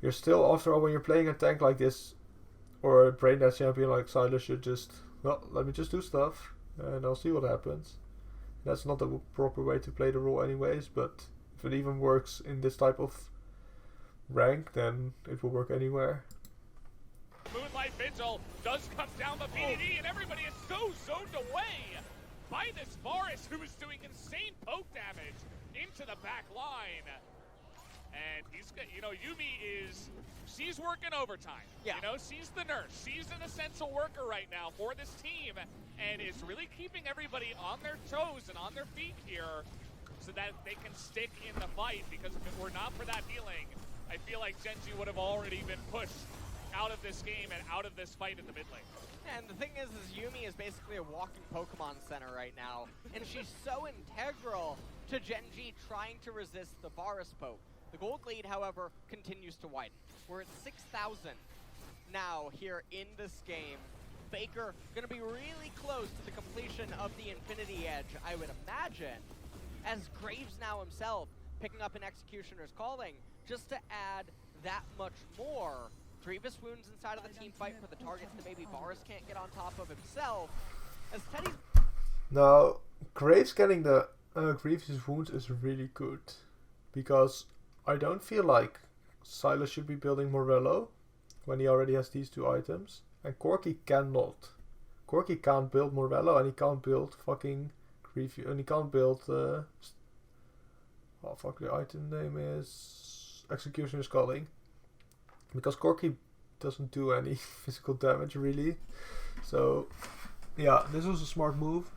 you're still, after all, when you're playing a tank like this, or a brain dead champion like Silas, should just, well, let me just do stuff, and I'll see what happens. That's not the proper way to play the role anyways, but if it even works in this type of rank, then it will work anywhere. Moonlight Vigil does come down the BDD, and everybody is so zoned away by this Varus, who is doing insane poke damage into the back line. And he's, you know, Yuumi is, she's working overtime. Yeah. You know, she's the nurse. She's an essential worker right now for this team, and is really keeping everybody on their toes and on their feet here, so that they can stick in the fight, because if it were not for that healing, I feel like Gen G would have already been pushed out of this game and out of this fight in the mid lane. And the thing is Yuumi is basically a walking Pokemon Center right now, and she's so integral to Gen G trying to resist the Varus poke. The gold lead, however, continues to widen. We're at 6,000 now here in this game. Faker going to be really close to the completion of the Infinity Edge, I would imagine, as Graves now himself picking up an Executioner's Calling just to add that much more. Grievous wounds inside of the team fight for the targets that maybe Varus can't get on top of himself. As Teddy's... Now, Graves getting the Grievous wounds is really good, because I don't feel like Silas should be building Morello when he already has these two items, and Corki cannot. Corki can't build Morello, and he can't build fucking Grievous, and he can't build oh fuck, the item name is Executioner's Calling, because Corki doesn't do any physical damage really. So yeah, this was a smart move.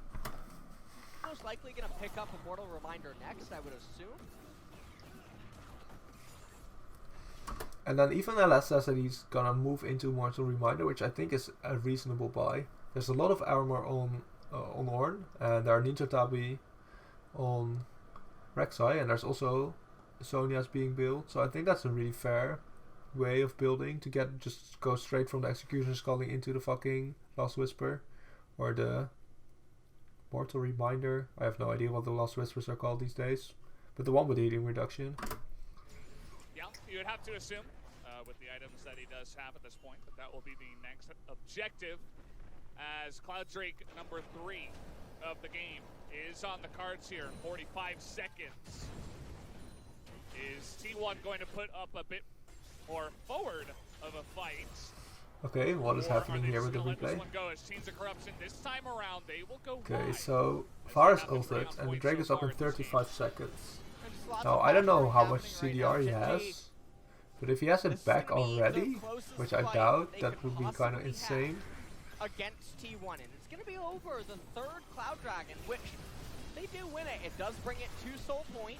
Most likely gonna pick up Immortal Reminder next, I would assume. And then even LS says that he's gonna move into Mortal Reminder, which I think is a reasonable buy. There's a lot of armor on Ornn, and there are Ninja Tabi on Rek'Sai, and there's also Sonia's being built. So I think that's a really fair way of building, to just go straight from the Execution Sculling into the fucking Last Whisper or the Mortal Reminder. I have no idea what the Last Whispers are called these days, but the one with healing reduction. Yeah, you would have to assume with the items that he does have at this point that will be the next objective, as Cloud Drake number 3 of the game is on the cards here in 45 seconds. Is T1 going to put up a bit more forward of a fight? Okay, what is happening here with the replay? Okay, so Varus ulted and the Drake is up in 35 seconds. Now, I don't know how much CDR he has, but if he has it back already, which I doubt, that would be kind of insane. Against T1, and it's going to be over the 3rd Cloud Dragon, which they do win it. It does bring it 2 soul point,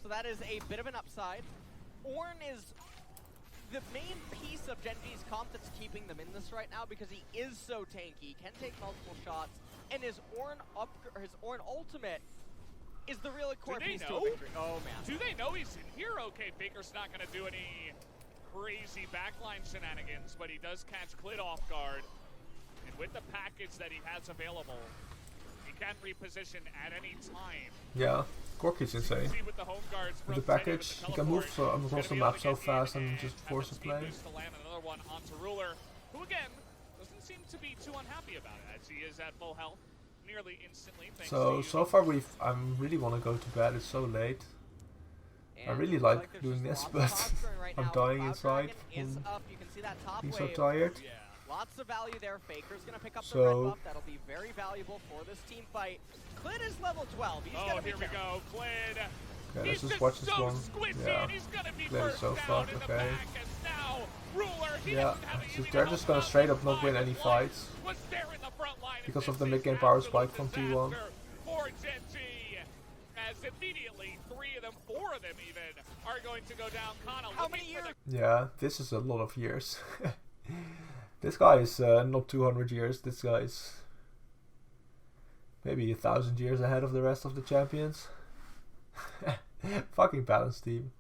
so that is a bit of an upside. Ornn is the main piece of Gen G's comp that's keeping them in this right now, because he is so tanky, he can take multiple shots, and his Ornn ultimate is the real core piece to a victory. Oh man. Do they know he's in here? Okay, Faker's not going to do any crazy backline shenanigans, but he does catch Clit off guard. And with the package that he has available, he can reposition at any time. Yeah, Corky's insane. With the home guards with the package, he can move across the map so fast and just force a play. Another one onto Ruler, who again doesn't seem to be too unhappy about it, as he is at full health nearly instantly. So far I really want to go to bed. It's so late. I really like doing this, but I'm dying inside from being so tired. Lots of value there. Faker's gonna pick up the red buff. That'll be very valuable for this team fight. Clit is level 12. He's gonna be here we go, Clit. Okay, let's just watch this one. Yeah, Clit is so fucked. Okay. Yeah, so they're just gonna straight up not win any fights because of the mid game power spike from T1. As immediately 3 of them, 4 of them even, are going to go down. Kana, how many years? Yeah, this is a lot of years. This guy is not 200 years. This guy is maybe 1,000 years ahead of the rest of the champions. Fucking balanced team.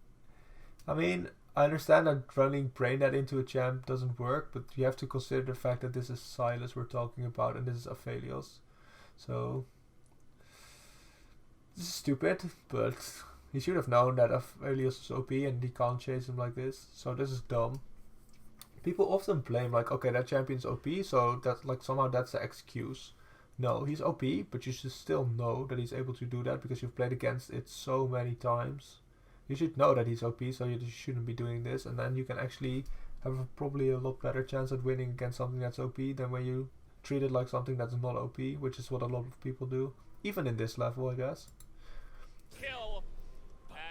I mean, I understand that running Brainnet into a champ doesn't work, but you have to consider the fact that this is Silas we're talking about, and this is Aphelios. So this is stupid, but he should have known that Aphelios is OP and he can't chase him like this. So this is dumb. People often blame like, okay, that champion's OP, so that's like somehow that's the excuse. No, he's OP, but you should still know that he's able to do that because you've played against it so many times. You should know that he's OP, so you shouldn't be doing this, and then you can actually have probably a lot better chance at winning against something that's OP than when you treat it like something that's not OP, which is what a lot of people do, even in this level, I guess. Kill,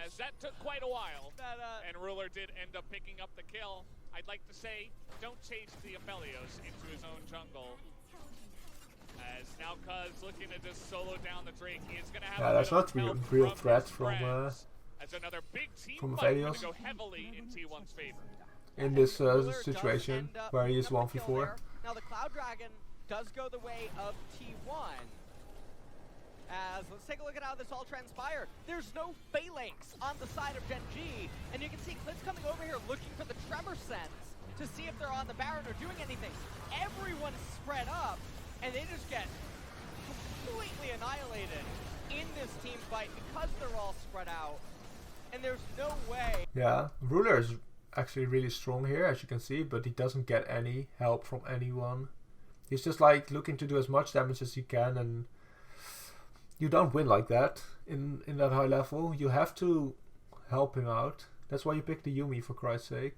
as that took quite a while, and Ruler did end up picking up the kill. I'd like to say, don't chase the Aphelios into his own jungle. As now Cuz looking to just solo down the Drake, he is going to have that's not real threat from another big team Aphelios go heavily in T1's favor. In this situation where he is 1v4. Now the Cloud Dragon does go the way of T1. As let's take a look at how this all transpired. There's no phalanx on the side of Gen G, and you can see Clit's coming over here looking for the tremor sense to see if they're on the Baron or doing anything. Everyone's spread up, and they just get completely annihilated in this team fight because they're all spread out, and there's no way. Yeah, Ruler is actually really strong here, as you can see, but he doesn't get any help from anyone. He's just like looking to do as much damage as he can, and you don't win like that in that high level. You have to help him out. That's why you pick the Yuumi, for Christ's sake.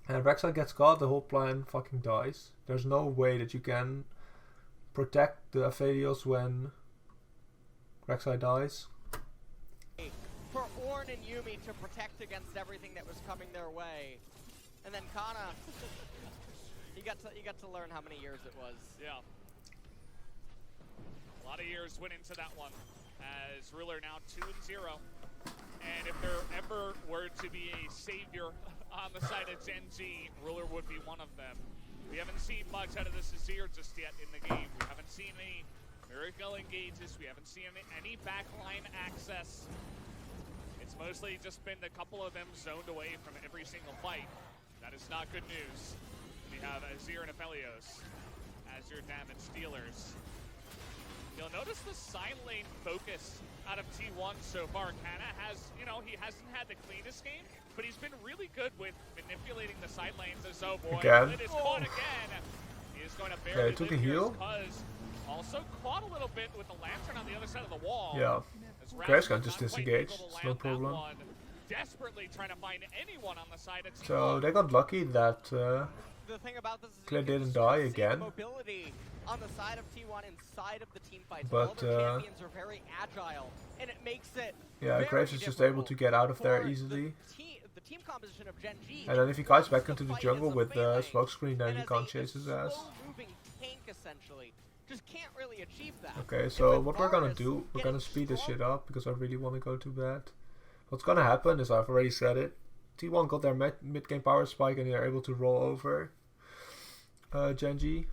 And Rek'Sai gets caught, the whole plan fucking dies. There's no way that you can protect the Aphelios when Rek'Sai dies. For Ornn and Yuumi to protect against everything that was coming their way. And then Kana, you got to learn how many years it was. Yeah. A lot of years went into that one, as Ruler now 2-0. And if there ever were to be a savior on the side of Gen G, Ruler would be one of them. We haven't seen much out of this Azir just yet in the game. We haven't seen any miracle engages. We haven't seen any backline access. It's mostly just been a couple of them zoned away from every single fight. That is not good news. We have Azir and Aphelios as your damage dealers. You'll notice the side lane focus out of T1 so far. Kana has, you know, he hasn't had the cleanest game, but he's been really good with manipulating the side lanes. As oh boy, Again. it is caught again. He is going to barely took a live here heal. as also caught a little bit with the lantern on the other side of the wall. Yeah. As Graves Raz can was just not quite disengage, able to it's no land that problem. one. Desperately trying to find anyone on the side of T1. So they got lucky that The thing about this is Clay you can didn't start die to see again. the mobility on the side of T1 inside of the team fights. But, all their champions are very agile, and it makes it yeah, very Graves is just able difficult to get out of there for easily. The team composition of Gen G. And then if he kites back to into the fight jungle as a with the phalanx, smokescreen, then and he as can't a chase his ass. slow-moving tank, essentially, just can't really achieve that. Okay, And so with what we're gonna Varus do, we're getting gonna speed this strong- shit up because I really want to go to bed. What's gonna happen is, I've already said it, T1 got their mid-game power spike and they're able to roll over Gen G.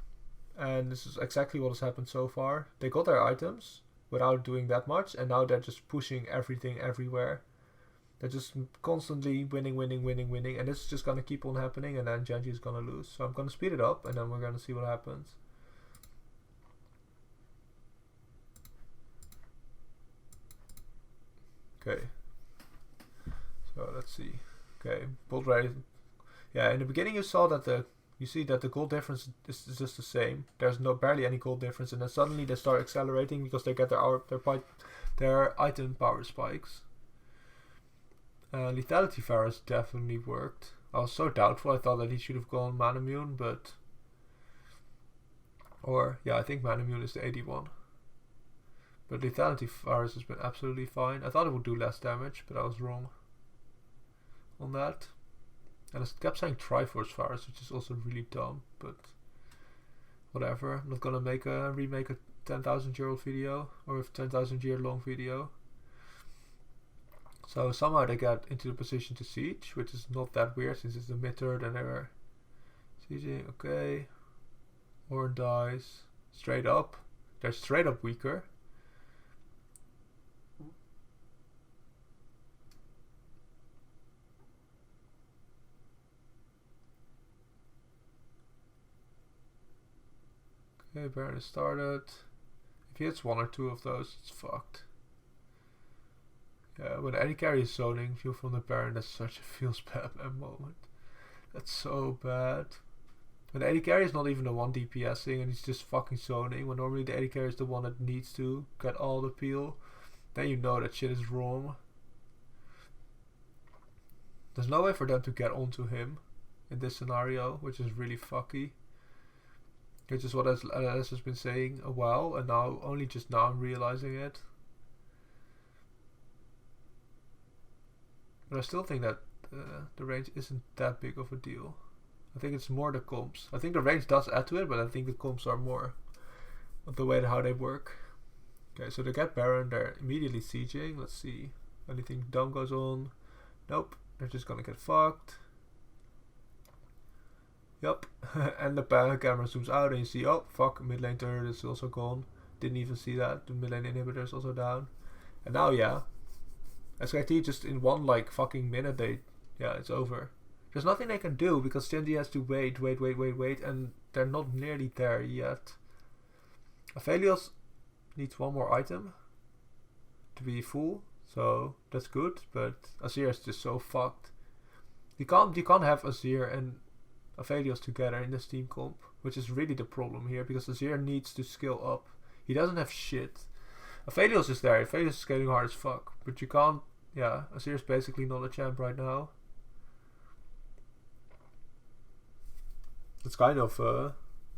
And this is exactly what has happened so far. They got their items without doing that much, and now they're just pushing everything everywhere. They're just constantly winning, and this is just gonna keep on happening, and then Gen G is gonna lose. So I'm gonna speed it up, and then we're gonna see what happens. Okay. So let's see. Okay, bolt rate. Yeah, in the beginning you saw that you see that the gold difference is just the same. There's barely any gold difference, and then suddenly they start accelerating because they get their item power spikes. Lethality Varus definitely worked. I was so doubtful. I thought that he should have gone Manamune, but I think Manamune is the 81. But Lethality Varus has been absolutely fine. I thought it would do less damage, but I was wrong on that. And I kept saying Triforce Varus, which is also really dumb, but whatever. I'm not gonna remake a 10,000-year-old video or a 10,000-year long video. So somehow they get into the position to siege, which is not that weird since it's the mid-third and they're sieging. Okay, Ornn dies straight up. They're straight up weaker. Okay, Baron is started. If he hits one or two of those, it's fucked. Yeah, when any carry is zoning, view from the Baron, that's such a feels bad moment. That's so bad. When the AD carry is not even the one DPSing and he's just fucking zoning, when normally the AD carry is the one that needs to get all the peel, then you know that shit is wrong. There's no way for them to get onto him in this scenario, which is really fucky. Which is what LS has been saying a while, and only just now I'm realizing it. But I still think that the range isn't that big of a deal. I think it's more the comps. I think the range does add to it, but I think the comps are more of the way how they work. Okay, so they get Baron, they're immediately sieging. Let's see. Anything dumb goes on? Nope. They're just gonna get fucked. Yup. And the camera zooms out and you see, oh fuck, mid lane turret is also gone. Didn't even see that. The mid lane inhibitor is also down. And now, yeah, SKT just in one like fucking minute, it's over. There's nothing they can do because Gen G has to wait, and they're not nearly there yet. Aphelios needs one more item to be full, so that's good, but Azir is just so fucked. You can't have Azir and Aphelios together in this team comp, which is really the problem here, because Azir needs to skill up. He doesn't have shit. Aphelios is there, Aphelios is scaling hard as fuck, but you can't, Azir is basically not a champ right now. It's kind of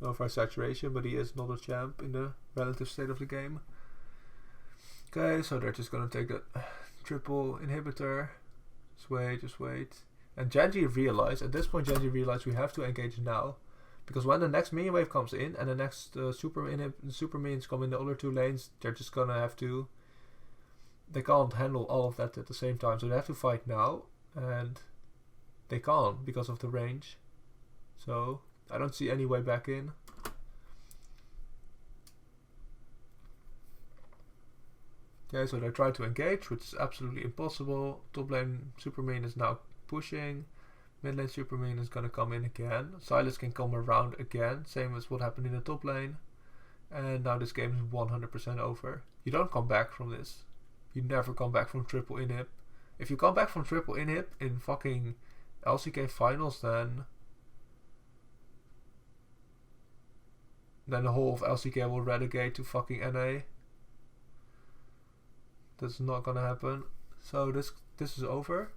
oversaturation, but he is not a champ in the relative state of the game. Okay, so they're just gonna take the triple inhibitor. Just wait. And Gen G realized, at this point Gen G realized we have to engage now. Because when the next minion wave comes in and the next super minions come in the other two lanes, they're just gonna have to they can't handle all of that at the same time, so they have to fight now, and they can't because of the range. So I don't see any way back in. Okay, so they try to engage, which is absolutely impossible. Top lane Superman is now pushing. Mid lane Superman is gonna come in again. Silas can come around again, same as what happened in the top lane. And now this game is 100% over. You don't come back from this. You never come back from triple inhib. If you come back from triple inhib in fucking LCK finals, then the whole of LCK will relegate to fucking NA. That's not gonna happen. So this is over.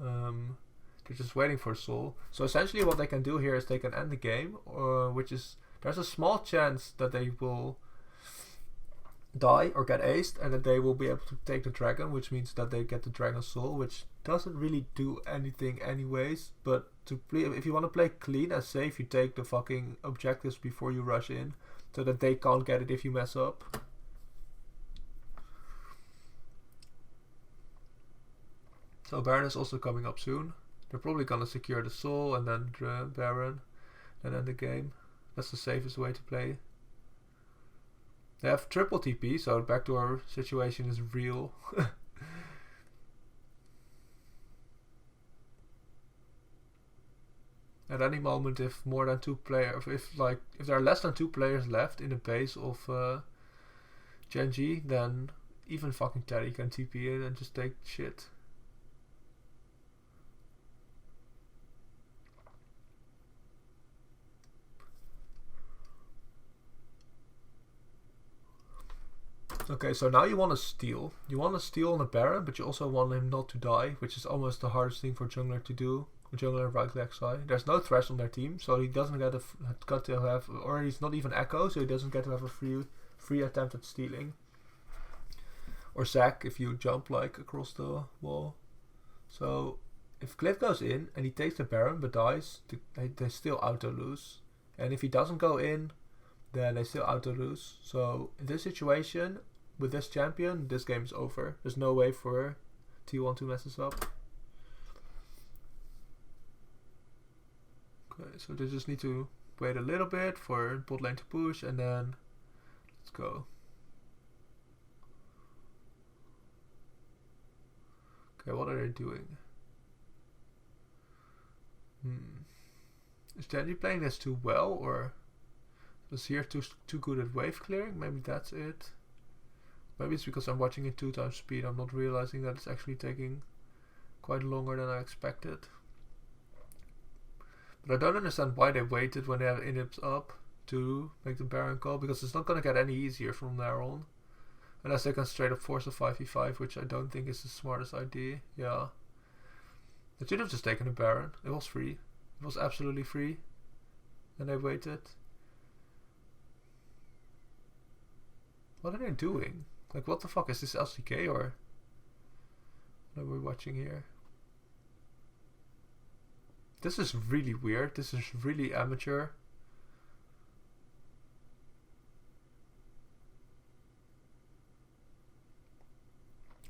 They're just waiting for Soul. So essentially what they can do here is they can end the game, which is, there's a small chance that they will die or get aced, and that they will be able to take the dragon, which means that they get the dragon soul, which doesn't really do anything anyways. But to play, if you want to play clean and safe, you take the fucking objectives before you rush in, so that they can't get it if you mess up. So Baron is also coming up soon. They're probably gonna secure the soul and then Baron and end the game. That's the safest way to play. They have triple TP, so the backdoor situation is real. At any moment, if more than 2 players, if there are less than 2 players left in the base of Gen G, then even fucking Teddy can TP in and just take shit. Okay, so now you want to steal. You want to steal on a Baron, but you also want him not to die, which is almost the hardest thing for jungler to do. Jungler and right leg side. There's no Thresh on their team, so he doesn't got to have, or he's not even Echo, so he doesn't get to have a free attempt at stealing. Or Zac if you jump like across the wall. So if Cliff goes in and he takes the Baron but dies, they still auto lose. And if he doesn't go in, then they still auto lose. So in this situation, with this champion, this game is over. There's no way for T1 to mess this up. Okay, so they just need to wait a little bit for bot lane to push, and then let's go. Okay, what are they doing? Is Gen G playing this too well, or is here too good at wave clearing? Maybe that's it. Maybe it's because I'm watching it 2 times speed. I'm not realizing that it's actually taking quite longer than I expected. But I don't understand why they waited when they have inhibs up to make the Baron call, because it's not going to get any easier from there on. Unless they can straight up force a 5v5, which I don't think is the smartest idea. Yeah. They should have just taken a Baron. It was free. It was absolutely free. And they waited. What are they doing? Like, what the fuck is this, LCK, or what are we watching here? This is really weird. This is really amateur.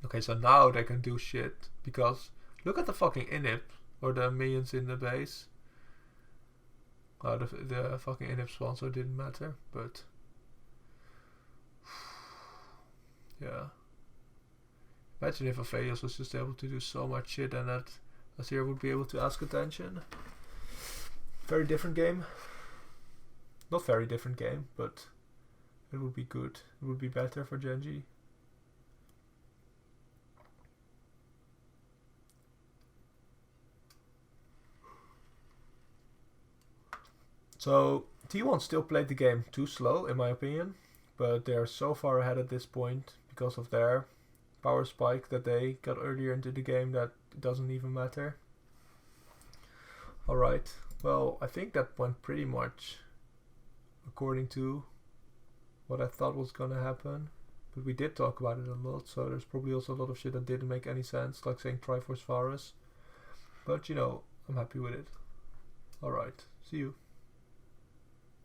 Okay, so now they can do shit, because look at the fucking inhib, or the minions in the base. Oh, the fucking inhib spawn, so it didn't matter, but yeah. Imagine if Aphelios was just able to do so much shit and that Azir would be able to ask attention. Very different game. Not very different game, but it would be good. It would be better for Gen G. So T1 still played the game too slow, in my opinion, but they are so far ahead at this point because of their power spike that they got earlier into the game that it doesn't even matter. Alright, well, I think that went pretty much according to what I thought was gonna happen, but we did talk about it a lot, so there's probably also a lot of shit that didn't make any sense, like saying Triforce Varus, but you know, I'm happy with it. Alright, see you.